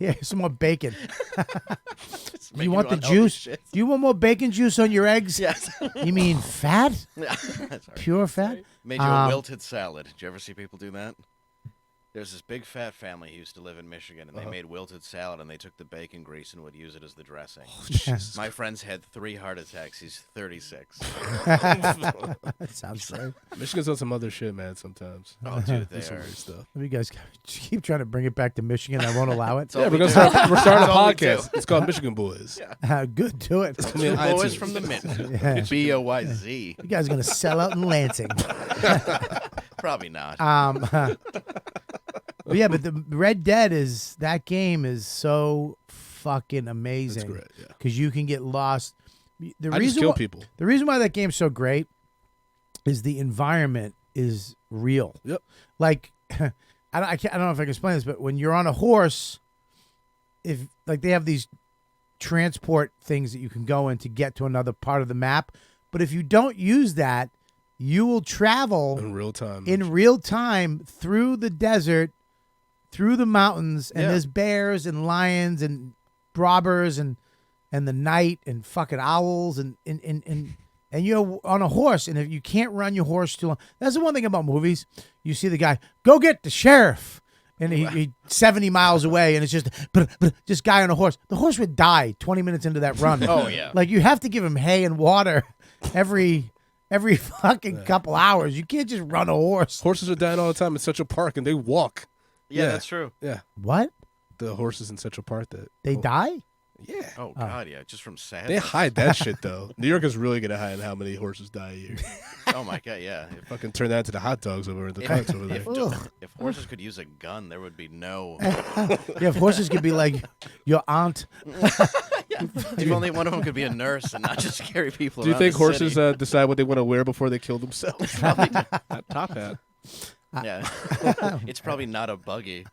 Speaker 2: Yeah, some more bacon.
Speaker 3: Just
Speaker 2: Do
Speaker 3: make
Speaker 2: you want the
Speaker 3: unhealthy
Speaker 2: juice?
Speaker 3: shit.
Speaker 2: Do you want more bacon juice on your eggs?
Speaker 3: Yes.
Speaker 2: You mean fat?
Speaker 3: Sorry.
Speaker 2: Pure fat?
Speaker 3: Made you a wilted salad. Did you ever see people do that? There's this big fat family who used to live in Michigan, and they made wilted salad, and they took the bacon grease and would use it as the dressing. My friend's had 3 heart attacks. He's 36.
Speaker 2: That sounds great.
Speaker 4: Michigan's on some other shit, man. Sometimes.
Speaker 3: Oh, dude, they
Speaker 4: There's some
Speaker 3: are.
Speaker 4: weird stuff.
Speaker 2: You guys keep trying to bring it back to Michigan. I won't allow it.
Speaker 4: Yeah,
Speaker 3: we
Speaker 4: we're
Speaker 3: do.
Speaker 4: starting a
Speaker 3: That's all we
Speaker 4: podcast.
Speaker 3: do.
Speaker 4: It's called Michigan Boys.
Speaker 2: Good, do it.
Speaker 4: I mean,
Speaker 3: Boys
Speaker 4: iTunes.
Speaker 3: from the Mint.
Speaker 2: Yeah.
Speaker 3: BOYZ.
Speaker 2: You guys are gonna sell out in Lansing.
Speaker 3: Probably not.
Speaker 2: But yeah, but the Red Dead that game is so fucking amazing.
Speaker 4: That's great. Yeah.
Speaker 2: Because you can get lost. The
Speaker 4: I just
Speaker 2: reason
Speaker 4: kill
Speaker 2: why,
Speaker 4: people.
Speaker 2: The reason why that game's so great is the environment is real.
Speaker 4: Yep.
Speaker 2: Like, I don't know if I can explain this, but when you're on a horse, if like they have these transport things that you can go in to get to another part of the map, but if you don't use that, you will travel
Speaker 4: In real time.
Speaker 2: in real time through the desert, through the mountains, and
Speaker 3: Yeah.
Speaker 2: there's bears and lions and robbers and the night and fucking owls and you're on a horse, and if you can't run your horse too long, that's the one thing about movies. You see the guy go get the sheriff, and he 70 miles away, and it's just guy on a horse. The horse would die 20 minutes into that run.
Speaker 3: Oh, yeah.
Speaker 2: Like you have to give him hay and water every fucking couple hours. You can't just run a horse.
Speaker 4: Horses are dying all the time in Central Park, and they walk.
Speaker 3: Yeah,
Speaker 4: Yeah.
Speaker 3: that's true.
Speaker 4: Yeah,
Speaker 2: What?
Speaker 4: the horses in Central Park that
Speaker 2: They die?
Speaker 4: Yeah,
Speaker 3: Oh, God, yeah. Just from sadness.
Speaker 4: they hide that shit though. New York is really gonna hide how many horses die a year.
Speaker 3: Oh, my God, yeah.
Speaker 4: Fucking turn that into the hot dogs over at the parks over there.
Speaker 3: If horses could use a gun, there would be no...
Speaker 2: Yeah, if horses could be like your aunt.
Speaker 3: If only one of them could be a nurse and not just carry people
Speaker 4: Do you
Speaker 3: around
Speaker 4: think
Speaker 3: the
Speaker 4: horses
Speaker 3: city.
Speaker 4: decide what they want to wear before they kill themselves?
Speaker 5: That top hat.
Speaker 3: Yeah. It's probably not a buggy.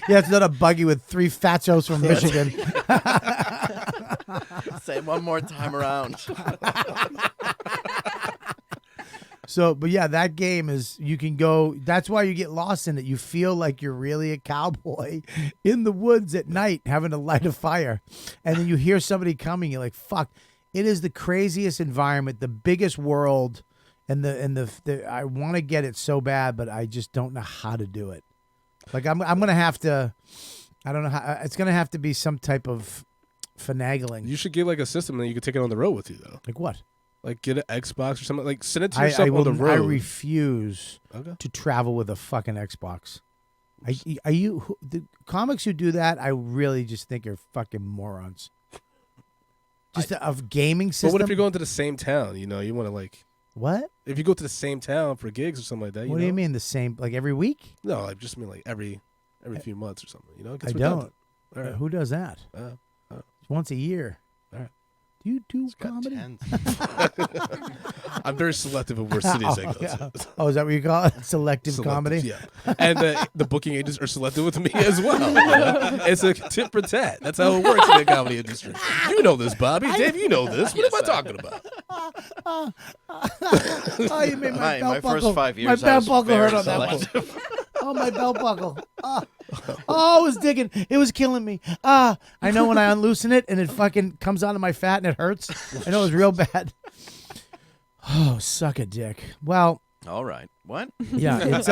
Speaker 2: Yeah, it's not a buggy with 3 fatos from Michigan.
Speaker 3: Say it one more time around.
Speaker 2: So, but yeah, that game is, you can go, that's why you get lost in it. You feel like you're really a cowboy in the woods at night having to light a fire. And then you hear somebody coming, you're like, fuck. It is the craziest environment, the biggest world, and the I want to get it so bad, but I just don't know how to do it. Like I'm gonna have to, I don't know how, it's gonna have to be some type of finagling.
Speaker 4: You should get like a system that you can take it on the road with you though.
Speaker 2: Like what?
Speaker 4: Like get an Xbox or something. Like send it to yourself on the
Speaker 2: I
Speaker 4: road.
Speaker 2: refuse
Speaker 4: Okay.
Speaker 2: to travel with a fucking Xbox. Are you the comics who do that? I really just think are fucking morons. Just a gaming system.
Speaker 4: But what if you're going to the same town? You know, you want to like.
Speaker 2: What?
Speaker 4: If you go to the same town for gigs or something like that.
Speaker 2: What do you mean the same? Like every week?
Speaker 4: No, I just mean like every few months or something. You know, it
Speaker 2: I
Speaker 4: gets
Speaker 2: don't.
Speaker 4: redundant. All right.
Speaker 2: Who does that? Once a year.
Speaker 4: All right.
Speaker 2: Do you do
Speaker 3: It's got
Speaker 2: comedy?
Speaker 3: tents.
Speaker 4: I'm very selective of where cities I go to.
Speaker 2: Oh, is that what you call it? Selective comedy?
Speaker 4: Yeah. And the booking agents are selective with me as well. You know? It's a tit for tat. That's how it works in the comedy industry. You know this, Bobby. Dave, you know this. What am I talking about?
Speaker 2: Oh, you made my
Speaker 3: My
Speaker 2: belt buckle.
Speaker 3: first 5 years,
Speaker 2: My
Speaker 3: I
Speaker 2: belt
Speaker 3: was
Speaker 2: buckle
Speaker 3: very
Speaker 2: hurt on that one.
Speaker 3: selective.
Speaker 2: Oh, my belt buckle. Oh, it was digging. It was killing me. I know when I unloosen it and it fucking comes onto my fat and it hurts. I know it was real bad. Oh, suck a dick. Well,
Speaker 3: All right. What?
Speaker 2: yeah, it's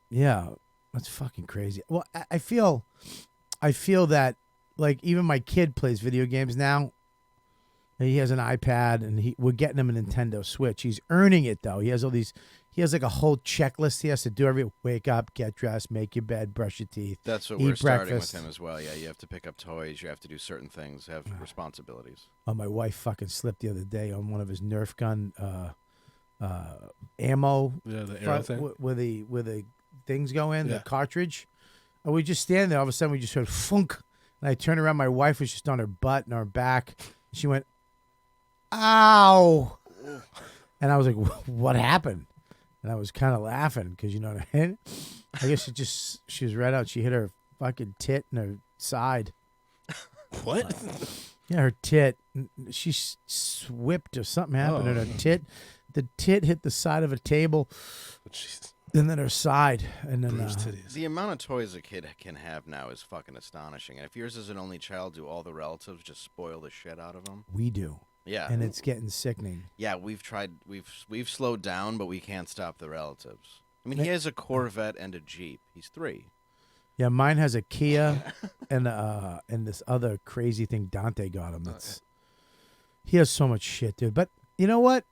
Speaker 2: yeah, that's fucking crazy. Well, I feel that like even my kid plays video games now. He has an iPad and we're getting him a Nintendo Switch. He's earning it though. He has like a whole checklist he has to do every wake up, get dressed, make your bed, brush your teeth.
Speaker 3: That's what
Speaker 2: eat
Speaker 3: we're starting
Speaker 2: breakfast.
Speaker 3: with him as well. Yeah, you have to pick up toys. You have to do certain things. Have responsibilities.
Speaker 2: Oh, my wife fucking slipped the other day on one of his Nerf gun ammo.
Speaker 4: Yeah, the arrow thing.
Speaker 2: Where the things go in,
Speaker 4: Yeah.
Speaker 2: the cartridge. And we just stand there. All of a sudden, we just heard funk. And I turned around. My wife was just on her butt and her back. She went, ow. And I was like, what happened? And I was kind of laughing because, you know what I mean? I guess she was right out. She hit her fucking tit in her side.
Speaker 4: What?
Speaker 2: Yeah, her tit. She whipped or something happened in her tit. The tit hit the side of a table,
Speaker 4: Jeez.
Speaker 2: and then her side, and then
Speaker 4: Bruised titties.
Speaker 3: The amount of toys a kid can have now is fucking astonishing. And if yours is an only child, do all the relatives just spoil the shit out of them?
Speaker 2: we do.
Speaker 3: Yeah.
Speaker 2: and it's getting sickening.
Speaker 3: Yeah, we've slowed down, but we can't stop the relatives. I mean, he has a Corvette and a Jeep. He's 3.
Speaker 2: Yeah, mine has a Kia and this other crazy thing Dante got him. He has so much shit, dude. But you know what?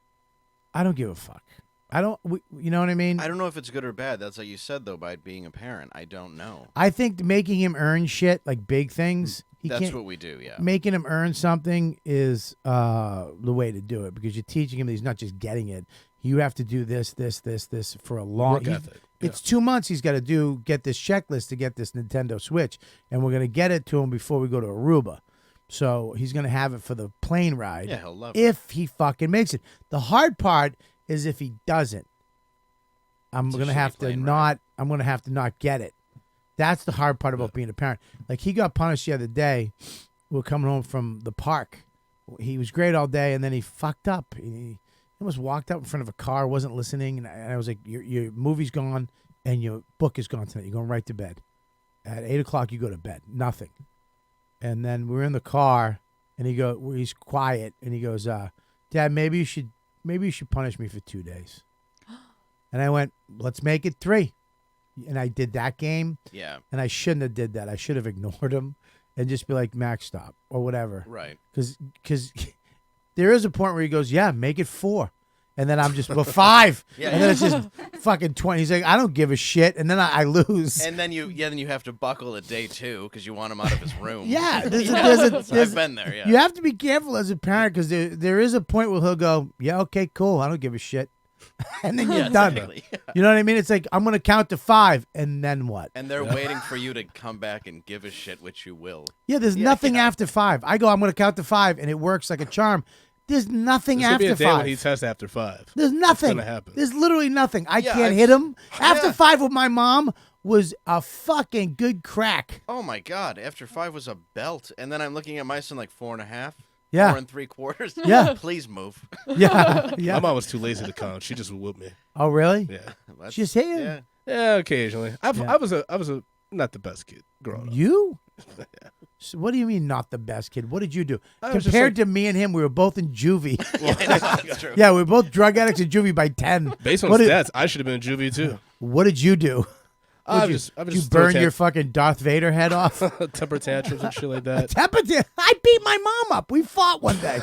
Speaker 2: I don't give a fuck. You know what I mean?
Speaker 3: I don't know if it's good or bad. That's like you said, though, by being a parent. I don't know.
Speaker 2: I think making him earn shit, like big things.
Speaker 3: That's what we do, yeah.
Speaker 2: Making him earn something is the way to do it, because you're teaching him that he's not just getting it. You have to do this for a long
Speaker 4: Work ethic.
Speaker 2: It's 2 months he's got to get this checklist to get this Nintendo Switch, and we're going to get it to him before we go to Aruba. So he's going to have it for the plane ride.
Speaker 3: Yeah, he'll love it.
Speaker 2: If he fucking makes it. The hard part is if he doesn't. I'm going to have to not get it. That's the hard part about being a parent. Like, he got punished the other day. We were coming home from the park. He was great all day, and then he fucked up. He almost walked out in front of a car, wasn't listening, and I was like, your movie's gone and your book is gone tonight. You're going right to bed. At 8 o'clock, you go to bed. Nothing. And then we're in the car, and he's quiet, and he goes, Dad, maybe you should punish me for 2 days. And I went, let's make it 3. And I did that game.
Speaker 3: Yeah.
Speaker 2: And I shouldn't have did that. I should have ignored him and just be like, Max, stop, or whatever.
Speaker 3: Right.
Speaker 2: Because there is a point where he goes, yeah, make it 4. And then I'm just, 5.
Speaker 3: Yeah.
Speaker 2: And then it's just fucking 20. He's like, I don't give a shit. And then I lose.
Speaker 3: And then you have to buckle at day 2 because you want him out of his room.
Speaker 2: Yeah.
Speaker 3: I've been there, yeah.
Speaker 2: You have to be careful as a parent, because there is a point where he'll go, yeah, okay, cool. I don't give a shit. And then you're done.
Speaker 3: Exactly.
Speaker 2: You know what I mean? It's like, I'm going to count to 5, and then what?
Speaker 3: And they're waiting for you to come back and give a shit, which you will.
Speaker 2: Yeah, there's nothing after 5. I go, I'm going to count to 5, and it works like a charm. There's nothing
Speaker 4: There's
Speaker 2: after
Speaker 4: gonna be a
Speaker 2: 5.
Speaker 4: day when he tests after 5.
Speaker 2: There's nothing.
Speaker 4: That's gonna happen.
Speaker 2: There's literally nothing. I can't hit him. After 5 with my mom was a fucking good crack.
Speaker 3: Oh my God! After 5 was a belt, and then I'm looking at my son like 4.5.
Speaker 2: Yeah.
Speaker 3: 4 3/4.
Speaker 2: Yeah.
Speaker 3: Please move.
Speaker 2: Yeah.
Speaker 4: My mom was too lazy to count. She just would whoop me.
Speaker 2: Oh, really?
Speaker 4: Yeah.
Speaker 2: She just hit you?
Speaker 3: Yeah.
Speaker 4: Yeah, occasionally. I was a not the best kid growing up.
Speaker 2: You? So what do you mean not the best kid? What did you do?
Speaker 4: I was just
Speaker 2: Compared to me and him, we were both in juvie.
Speaker 3: That's true.
Speaker 2: Yeah, we were both drug addicts in juvie by 10.
Speaker 4: Based on
Speaker 2: What did-
Speaker 4: stats, I should have been in juvie too.
Speaker 2: What did you do? Did you burn your fucking Darth Vader head off?
Speaker 4: temper tantrums and shit like that.
Speaker 2: I beat my mom up. We fought one day.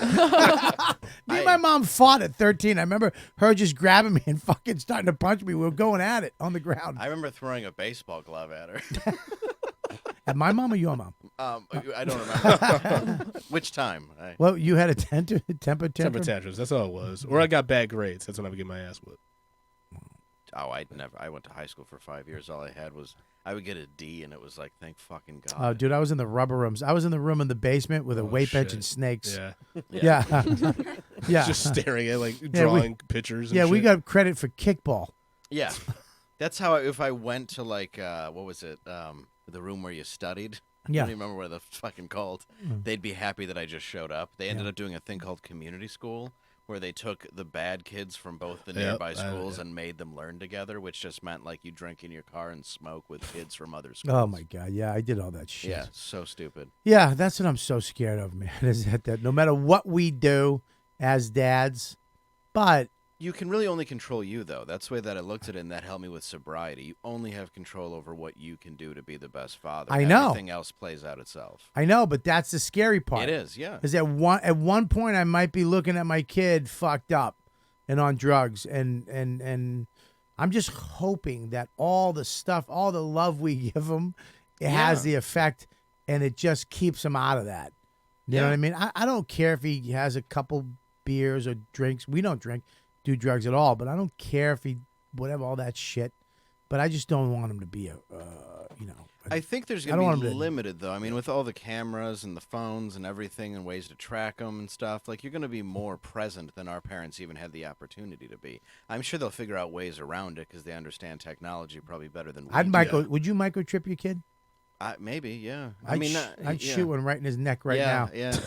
Speaker 2: Me and my mom fought at 13. I remember her just grabbing me and fucking starting to punch me. We were going at it on the ground.
Speaker 3: I remember throwing a baseball glove at her.
Speaker 2: At my mom or your mom?
Speaker 3: I don't remember. Which time?
Speaker 2: Well, you had a temper
Speaker 4: Temper
Speaker 2: tantrum?
Speaker 4: tantrums. That's all it was. Or I got bad grades. That's when I would get my ass whipped.
Speaker 3: Oh, I went to high school for 5 years. All I had was I would get a D, and it was like, thank fucking God.
Speaker 2: Oh, dude, I was in the rubber rooms. I was in the room in the basement with a weight bench
Speaker 4: shit.
Speaker 2: and snakes.
Speaker 4: Yeah.
Speaker 2: Yeah. Yeah.
Speaker 4: Just staring at, like, drawing pictures and
Speaker 2: Yeah,
Speaker 4: shit.
Speaker 2: we got credit for kickball.
Speaker 3: Yeah, that's how. If I went to like, what was it? The room where you studied.
Speaker 2: Yeah.
Speaker 3: I don't even remember what it's fucking called. They'd be happy that I just showed up. They ended up doing a thing called community school, where they took the bad kids from both the nearby schools and made them learn together, which just meant like you drink in your car and smoke with kids from other schools.
Speaker 2: Oh my God! Yeah, I did all that shit.
Speaker 3: Yeah, so stupid.
Speaker 2: Yeah, that's what I'm so scared of, man. Is that no matter what we do as dads, but
Speaker 3: You can really only control you, though. That's the way that I looked at it, and that helped me with sobriety. You only have control over what you can do to be the best father.
Speaker 2: I know.
Speaker 3: Everything else plays out itself.
Speaker 2: I know, but that's the scary part.
Speaker 3: It is, yeah.
Speaker 2: Is at one point I might be looking at my kid fucked up and on drugs, and I'm just hoping that all the stuff, all the love we give him, it has the effect, and it just keeps him out of that. You know what I mean? I don't care if he has a couple beers or drinks. We don't do drugs at all, but I don't care if he whatever all that shit. But I just don't want him to be
Speaker 3: I think there's going to be limited, though. I mean, with all the cameras and the phones and everything and ways to track them and stuff, like, you're going to be more present than our parents even had the opportunity to be. I'm sure they'll figure out ways around it because they understand technology probably better than we do.
Speaker 2: Would you microchip your kid?
Speaker 3: Maybe, yeah.
Speaker 2: I'd shoot one right in his neck now.
Speaker 3: Yeah.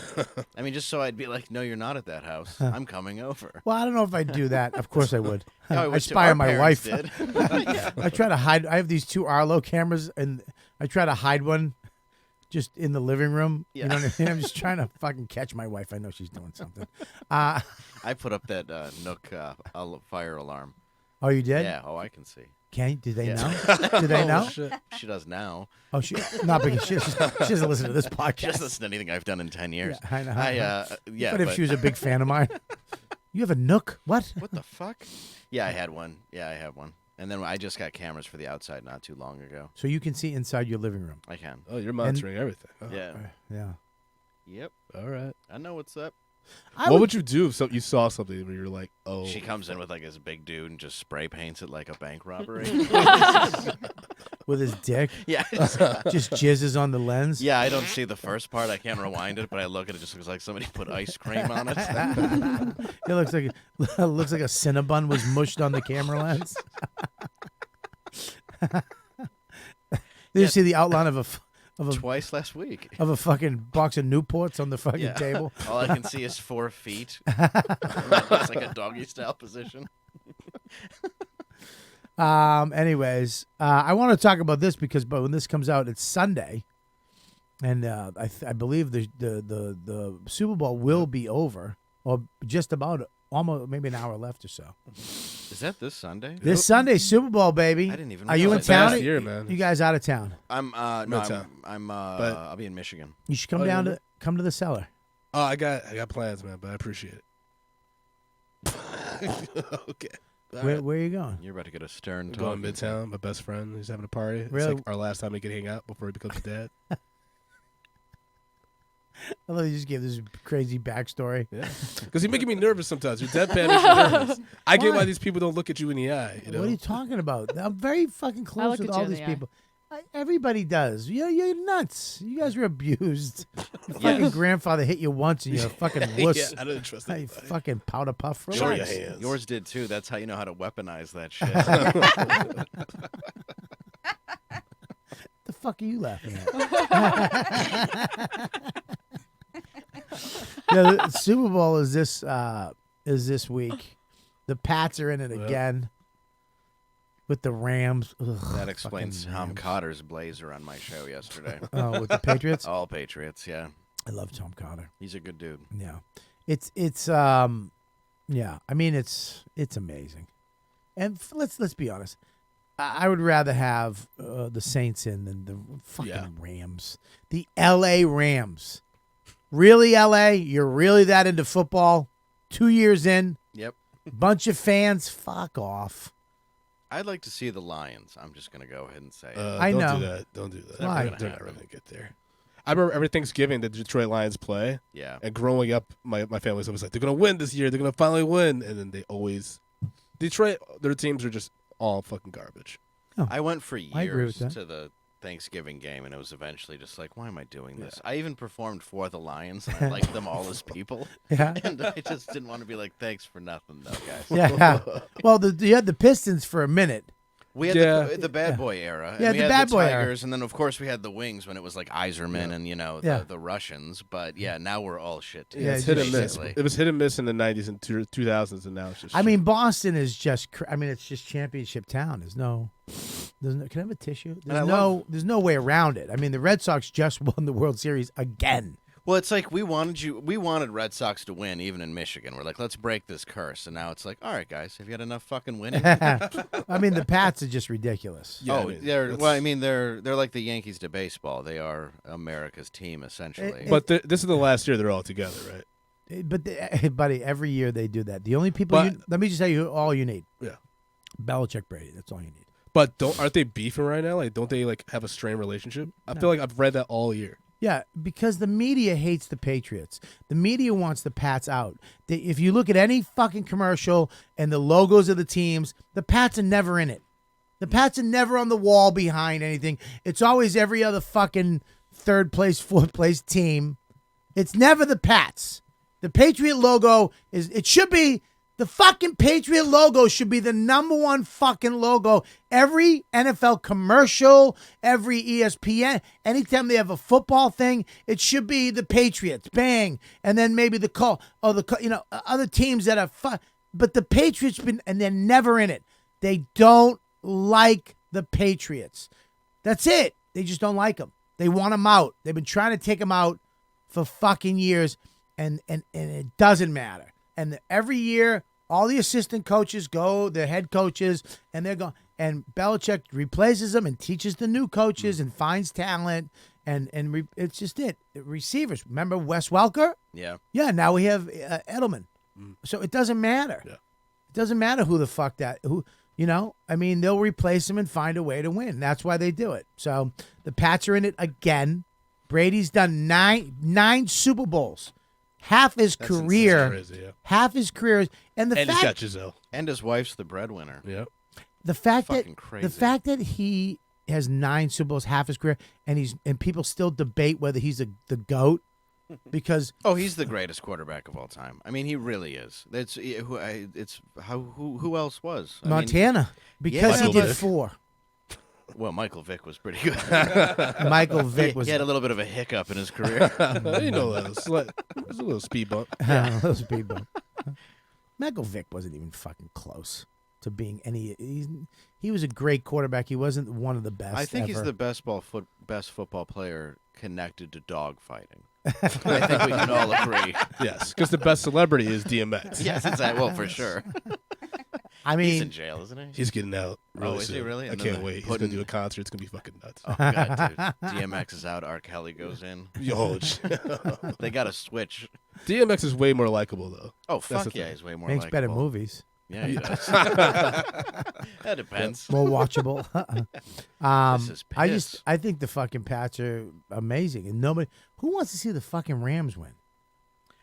Speaker 3: I mean, just so I'd be like, no, you're not at that house. I'm coming over.
Speaker 2: Well, I don't know if I'd do that. Of course I would.
Speaker 3: No,
Speaker 2: I spy on my wife.
Speaker 3: Did.
Speaker 2: I try to hide. I have these two Arlo cameras, and I try to hide one just in the living room.
Speaker 3: Yeah.
Speaker 2: You know what I mean? I'm just trying to fucking catch my wife. I know she's doing something.
Speaker 3: I put up that Nook fire alarm.
Speaker 2: Oh, you did?
Speaker 3: Yeah. Oh, I can see.
Speaker 2: Do they
Speaker 3: Yeah.
Speaker 2: know? Do they know?
Speaker 3: She does now.
Speaker 2: Oh, not because she doesn't listen to this
Speaker 3: She
Speaker 2: podcast.
Speaker 3: doesn't listen to anything I've done in 10 years.
Speaker 2: Yeah, I know.
Speaker 3: Yeah.
Speaker 2: But if she was a big fan of mine, you have a Nook? What?
Speaker 3: What the fuck? Yeah, I had one. Yeah, I have one. And then I just got cameras for the outside not too long ago.
Speaker 2: So you can see inside your living room.
Speaker 3: I can.
Speaker 4: Oh, you're monitoring everything. Oh.
Speaker 3: Yeah.
Speaker 2: Yeah.
Speaker 3: Yep.
Speaker 4: All right.
Speaker 3: I know what's up.
Speaker 4: What would you do if you saw something where you're like, oh?
Speaker 3: She comes in with like this big dude and just spray paints it like a bank robbery.
Speaker 2: with his dick?
Speaker 3: Yeah.
Speaker 2: Just jizzes on the lens?
Speaker 3: Yeah, I don't see the first part. I can't rewind it, but I look at it. It just looks like somebody put ice cream on it.
Speaker 2: It looks like a Cinnabon was mushed on the camera lens. Did you see the outline of a
Speaker 3: Twice last week.
Speaker 2: of a fucking box of Newports on the fucking
Speaker 3: Yeah.
Speaker 2: table?
Speaker 3: All I can see is 4 feet. It's like a doggy style position.
Speaker 2: Anyways, I want to talk about this but when this comes out, it's Sunday, and I believe the Super Bowl will be over, or just about, almost maybe an hour left or so.
Speaker 3: Is that this Sunday?
Speaker 2: This Sunday, Super Bowl, baby.
Speaker 3: I didn't even
Speaker 2: Are you in
Speaker 3: realize
Speaker 2: town?
Speaker 4: Last year, man.
Speaker 2: You guys out of town?
Speaker 3: I'm no,
Speaker 4: Midtown.
Speaker 3: but I'll be in Michigan.
Speaker 2: You should come
Speaker 4: Oh,
Speaker 2: down
Speaker 4: yeah.
Speaker 2: come to the cellar.
Speaker 4: Oh, I got plans, man, but I appreciate it. Okay. All right.
Speaker 2: Where are you going?
Speaker 3: You're about to get a stern
Speaker 4: I'm
Speaker 3: talk.
Speaker 4: going Midtown. My best friend, he's having a party.
Speaker 2: Really?
Speaker 4: It's like our last time we could hang out before he becomes a dad.
Speaker 2: I love you just gave this crazy backstory.
Speaker 4: Yeah, because you're making me nervous sometimes. Your deadpan makes me nervous. I get why these people don't look at you in the eye. You know?
Speaker 2: What are you talking about? I'm very fucking close
Speaker 6: look
Speaker 2: with
Speaker 6: at
Speaker 2: all
Speaker 6: you in
Speaker 2: these
Speaker 6: the eye.
Speaker 2: people. Everybody does. You're nuts. You guys were abused. Your fucking grandfather hit you once and you're a fucking wuss.
Speaker 4: Yeah, I don't trust
Speaker 2: You
Speaker 4: anybody.
Speaker 2: fucking powder puff.
Speaker 4: Show your
Speaker 2: Relax.
Speaker 4: hands.
Speaker 3: Yours did too. That's how you know how to weaponize that shit.
Speaker 2: The fuck are you laughing at? Yeah, the Super Bowl is this week. The Pats are in it again with the Rams. Ugh,
Speaker 3: That explains
Speaker 2: fucking
Speaker 3: Tom
Speaker 2: Rams.
Speaker 3: Cotter's blazer on my show yesterday.
Speaker 2: Oh, with the Patriots.
Speaker 3: All Patriots, yeah.
Speaker 2: I love Tom Cotter.
Speaker 3: He's a good dude.
Speaker 2: Yeah, it's yeah. I mean, it's amazing. And let's be honest. I would rather have the Saints in than the fucking Rams. The L.A. Rams. Really, L.A.? You're really that into football? 2 years in?
Speaker 3: Yep.
Speaker 2: Bunch of fans? Fuck off.
Speaker 3: I'd like to see the Lions. I'm just going to go ahead and say it.
Speaker 2: I
Speaker 4: don't
Speaker 2: know.
Speaker 4: do that. Don't do that.
Speaker 2: Why?
Speaker 4: They're not going to get there. I remember every Thanksgiving the Detroit Lions play.
Speaker 3: Yeah.
Speaker 4: And growing up, my family was always like, they're going to win this year. They're going to finally win. And then they always... Detroit, their teams are just all fucking garbage.
Speaker 3: I went for
Speaker 2: I agree
Speaker 3: years
Speaker 2: with that.
Speaker 3: to the Thanksgiving game, and it was eventually just like, why am I doing this? I even performed for the Lions, and I liked them all as people.
Speaker 2: Yeah.
Speaker 3: And I just didn't want to be like, thanks for nothing, though, guys.
Speaker 2: Yeah. Well, you had the Pistons for a minute.
Speaker 3: We had
Speaker 4: Yeah.
Speaker 3: the bad boy era.
Speaker 2: Yeah,
Speaker 3: and we
Speaker 2: the
Speaker 3: had
Speaker 2: bad
Speaker 3: the
Speaker 2: boy era.
Speaker 3: Tigers, and then, of course, we had the Wings when it was like Iserman and,
Speaker 2: Yeah.
Speaker 3: the Russians. But, yeah, now we're all shit. Too,
Speaker 2: Yeah,
Speaker 4: It's hit and miss.
Speaker 3: basically.
Speaker 4: It was hit and miss in the 90s and 2000s, and now it's just
Speaker 2: I mean, Boston is just. It's just championship town. There's no. Can I have a tissue?
Speaker 3: And I
Speaker 2: There's no way around it. I mean, the Red Sox just won the World Series again.
Speaker 3: Well, it's like we wanted Red Sox to win, even in Michigan. We're like, let's break this curse. And now it's like, all right, guys, have you had enough fucking winning?
Speaker 2: I mean, the Pats are just ridiculous.
Speaker 4: Yeah, I
Speaker 3: oh,
Speaker 4: mean,
Speaker 3: they're they're like the Yankees to baseball. They are America's team essentially.
Speaker 4: But this is the last year they're all together, right?
Speaker 2: But buddy, every year they do that. The only people.
Speaker 4: But-
Speaker 2: let me just tell you all you need.
Speaker 4: Yeah.
Speaker 2: Belichick, Brady. That's all you need.
Speaker 4: But aren't they beefing right now? Like, don't they like have a strained relationship? I feel like I've read that all year.
Speaker 2: Yeah, because the media hates the Patriots. The media wants the Pats out. If you look at any fucking commercial and the logos of the teams, the Pats are never in it. The Pats are never on the wall behind anything. It's always every other fucking third place, fourth place team. It's never the Pats. The Patriot logo should be the fucking Patriot logo should be the number one fucking logo. Every NFL commercial, every ESPN, anytime they have a football thing, it should be the Patriots. Bang. And then maybe other teams that are but the Patriots and they're never in it. They don't like the Patriots. That's it. They just don't like them. They want him out. They've been trying to take him out for fucking years, and it doesn't matter. And every year, all the assistant coaches go, the head coaches, and they're going. And Belichick replaces them and teaches the new coaches and finds talent, and it's just it. Receivers. Remember Wes Welker?
Speaker 3: Yeah.
Speaker 2: Yeah. Now we have Edelman. So it doesn't matter.
Speaker 4: Yeah.
Speaker 2: It doesn't matter who the fuck I mean, they'll replace him and find a way to win. That's why they do it. So the Pats are in it again. Brady's done nine Super Bowls. Half his career.
Speaker 4: Crazy, yeah.
Speaker 2: Half his career. And
Speaker 4: he's got Giselle.
Speaker 3: And his wife's the breadwinner.
Speaker 4: Yeah.
Speaker 2: The fact
Speaker 3: Fucking crazy.
Speaker 2: the fact that he has 9 Super Bowls, half his career, and people still debate whether he's the GOAT because
Speaker 3: He's the greatest quarterback of all time. I mean, he really is. Who else was? I mean,
Speaker 2: Montana because he
Speaker 4: Michael
Speaker 2: did
Speaker 4: Vick.
Speaker 2: 4.
Speaker 3: well, Michael Vick was pretty good.
Speaker 2: Michael Vick was
Speaker 3: He had a little bit of a hiccup in his career.
Speaker 4: You know that. It was a little speed bump.
Speaker 2: those people. Michael Vick wasn't even fucking close to being any. He was a great quarterback. He wasn't one of the best.
Speaker 3: I think
Speaker 2: ever.
Speaker 3: he's the best football player connected to dog fighting. I think we can all agree.
Speaker 4: Yes, because the best celebrity is DMX.
Speaker 3: Yes, exactly. Well, for sure.
Speaker 2: I mean,
Speaker 3: He's in jail, isn't he?
Speaker 4: He's getting out. Really
Speaker 3: is he
Speaker 4: soon.
Speaker 3: really?
Speaker 4: I
Speaker 3: And then
Speaker 4: can't wait. He's
Speaker 3: putting-
Speaker 4: gonna do a concert. It's gonna be fucking nuts.
Speaker 3: Oh god, dude. DMX is out. R. Kelly goes in.
Speaker 4: Yo,
Speaker 3: They got to switch.
Speaker 4: DMX is way more likable though.
Speaker 3: Oh
Speaker 4: That's
Speaker 3: fuck
Speaker 4: the
Speaker 3: yeah,
Speaker 4: thing.
Speaker 3: he's way more.
Speaker 2: makes better
Speaker 3: likable.
Speaker 2: movies,
Speaker 3: Yeah, he does. That depends.
Speaker 2: more watchable.
Speaker 3: This is piss.
Speaker 2: I think the fucking Pats are amazing, and nobody who wants to see the fucking Rams win.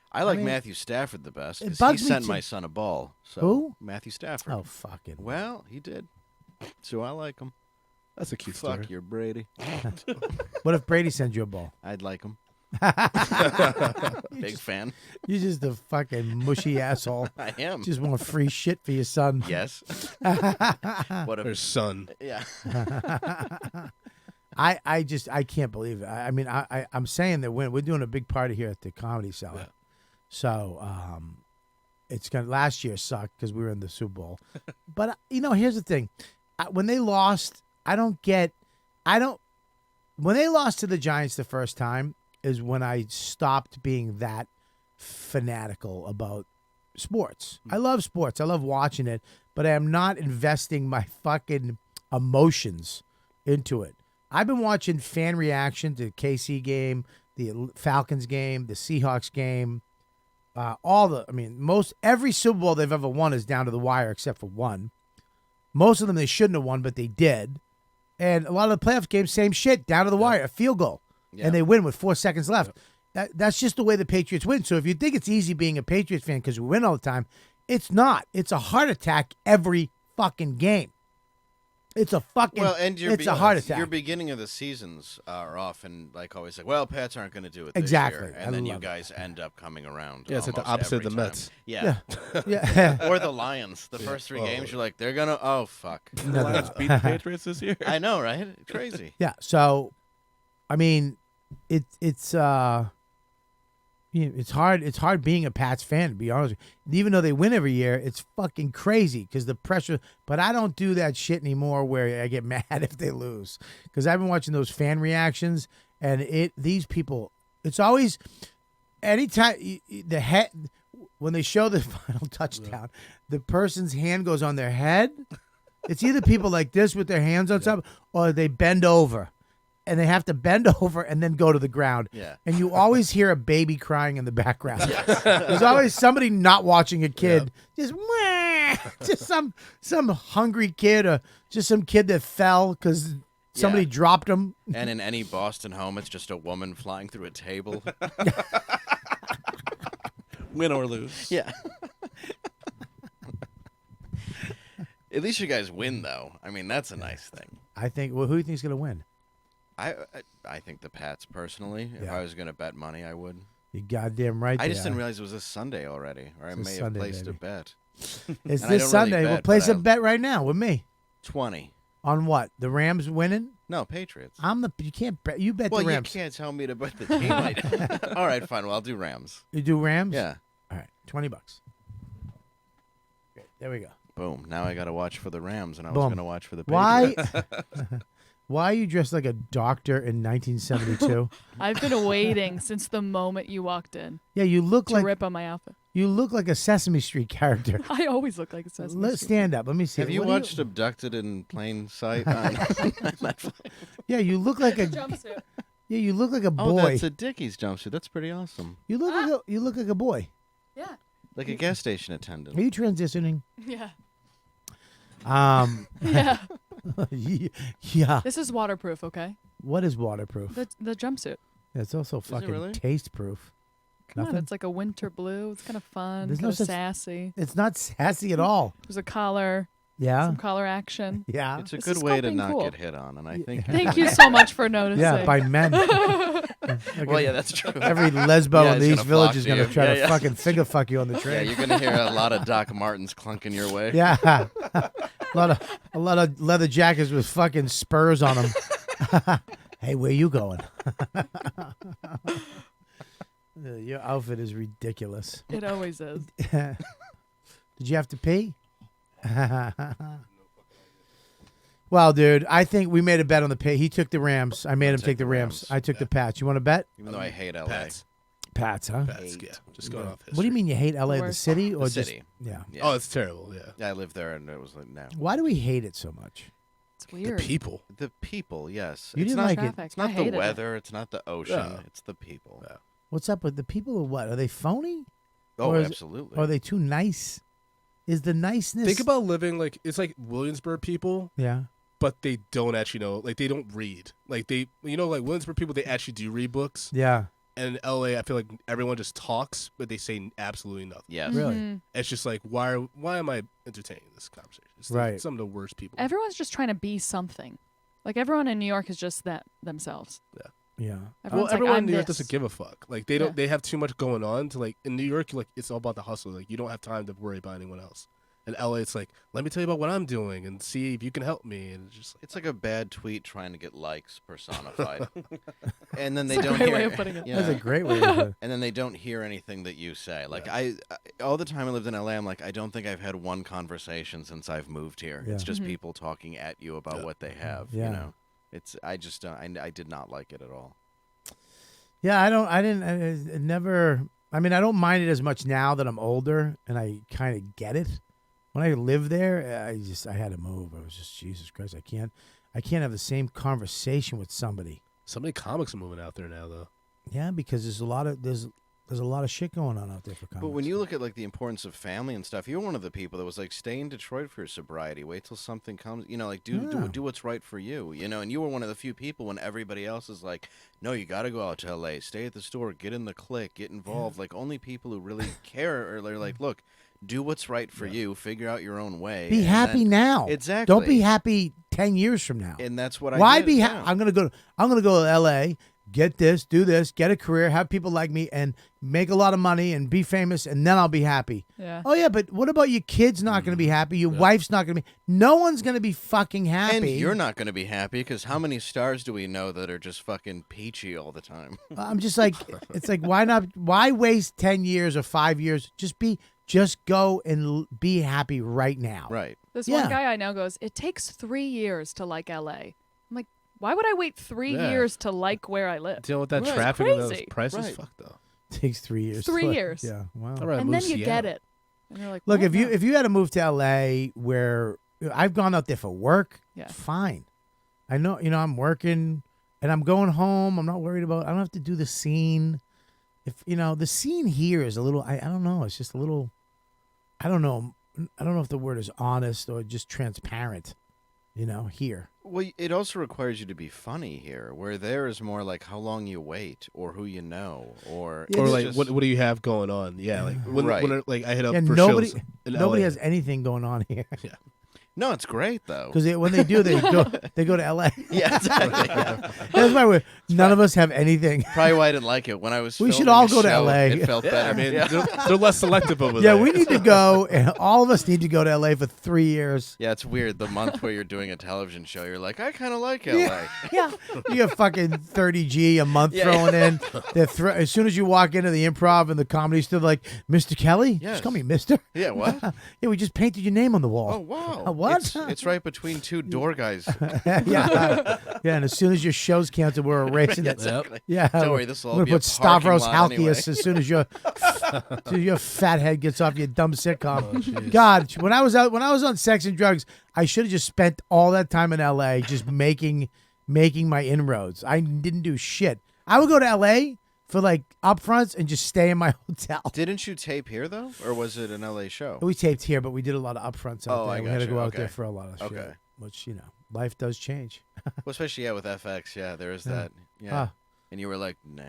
Speaker 3: I like
Speaker 2: mean,
Speaker 3: Matthew Stafford the best
Speaker 2: it
Speaker 3: because
Speaker 2: bugs
Speaker 3: he
Speaker 2: me
Speaker 3: sent
Speaker 2: too.
Speaker 3: my son a ball. So
Speaker 2: Who?
Speaker 3: Matthew Stafford.
Speaker 2: Oh fucking.
Speaker 3: Well, he did. So I like him.
Speaker 4: That's a cute
Speaker 3: Fuck
Speaker 4: story.
Speaker 3: your Brady.
Speaker 2: What if Brady sends you a ball?
Speaker 3: I'd like him. Big fan.
Speaker 2: You're just a fucking mushy asshole.
Speaker 3: I am.
Speaker 2: Just want free shit for your son.
Speaker 3: Yes. What
Speaker 4: Her
Speaker 3: a
Speaker 4: son.
Speaker 3: yeah.
Speaker 2: I can't believe it. I mean, I'm saying that we're doing a big party here at the Comedy Cellar.
Speaker 4: Yeah.
Speaker 2: So it's gonna. Last year sucked because we were in the Super Bowl. But here's the thing: when they lost, when they lost to the Giants the first time is when I stopped being that fanatical about sports. I love sports. I love watching it, but I am not investing my fucking emotions into it. I've been watching fan reaction to the KC game, the Falcons game, the Seahawks game. Every Super Bowl they've ever won is down to the wire except for one. Most of them they shouldn't have won, but they did. And a lot of the playoff games, same shit, down to the wire, a field goal.
Speaker 3: Yeah.
Speaker 2: And they win with 4 seconds left. That's just the way the Patriots win. So if you think it's easy being a Patriots fan because we win all the time, it's not. It's a heart attack every fucking game. It's a fucking. It's a heart attack.
Speaker 3: Your beginning of the seasons are often always like, well, Pats aren't going to do it this
Speaker 2: Exactly.
Speaker 3: year.
Speaker 2: I
Speaker 3: And then
Speaker 2: love
Speaker 3: you guys end up coming around.
Speaker 4: Yeah, it's like the
Speaker 3: almost
Speaker 4: opposite of
Speaker 3: every
Speaker 4: the
Speaker 3: time.
Speaker 4: Mets.
Speaker 3: Yeah.
Speaker 2: Yeah.
Speaker 3: Or the Lions. The first 3 games, you're like, they're going to, oh, fuck.
Speaker 5: The Lions beat the Patriots this year.
Speaker 3: I know, right? Crazy.
Speaker 2: Yeah. So, I mean, it's hard. It's hard being a Pats fan, to be honest with you. Even though they win every year, it's fucking crazy because the pressure. But I don't do that shit anymore where I get mad if they lose because I've been watching those fan reactions and these people. It's always anytime the head when they show the final touchdown, the person's hand goes on their head. It's either people like this with their hands on top, or they bend over. And they have to bend over and then go to the ground.
Speaker 3: Yeah.
Speaker 2: And you always hear a baby crying in the background. There's always somebody not watching a kid. Just some hungry kid or just some kid that fell because somebody dropped him.
Speaker 3: And in any Boston home, it's just a woman flying through a table.
Speaker 5: Win or lose.
Speaker 3: Yeah. At least you guys win, though. I mean, that's a nice thing.
Speaker 2: I think. Well, who do you think's gonna win?
Speaker 3: I think the Pats, personally. If
Speaker 2: Yeah.
Speaker 3: I was going to bet money, I would.
Speaker 2: You goddamn right.
Speaker 3: I
Speaker 2: they
Speaker 3: just didn't
Speaker 2: are.
Speaker 3: realize it was this Sunday already, or I
Speaker 2: It's a
Speaker 3: may have
Speaker 2: Sunday,
Speaker 3: placed
Speaker 2: baby.
Speaker 3: a bet.
Speaker 2: It's
Speaker 3: And I
Speaker 2: this
Speaker 3: don't really
Speaker 2: Sunday. We'll
Speaker 3: bet,
Speaker 2: place
Speaker 3: but
Speaker 2: a bet right now with me
Speaker 3: 20.
Speaker 2: on what? The Rams winning?
Speaker 3: No, Patriots.
Speaker 2: You can't bet. You bet
Speaker 3: Well,
Speaker 2: the
Speaker 3: you
Speaker 2: Rams.
Speaker 3: can't tell me to bet the team. All right, fine. Well, I'll do Rams.
Speaker 2: You do Rams?
Speaker 3: Yeah.
Speaker 2: All right, $20. Okay, there we go.
Speaker 3: Boom. Now I got to watch for the Rams, and I was
Speaker 2: Boom.
Speaker 3: going to watch for the
Speaker 2: Why?
Speaker 3: Patriots.
Speaker 2: Why are you dressed like a doctor in 1972?
Speaker 6: I've been waiting since the moment you walked in
Speaker 2: Yeah, you look
Speaker 6: to
Speaker 2: like
Speaker 6: rip on my outfit.
Speaker 2: you look like a Sesame Street character.
Speaker 6: I always look like a Sesame
Speaker 2: Let's
Speaker 6: Street.
Speaker 2: stand up. Let me see.
Speaker 3: Have you
Speaker 2: What do
Speaker 3: watched Abducted in Plain Sight on Netflix?
Speaker 2: Yeah, you look like a
Speaker 6: Jumpsuit.
Speaker 2: yeah, you look like a
Speaker 3: Oh,
Speaker 2: boy.
Speaker 3: that's a Dickies jumpsuit. That's pretty awesome.
Speaker 2: You look like a boy.
Speaker 6: Yeah.
Speaker 3: Like a gas station attendant.
Speaker 2: Are you transitioning?
Speaker 6: Yeah.
Speaker 2: Yeah.
Speaker 6: Yeah.
Speaker 2: Yeah.
Speaker 6: This is waterproof, okay?
Speaker 2: What is waterproof?
Speaker 6: The jumpsuit.
Speaker 2: It's also fucking
Speaker 3: really?
Speaker 2: taste proof.
Speaker 6: Come
Speaker 2: Nothing?
Speaker 6: on, it's like a winter blue. It's kind of fun,
Speaker 2: There's
Speaker 6: kind
Speaker 2: no
Speaker 6: of
Speaker 2: such-
Speaker 6: sassy.
Speaker 2: It's not sassy at all.
Speaker 6: There's a collar,
Speaker 2: Yeah.
Speaker 6: some collar action.
Speaker 2: Yeah.
Speaker 3: It's a
Speaker 6: This
Speaker 3: good
Speaker 6: is
Speaker 3: way
Speaker 6: called
Speaker 3: to
Speaker 6: being
Speaker 3: not
Speaker 6: cool.
Speaker 3: get hit on, and I think.
Speaker 6: Thank you so much for noticing.
Speaker 2: Yeah, by men.
Speaker 3: Well, yeah, that's true.
Speaker 2: Every lesbo
Speaker 3: Yeah,
Speaker 2: in
Speaker 3: it's
Speaker 2: the
Speaker 3: gonna
Speaker 2: East Village
Speaker 3: flock
Speaker 2: is
Speaker 3: to
Speaker 2: going to
Speaker 3: you.
Speaker 2: try
Speaker 3: Yeah,
Speaker 2: to
Speaker 3: yeah.
Speaker 2: fucking finger fuck you on the
Speaker 3: Yeah,
Speaker 2: train.
Speaker 3: you're gonna hear a lot of Doc Martens clunking your way.
Speaker 2: Yeah. a lot of leather jackets with fucking spurs on them. Hey, where you going? Your outfit is ridiculous.
Speaker 6: It always is.
Speaker 2: Did you have to pee? Well, dude, I think we made a bet on the pay. He took the Rams. I made him take the Rams. I took the Pats. You want to bet?
Speaker 3: Even though I hate LA.
Speaker 4: Pats.
Speaker 2: Pats, huh?
Speaker 4: Pats. Yeah. Just going off history.
Speaker 2: What do you mean you hate LA, the
Speaker 6: worst.
Speaker 2: city, or
Speaker 3: The
Speaker 2: just
Speaker 3: city.
Speaker 2: yeah?
Speaker 3: Yeah.
Speaker 4: Oh, it's terrible. Yeah.
Speaker 3: Yeah, I lived there, and it was like, no.
Speaker 2: Why do we hate it so much?
Speaker 6: It's
Speaker 4: The
Speaker 6: weird.
Speaker 4: people.
Speaker 3: The people, yes.
Speaker 2: You
Speaker 3: it's
Speaker 2: didn't
Speaker 3: not,
Speaker 2: like it.
Speaker 6: Traffic.
Speaker 3: It's not
Speaker 6: I
Speaker 3: the
Speaker 6: hated it.
Speaker 3: weather. It's not the ocean.
Speaker 4: Yeah.
Speaker 3: It's the people.
Speaker 4: Yeah.
Speaker 2: What's up with the people? Or what are they phony?
Speaker 3: Oh,
Speaker 2: Or is-
Speaker 3: absolutely.
Speaker 2: Or are they too nice? Is the niceness?
Speaker 4: Think about living like it's like Williamsburg people,
Speaker 2: yeah.
Speaker 4: but they don't actually know. Like they don't read. Like they, like Williamsburg people, they actually do read books.
Speaker 2: Yeah.
Speaker 4: And in LA, I feel like everyone just talks, but they say absolutely nothing.
Speaker 3: yes.
Speaker 2: Really?
Speaker 6: Mhm.
Speaker 4: It's just like why am I entertaining this conversation? It's like
Speaker 2: Right.
Speaker 4: some of the worst people.
Speaker 6: Everyone's just trying to be something. Like everyone in New York is just that themselves.
Speaker 2: Yeah.
Speaker 4: Well,
Speaker 6: Everyone's
Speaker 4: everyone
Speaker 6: like,
Speaker 4: in
Speaker 6: I'm
Speaker 4: New York
Speaker 6: this.
Speaker 4: doesn't give a fuck. Like they don't.
Speaker 6: Yeah.
Speaker 4: They have too much going on to like in New York. Like it's all about the hustle. Like you don't have time to worry about anyone else. In LA, it's like let me tell you about what I'm doing and see if you can help me. And it's just like,
Speaker 3: It's like a bad tweet trying to get likes personified. And then they
Speaker 6: That's a
Speaker 3: don't
Speaker 6: great
Speaker 3: hear
Speaker 6: way of putting it.
Speaker 3: Yeah.
Speaker 2: That's a great way to put it.
Speaker 3: And then they don't hear anything that you say. Like I all the time I lived in LA, I'm like, I don't think I've had one conversation since I've moved here.
Speaker 2: Yeah.
Speaker 3: It's just
Speaker 6: Mhm.
Speaker 3: people talking at you about what they have.
Speaker 2: Yeah.
Speaker 3: You know, it's I just I did not like it at all.
Speaker 2: Yeah, it never. I mean, I don't mind it as much now that I'm older and I kind of get it. When I lived there, I had to move. I was just Jesus Christ. I can't have the same conversation with somebody.
Speaker 4: so many comics are moving out there now, though.
Speaker 2: Yeah, because there's a lot of shit going on out there for comics.
Speaker 3: But when you look at like the importance of family and stuff, you're one of the people that was like, stay in Detroit for your sobriety. Wait till something comes. You know, like do what's right for you. You know, and you were one of the few people when everybody else is like, no, you got to go out to LA, stay at the store, get in the clique, get involved. Like only people who really care are like, look, do what's right for you. Figure out your own way.
Speaker 2: be
Speaker 3: and
Speaker 2: happy
Speaker 3: then-
Speaker 2: now.
Speaker 3: Exactly.
Speaker 2: Don't be happy 10 years from now.
Speaker 3: And that's what I.
Speaker 2: Why
Speaker 3: did,
Speaker 2: be
Speaker 3: yeah.
Speaker 2: I'm gonna go to LA, get this, do this, get a career, have people like me, and make a lot of money and be famous, and then I'll be happy.
Speaker 6: Yeah.
Speaker 2: Oh yeah, but what about your kids not gonna be happy? Your wife's not gonna be. No one's gonna be fucking happy.
Speaker 3: And you're not going to be happy because how many stars do we know that are just fucking peachy all the time?
Speaker 2: I'm just like, it's like, why not? Why waste 10 years or 5 years? Just go and be happy right now.
Speaker 3: Right.
Speaker 6: This
Speaker 2: Yeah.
Speaker 6: one guy I know goes, it takes 3 years to like LA. I'm like, why would I wait 3
Speaker 4: Yeah.
Speaker 6: years to like where I live?
Speaker 4: Deal with that
Speaker 3: Right.
Speaker 4: traffic and those
Speaker 6: Crazy.
Speaker 4: prices.
Speaker 3: Right.
Speaker 4: Fuck though.
Speaker 2: Takes 3 years.
Speaker 6: 3 years.
Speaker 2: Yeah. Wow.
Speaker 4: All right,
Speaker 6: And
Speaker 4: move
Speaker 6: then you
Speaker 4: to
Speaker 6: get
Speaker 4: Seattle.
Speaker 6: it. And you're like,
Speaker 2: Look,
Speaker 6: what?
Speaker 2: if you had to move to LA, where I've gone out there for work,
Speaker 6: Yeah.
Speaker 2: fine. I know, I'm working and I'm going home. I'm not worried about. I don't have to do the scene. If the scene here is a little. I don't know. It's just a little. I don't know. I don't know if the word is honest or just transparent. Here.
Speaker 3: Well, it also requires you to be funny here, where there is more like how long you wait or who you know or
Speaker 2: Yeah,
Speaker 4: Or
Speaker 3: it's
Speaker 4: like
Speaker 3: just-
Speaker 4: what do you have going on? Yeah, like when
Speaker 3: Right.
Speaker 4: like I hit up
Speaker 2: Yeah,
Speaker 4: for
Speaker 2: nobody.
Speaker 4: shows in
Speaker 2: Nobody
Speaker 4: LA.
Speaker 2: has anything going on here
Speaker 3: No, it's great though.
Speaker 2: because when they do, they go to LA.
Speaker 3: Yeah, exactly. Yeah.
Speaker 2: That's why none of us have anything.
Speaker 3: Probably why I didn't like it when I was.
Speaker 2: We should
Speaker 3: filming
Speaker 2: all
Speaker 3: a
Speaker 2: go to
Speaker 3: show,
Speaker 2: LA.
Speaker 3: It felt better.
Speaker 4: I mean,
Speaker 3: yeah.
Speaker 4: they're less selective over
Speaker 2: Yeah,
Speaker 4: there.
Speaker 2: we need to go, and all of us need to go to LA for 3 years.
Speaker 3: Yeah, it's weird. The month where you're doing a television show, you're like, I kind of like LA.
Speaker 2: Yeah, you get fucking 30G a month
Speaker 3: Yeah.
Speaker 2: thrown in. As soon as you walk into the Improv and the Comedy Store, like, Mr. Kelly,
Speaker 3: Yes.
Speaker 2: just call me Mister.
Speaker 3: Yeah, what?
Speaker 2: Yeah, we just painted your name on the wall.
Speaker 3: Oh, wow.
Speaker 2: What?
Speaker 3: It's right between two door guys.
Speaker 2: Yeah. And as soon as your show's canceled, we're erasing it.
Speaker 3: Exactly.
Speaker 2: Yeah.
Speaker 3: Don't worry, this will all
Speaker 2: We're
Speaker 3: be
Speaker 2: gonna
Speaker 3: a
Speaker 2: put
Speaker 3: parking
Speaker 2: Stavros
Speaker 3: lot
Speaker 2: Halkias
Speaker 3: anyway.
Speaker 2: as soon as your fat head gets off your dumb sitcom.
Speaker 4: jeez.
Speaker 2: God, when I was on Sex and Drugs, I should have just spent all that time in L.A. just making my inroads. I didn't do shit. I would go to L.A. for like upfronts and just stay in my hotel.
Speaker 3: Didn't you tape here though, or was it an LA show?
Speaker 2: We taped here, but we did a lot of upfronts out
Speaker 3: Oh,
Speaker 2: there.
Speaker 3: I
Speaker 2: We had to
Speaker 3: gotcha.
Speaker 2: go out
Speaker 3: Okay.
Speaker 2: there for a lot of shit.
Speaker 3: Okay.
Speaker 2: Which, life does change.
Speaker 3: Well, especially with FX. Yeah, there is
Speaker 2: Yeah.
Speaker 3: that. Yeah.
Speaker 2: Ah.
Speaker 3: And you were like, nah.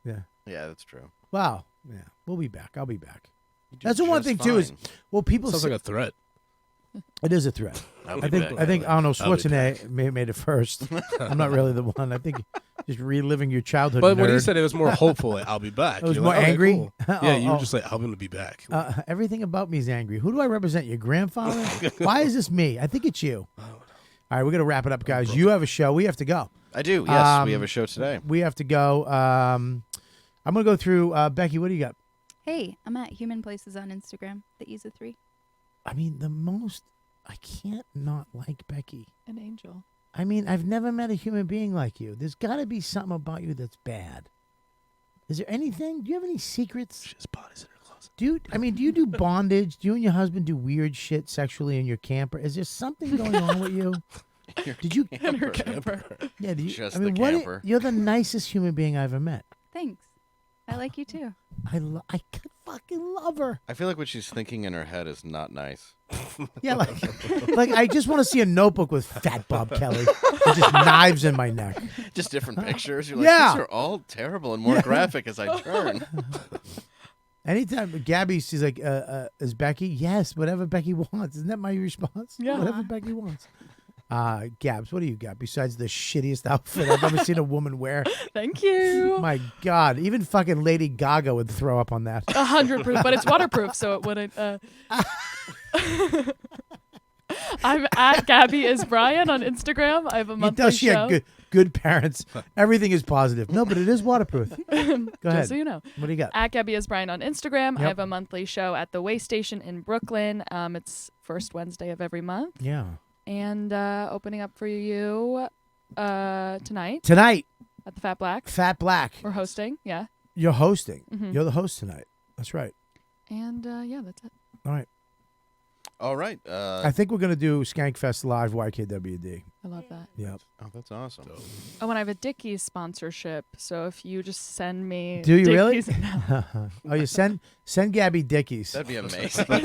Speaker 2: Yeah.
Speaker 3: Yeah, that's true.
Speaker 2: Wow. Yeah. We'll be back. I'll be back.
Speaker 3: You do
Speaker 2: That's the one
Speaker 3: just
Speaker 2: thing too is,
Speaker 3: fine.
Speaker 2: well, people
Speaker 4: Sounds
Speaker 2: say
Speaker 4: like a threat.
Speaker 2: it is a threat. I think I don't know. Schwarzenegger made it first. I'm not really the one. I think just reliving your childhood.
Speaker 4: But when he
Speaker 2: nerd.
Speaker 4: said it was more hopeful, like, I'll be back.
Speaker 2: It was
Speaker 4: You're
Speaker 2: more
Speaker 4: like, okay,
Speaker 2: angry?
Speaker 4: cool.
Speaker 2: Oh,
Speaker 4: Yeah, you
Speaker 2: oh.
Speaker 4: were just like, I'm going to be back.
Speaker 2: Everything about me is angry. Who do I represent? Your grandfather? Why is this me? I think it's you. All right, we're gonna wrap it up, guys. You have a show. We have to go.
Speaker 3: I do. Yes, we have a show today.
Speaker 2: We have to go. I'm gonna go through. Becky, what do you got?
Speaker 7: Hey, I'm at Human Places on Instagram. The E's a 3.
Speaker 2: I mean, I can't not like Becky.
Speaker 6: An angel.
Speaker 2: I mean, I've never met a human being like you. There's got to be something about you that's bad. Is there anything? Do you have any secrets?
Speaker 4: She has bodies in her closet.
Speaker 2: Do you do bondage? Do you and your husband do weird shit sexually in your camper? Is there something going on with you? Did you?
Speaker 6: In her camper.
Speaker 2: Yeah. Do you?
Speaker 3: Just
Speaker 2: I mean,
Speaker 3: the
Speaker 2: what?
Speaker 3: camper.
Speaker 2: You're the nicest human being I've ever met.
Speaker 7: Thanks. I like you too.
Speaker 2: I could fucking love her.
Speaker 3: I feel like what she's thinking in her head is not nice.
Speaker 2: Yeah, like I just want to see a notebook with Fat Bob Kelly and just knives in my neck.
Speaker 3: Just different pictures. You're like,
Speaker 2: Yeah.
Speaker 3: these are all terrible and more graphic as I turn.
Speaker 2: Anytime Gabby, she's like, is Becky? Yes, whatever Becky wants. Isn't that my response?
Speaker 6: Yeah.
Speaker 2: Whatever Becky wants. Gabs, what do you got besides the shittiest outfit I've ever seen a woman wear?
Speaker 6: Thank you.
Speaker 2: My God, even fucking Lady Gaga would throw up on that.
Speaker 6: 100%, but it's waterproof, so it wouldn't. I'm at Gabby is Brian on Instagram. I have a
Speaker 2: You
Speaker 6: monthly
Speaker 2: know she
Speaker 6: show.
Speaker 2: had good parents. Everything is positive. No, but it is waterproof. Go ahead.
Speaker 6: Just so you know.
Speaker 2: What do you got?
Speaker 6: At Gabby is Brian on Instagram. I
Speaker 2: Yep.
Speaker 6: have a monthly show at the Way Station in Brooklyn. It's first Wednesday of every month.
Speaker 2: Yeah.
Speaker 6: And opening up for you tonight
Speaker 2: Tonight,
Speaker 6: at the Fat Black.
Speaker 2: Fat Black.
Speaker 6: We're hosting, yeah.
Speaker 2: You're hosting.
Speaker 6: Mhm.
Speaker 2: You're the host tonight. That's right.
Speaker 6: And yeah, that's it.
Speaker 2: All right.
Speaker 3: All right.
Speaker 2: I think we're gonna do Skankfest live YKWD.
Speaker 6: I love that.
Speaker 2: Yep.
Speaker 3: Oh, that's awesome.
Speaker 6: Oh, and I have a Dickies sponsorship. So if you just send me
Speaker 2: Do you really?
Speaker 6: Dickies,
Speaker 2: Oh, you send Gabby Dickies.
Speaker 3: That'd be amazing.
Speaker 6: send me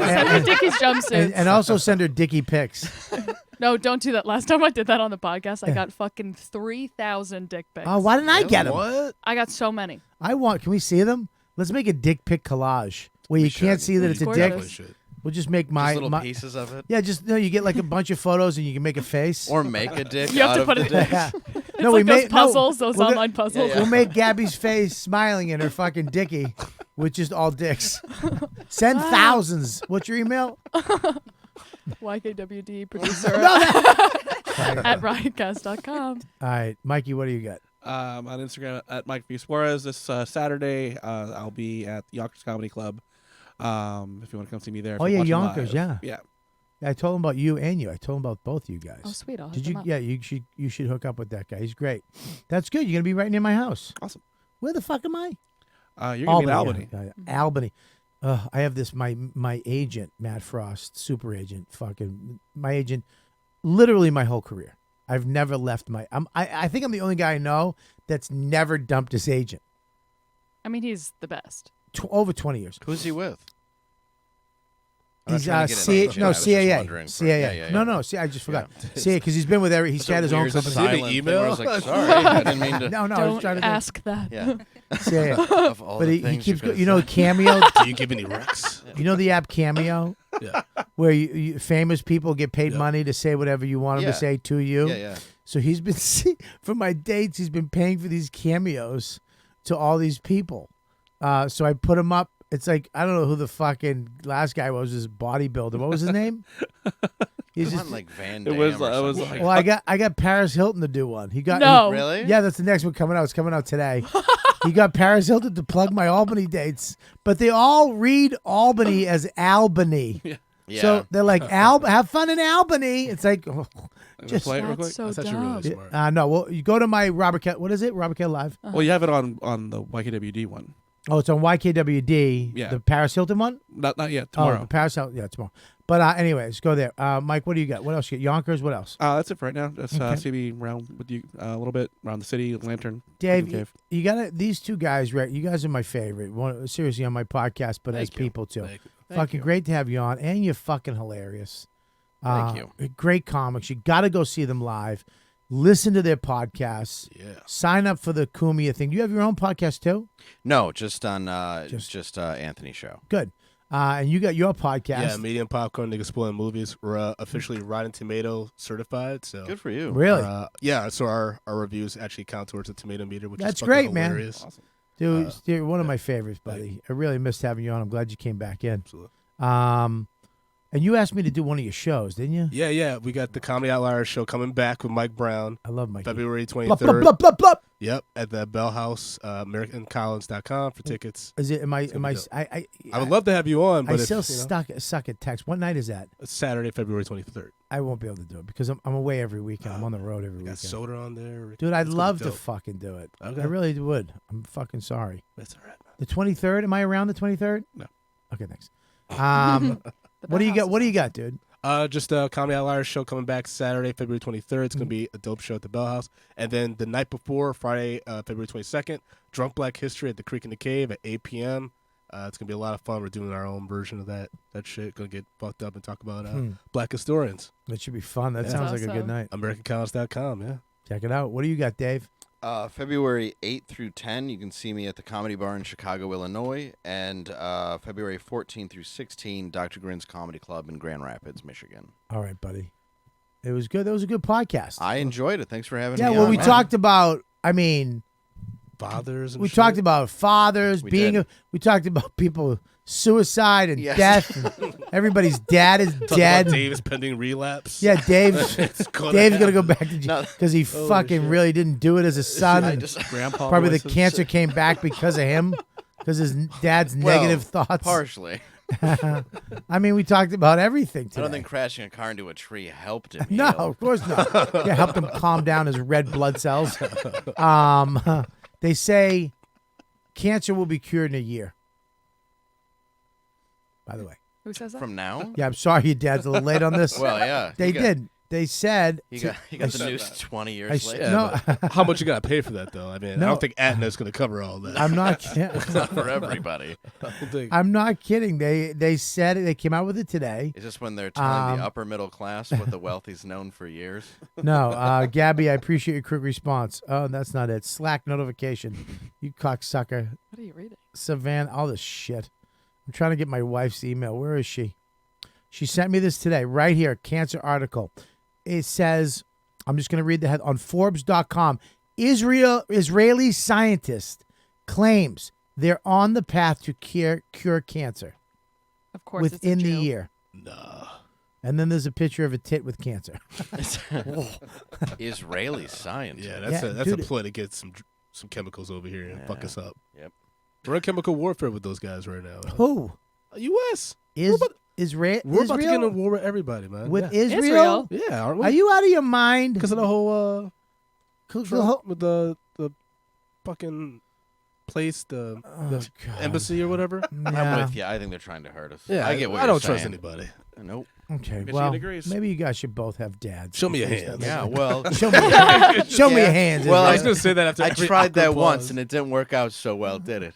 Speaker 6: Dickies jumpsuits.
Speaker 2: and also send her Dickie pics.
Speaker 6: No, don't do that. Last time I did that on the podcast, I got fucking 3,000 dick pics.
Speaker 2: Oh, why didn't I get them?
Speaker 3: What?
Speaker 6: I got so many.
Speaker 2: Can we see them? Let's make a dick pic collage where you can't
Speaker 3: should.
Speaker 2: see that it's a
Speaker 6: Gorgeous.
Speaker 2: dick. We'll just make
Speaker 3: Just little
Speaker 2: my
Speaker 3: pieces of it.
Speaker 2: yeah. Just you get like a bunch of photos and you can make a face.
Speaker 3: Or make a dick
Speaker 6: You have
Speaker 3: out
Speaker 6: to
Speaker 3: of
Speaker 6: put
Speaker 3: the
Speaker 6: it-
Speaker 3: dick.
Speaker 2: Yeah.
Speaker 6: It's like those puzzles, those
Speaker 2: we're gonna-
Speaker 6: online puzzles.
Speaker 3: Yeah.
Speaker 2: We'll make Gabby's face smiling in her fucking dickie with just all dicks. Send thousands. What's your email?
Speaker 6: YKWD producer at riotcast.com.
Speaker 2: All right, Mikey, what do you got?
Speaker 5: On Instagram at Mike V. Suarez. This Saturday, I'll be at the Yonkers Comedy Club. If you want to come see me there. if
Speaker 2: Oh,
Speaker 5: you're
Speaker 2: yeah,
Speaker 5: watching
Speaker 2: Yonkers,
Speaker 5: live.
Speaker 2: yeah.
Speaker 5: Yeah.
Speaker 2: Yeah, I told him about you and you. I told him about both you guys.
Speaker 6: Oh, sweet. I'll
Speaker 2: Did
Speaker 6: hit
Speaker 2: you?
Speaker 6: them up.
Speaker 2: Yeah, you should hook up with that guy. He's great. That's good. You're gonna be right near my house.
Speaker 5: Awesome.
Speaker 2: Where the fuck am I?
Speaker 5: You're going to be in Albany.
Speaker 2: Yeah. Albany. I have this my agent, Matt Frost, super agent, fucking my agent, literally my whole career. I've never left I think I'm the only guy I know that's never dumped his agent.
Speaker 6: I mean, he's the best.
Speaker 2: Over 20 years.
Speaker 3: Who's he with? I'm not
Speaker 2: He's
Speaker 3: trying to get an agent. I was just
Speaker 2: CAA.
Speaker 3: wondering for-
Speaker 2: CAA.
Speaker 3: yeah, yeah,
Speaker 2: No,
Speaker 3: yeah.
Speaker 2: no. See, I just forgot. CAA because he's been with he's had his own
Speaker 3: Weird
Speaker 2: company.
Speaker 3: silent thing where I was like, sorry, I didn't mean to.
Speaker 2: No, I was
Speaker 6: Don't
Speaker 2: trying to
Speaker 6: ask that.
Speaker 3: Yeah.
Speaker 2: CAA.
Speaker 3: Of all
Speaker 2: But
Speaker 3: the
Speaker 2: he
Speaker 3: things
Speaker 2: keeps
Speaker 3: you
Speaker 2: you know Cameo.
Speaker 4: Do you give any recs?
Speaker 2: You know the app Cameo,
Speaker 4: Yeah.
Speaker 2: where you famous people get paid money to say whatever you want them
Speaker 3: Yeah.
Speaker 2: to say to you.
Speaker 3: Yeah, yeah.
Speaker 2: So he's been for my dates. He's been paying for these cameos to all these people. So I put him up. It's like I don't know who the fucking last guy was. This bodybuilder. What was his name? He's
Speaker 3: It
Speaker 2: just.
Speaker 3: wasn't like Van
Speaker 5: It
Speaker 3: Damme
Speaker 5: was-
Speaker 3: or
Speaker 5: it was
Speaker 3: something.
Speaker 2: Well, I got Paris Hilton to do one. He got
Speaker 6: No.
Speaker 3: Really?
Speaker 2: Yeah, that's the next one coming out. It's coming out today. He got Paris Hilton to plug my Albany dates, but they all read Albany as Albany.
Speaker 3: Yeah.
Speaker 2: So they're like, have fun in Albany. It's like,
Speaker 5: Just play it real quick.
Speaker 6: That's so
Speaker 4: That's actually
Speaker 6: dumb.
Speaker 4: really smart.
Speaker 2: no. Well, you go to my Robert Kelly. What is it? Robert Kelly Live.
Speaker 5: Well, you have it on the YKWD one.
Speaker 2: Oh, it's on YKWD.
Speaker 5: Yeah.
Speaker 2: The Paris Hilton one.
Speaker 5: Not yet.
Speaker 2: Oh,
Speaker 5: Tomorrow.
Speaker 2: the Paris Hilton. Yeah, tomorrow. But anyways, go there. Mike, what do you got? What else you got? Yonkers. What else?
Speaker 5: That's it for right now. Just
Speaker 2: Okay.
Speaker 5: see me around with you a little bit around the city, Lantern.
Speaker 2: Dave,
Speaker 5: Cave.
Speaker 2: you got these two guys, right? You guys are my favorite. Seriously, on my podcast, but as
Speaker 3: Thank you.
Speaker 2: people too.
Speaker 4: Thank you.
Speaker 2: Fucking great to have you on, and you're fucking hilarious.
Speaker 3: Thank you.
Speaker 2: Great comics. You got to go see them live. Listen to their podcasts.
Speaker 4: Yeah.
Speaker 2: Sign up for the Kumia thing. You have your own podcast too?
Speaker 3: No, just on just Anthony's show.
Speaker 2: Good. And you got your podcast.
Speaker 4: Yeah, Medium Popcorn, Niggas Spoiling Movies. We're officially Rotten Tomato certified. So
Speaker 3: Good for you.
Speaker 2: Really?
Speaker 4: yeah, so our reviews actually count towards the tomato meter, which
Speaker 2: That's
Speaker 4: is fucking
Speaker 2: great, man.
Speaker 4: hilarious.
Speaker 5: Awesome.
Speaker 2: Dude, you're one of my favorites, buddy. I really missed having you on. I'm glad you came back in.
Speaker 4: Absolutely.
Speaker 2: And you asked me to do one of your shows, didn't you?
Speaker 4: Yeah. We got the Comedy Outliers show coming back with Mike Brown,
Speaker 2: I love Mike.
Speaker 4: February
Speaker 2: Blup,
Speaker 4: 23rd.
Speaker 2: blup, blup, blup, blup.
Speaker 4: Yep, at the Bell House, AmericanCollins.com for tickets.
Speaker 2: Is it? Am I?
Speaker 4: dope.
Speaker 2: I
Speaker 4: I would love to have you on,
Speaker 2: I
Speaker 4: but
Speaker 2: still
Speaker 4: if,
Speaker 2: suck at text. What night is that?
Speaker 4: it's Saturday, February 23rd.
Speaker 2: I won't be able to do it because I'm away every weekend. I'm on the road every
Speaker 4: We got
Speaker 2: weekend.
Speaker 4: Soda on there.
Speaker 2: Dude, I'd
Speaker 4: It's gonna be
Speaker 2: love to
Speaker 4: dope.
Speaker 2: fucking do it.
Speaker 4: Okay.
Speaker 2: I really would. I'm fucking sorry.
Speaker 4: That's all right.
Speaker 2: The 23rd? Am I around the 23rd?
Speaker 5: No.
Speaker 2: Okay, thanks.
Speaker 6: The
Speaker 2: What do you
Speaker 6: Bauhaus
Speaker 2: got?
Speaker 6: is
Speaker 2: What do you
Speaker 6: on.
Speaker 2: got, dude?
Speaker 4: Just a Comedy Outliers show coming back Saturday, February 23rd. It's going to be a dope show at the Bell House. And then the night before, Friday, February 22nd, Drunk Black History at the Creek in the Cave at 8 p.m. It's going to be a lot of fun. We're doing our own version of that shit. Going to get fucked up and talk about black historians.
Speaker 2: That should be fun. That
Speaker 4: Yeah.
Speaker 2: sounds like a good
Speaker 6: Awesome.
Speaker 2: night.
Speaker 4: AmericanCollins.com, yeah.
Speaker 2: Check it out. What do you got, Dave?
Speaker 3: February 8th through 10, you can see me at the Comedy Bar in Chicago, Illinois. And February 14 through 16, Dr. Grin's Comedy Club in Grand Rapids, Michigan.
Speaker 2: All right, buddy. It was good. That was a good podcast.
Speaker 3: I enjoyed it. Thanks for having
Speaker 2: yeah,
Speaker 3: me
Speaker 2: well,
Speaker 3: on,
Speaker 2: we
Speaker 3: man.
Speaker 2: talked about,
Speaker 4: Fathers and
Speaker 2: we
Speaker 4: shit.
Speaker 2: talked about fathers
Speaker 3: We
Speaker 2: being,
Speaker 3: did.
Speaker 2: we talked about people, suicide and
Speaker 3: Yes.
Speaker 2: death. And everybody's dad is
Speaker 4: Talked
Speaker 2: dead.
Speaker 4: about Dave's pending relapse.
Speaker 2: Yeah, Dave's
Speaker 4: gonna
Speaker 2: going to go back to
Speaker 3: No.
Speaker 2: because he fucking
Speaker 4: shit.
Speaker 2: really didn't do it as a son.
Speaker 3: I
Speaker 2: and
Speaker 3: just
Speaker 5: Grandpa
Speaker 2: probably the
Speaker 5: voices.
Speaker 2: cancer came back because of him, because his dad's
Speaker 3: Well,
Speaker 2: negative thoughts.
Speaker 3: partially.
Speaker 2: I mean, we talked about everything today.
Speaker 3: I don't think crashing a car into a tree helped him.
Speaker 2: No,
Speaker 3: heal.
Speaker 2: of course not. Yeah, helped him calm down his red blood cells. They say cancer will be cured in a year. By the way.
Speaker 6: Who says that?
Speaker 3: From now?
Speaker 2: Yeah, I'm sorry your dad's a little late on this.
Speaker 3: Well, yeah.
Speaker 2: They
Speaker 3: he got-
Speaker 2: did. They said.
Speaker 3: He got the news 20 years later.
Speaker 4: Yeah,
Speaker 2: No,
Speaker 4: but how much you got to pay for that, though? I mean,
Speaker 2: No.
Speaker 4: I don't think Aetna's going to cover all that.
Speaker 2: I'm not.
Speaker 3: It's not for everybody.
Speaker 4: I don't think-
Speaker 2: I'm not kidding. They said it. They came out with it today.
Speaker 3: Is this when they're telling the upper middle class what the wealthy's known for years?
Speaker 2: No, Gabby, I appreciate your quick response. Oh, that's not it. Slack notification. You cocksucker.
Speaker 6: What are you reading?
Speaker 2: Savannah, all this shit. I'm trying to get my wife's email. Where is she? She sent me this today, right here, cancer article. It says, I'm just going to read the head on Forbes.com. Israeli scientist claims they're on the path to cure cancer
Speaker 6: Of course,
Speaker 2: within
Speaker 6: it's a
Speaker 2: the
Speaker 6: joke.
Speaker 2: year.
Speaker 4: Nah.
Speaker 2: And then there's a picture of a tit with cancer.
Speaker 3: Israeli science.
Speaker 4: Yeah,
Speaker 2: Yeah,
Speaker 4: that's a
Speaker 2: dude.
Speaker 4: ploy to get some chemicals over here and fuck
Speaker 3: Yeah.
Speaker 4: us up.
Speaker 3: Yep.
Speaker 4: We're in chemical warfare with those guys right now.
Speaker 2: Who?
Speaker 4: U.S.
Speaker 2: Is
Speaker 4: about-
Speaker 2: Israel?
Speaker 4: We're about to get in a
Speaker 2: Israel?
Speaker 4: war with everybody, man.
Speaker 2: With
Speaker 4: yeah.
Speaker 2: Israel?
Speaker 4: Yeah, aren't we?
Speaker 2: Are you out of your mind?
Speaker 4: Because of the whole
Speaker 2: The
Speaker 4: Trump
Speaker 2: whole-
Speaker 4: with the fucking place, the
Speaker 2: Oh, God.
Speaker 4: embassy or whatever.
Speaker 3: I'm
Speaker 2: Yeah.
Speaker 3: with you. I think they're trying to hurt us.
Speaker 4: Yeah,
Speaker 3: I get what
Speaker 4: I
Speaker 3: you're
Speaker 4: don't trust
Speaker 3: saying.
Speaker 4: anybody.
Speaker 3: Nope.
Speaker 2: Okay,
Speaker 5: Michigan
Speaker 2: well,
Speaker 5: agrees.
Speaker 2: maybe you guys should both have dads.
Speaker 4: Show me your
Speaker 2: Please,
Speaker 4: hands.
Speaker 2: that
Speaker 3: Yeah,
Speaker 2: makes-
Speaker 3: well,
Speaker 2: Show me, show me your hands.
Speaker 3: Well,
Speaker 4: I
Speaker 2: Israel.
Speaker 4: was gonna say that after
Speaker 3: I
Speaker 4: every
Speaker 3: tried that
Speaker 4: awkward
Speaker 3: once
Speaker 4: pause.
Speaker 3: and it didn't work out so well, did it?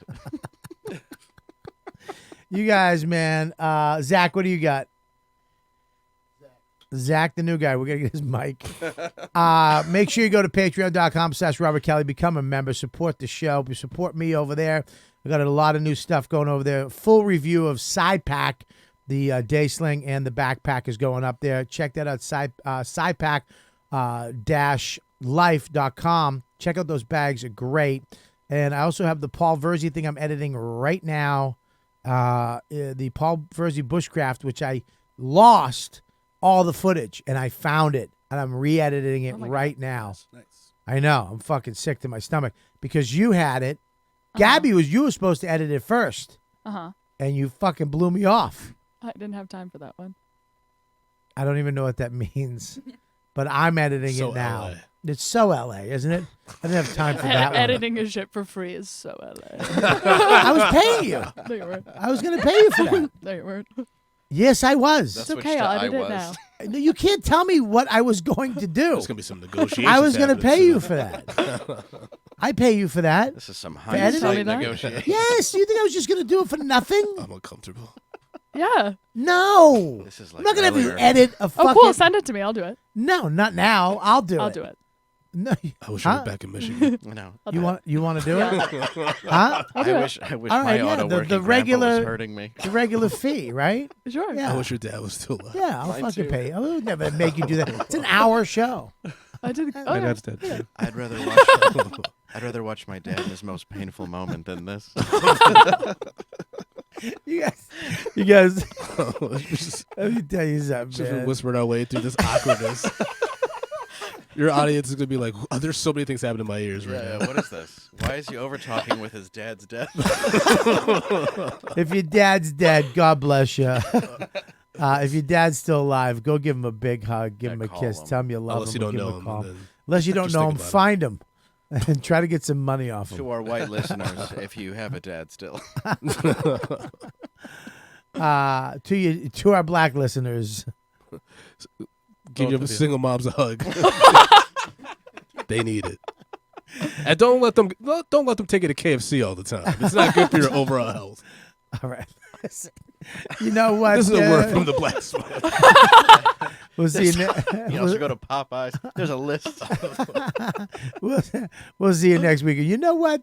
Speaker 2: You guys, man. Zach, what do you got? Zach, the new guy. We're going to get his mic. Make sure you go to patreon.com/Robert Kelly. Become a member. Support the show. Support me over there. We got a lot of new stuff going over there. Full review of Side Pack, the day sling, and the backpack is going up there. Check that out, sidepack-life.com. Check out those bags. Are great. And I also have the Paul Verzi thing I'm editing right now. The Paul Verzi Bushcraft, which I lost all the footage, and I found it, and I'm re-editing it
Speaker 6: Oh my
Speaker 2: right now.
Speaker 4: Nice.
Speaker 2: I know. I'm fucking sick to my stomach because you had it. Gabby you were supposed to edit it first,
Speaker 6: Uh-huh.
Speaker 2: and you fucking blew me off.
Speaker 6: I didn't have time for that one.
Speaker 2: I don't even know what that means, but I'm editing
Speaker 4: So
Speaker 2: it now.
Speaker 4: LA.
Speaker 2: It's so LA, isn't it? I didn't have time for that one.
Speaker 6: Editing a shit for free is so LA.
Speaker 2: I was paying you.
Speaker 6: No, you weren't.
Speaker 2: I was going to pay you for that.
Speaker 6: No, you weren't.
Speaker 2: Yes, I was.
Speaker 6: It's okay. I'll edit it now.
Speaker 2: No, you can't tell me what I was going to do.
Speaker 4: There's gonna be some negotiations.
Speaker 2: I was going to
Speaker 4: happening
Speaker 2: pay you
Speaker 4: soon.
Speaker 2: for that. I pay you for that.
Speaker 3: This is some
Speaker 2: editing?
Speaker 6: Tell me
Speaker 3: hindsight
Speaker 6: that?
Speaker 3: negotiation.
Speaker 2: Yes, you think I was just going to do it for nothing?
Speaker 4: I'm uncomfortable.
Speaker 6: Yeah.
Speaker 2: No.
Speaker 3: This is
Speaker 2: I'm
Speaker 3: like
Speaker 2: not going to have you
Speaker 3: earlier.
Speaker 2: edit a fucking...
Speaker 6: Oh, cool. Send it to me. I'll do it.
Speaker 2: No, not now. I'll do it.
Speaker 6: I'll do it.
Speaker 2: No,
Speaker 4: I wish I
Speaker 2: huh?
Speaker 4: was back in Michigan.
Speaker 3: No.
Speaker 6: I'll
Speaker 2: You
Speaker 6: do
Speaker 2: want to do it?
Speaker 6: Yeah.
Speaker 2: Huh?
Speaker 6: I'll do
Speaker 3: I
Speaker 6: it.
Speaker 3: wish
Speaker 2: All
Speaker 3: my
Speaker 2: right, yeah,
Speaker 3: auto
Speaker 2: the
Speaker 3: working
Speaker 2: regular-
Speaker 3: grandpa was hurting me.
Speaker 2: The regular fee, right?
Speaker 6: Sure.
Speaker 2: Yeah.
Speaker 4: I wish your dad was still alive.
Speaker 2: Yeah, I'll
Speaker 3: Mine
Speaker 2: fucking
Speaker 3: too.
Speaker 2: pay you. I would never make you do that. It's an hour show.
Speaker 6: I did. Oh,
Speaker 5: My
Speaker 6: yeah.
Speaker 5: dad's dead too.
Speaker 3: I'd rather watch my dad in his most painful moment than this.
Speaker 2: You guys.
Speaker 4: Just
Speaker 2: Let me tell you something, man.
Speaker 4: whispering our way through this awkwardness. Your audience is gonna be like, oh, "There's so many things happening in my ears right
Speaker 3: Yeah,
Speaker 4: now."
Speaker 3: what is this? Why is he over talking with his dad's death?
Speaker 2: If your dad's dead, God bless you. If your dad's still alive, go give him a big hug, give
Speaker 3: Yeah,
Speaker 2: him a
Speaker 3: call
Speaker 2: kiss,
Speaker 3: him.
Speaker 2: tell him you love
Speaker 4: Unless
Speaker 2: him,
Speaker 4: you
Speaker 2: or
Speaker 4: don't
Speaker 2: give
Speaker 4: know
Speaker 2: him a
Speaker 4: him.
Speaker 2: call.
Speaker 4: Then
Speaker 2: Unless you don't
Speaker 4: just
Speaker 2: know
Speaker 4: think
Speaker 2: him,
Speaker 4: about it.
Speaker 2: find him and try to get some money off him.
Speaker 3: To our white listeners, if you have a dad still.
Speaker 2: To our black listeners,
Speaker 4: Give
Speaker 5: Both
Speaker 4: your
Speaker 5: of you.
Speaker 4: single moms a hug. They need it. And don't let them take it to KFC all the time. It's not good for your overall health.
Speaker 2: all right. You know what?
Speaker 4: This is a word from the black smoke.
Speaker 2: We'll see you.
Speaker 3: You also go to Popeyes. There's a list.
Speaker 2: We'll see you next week. You know what?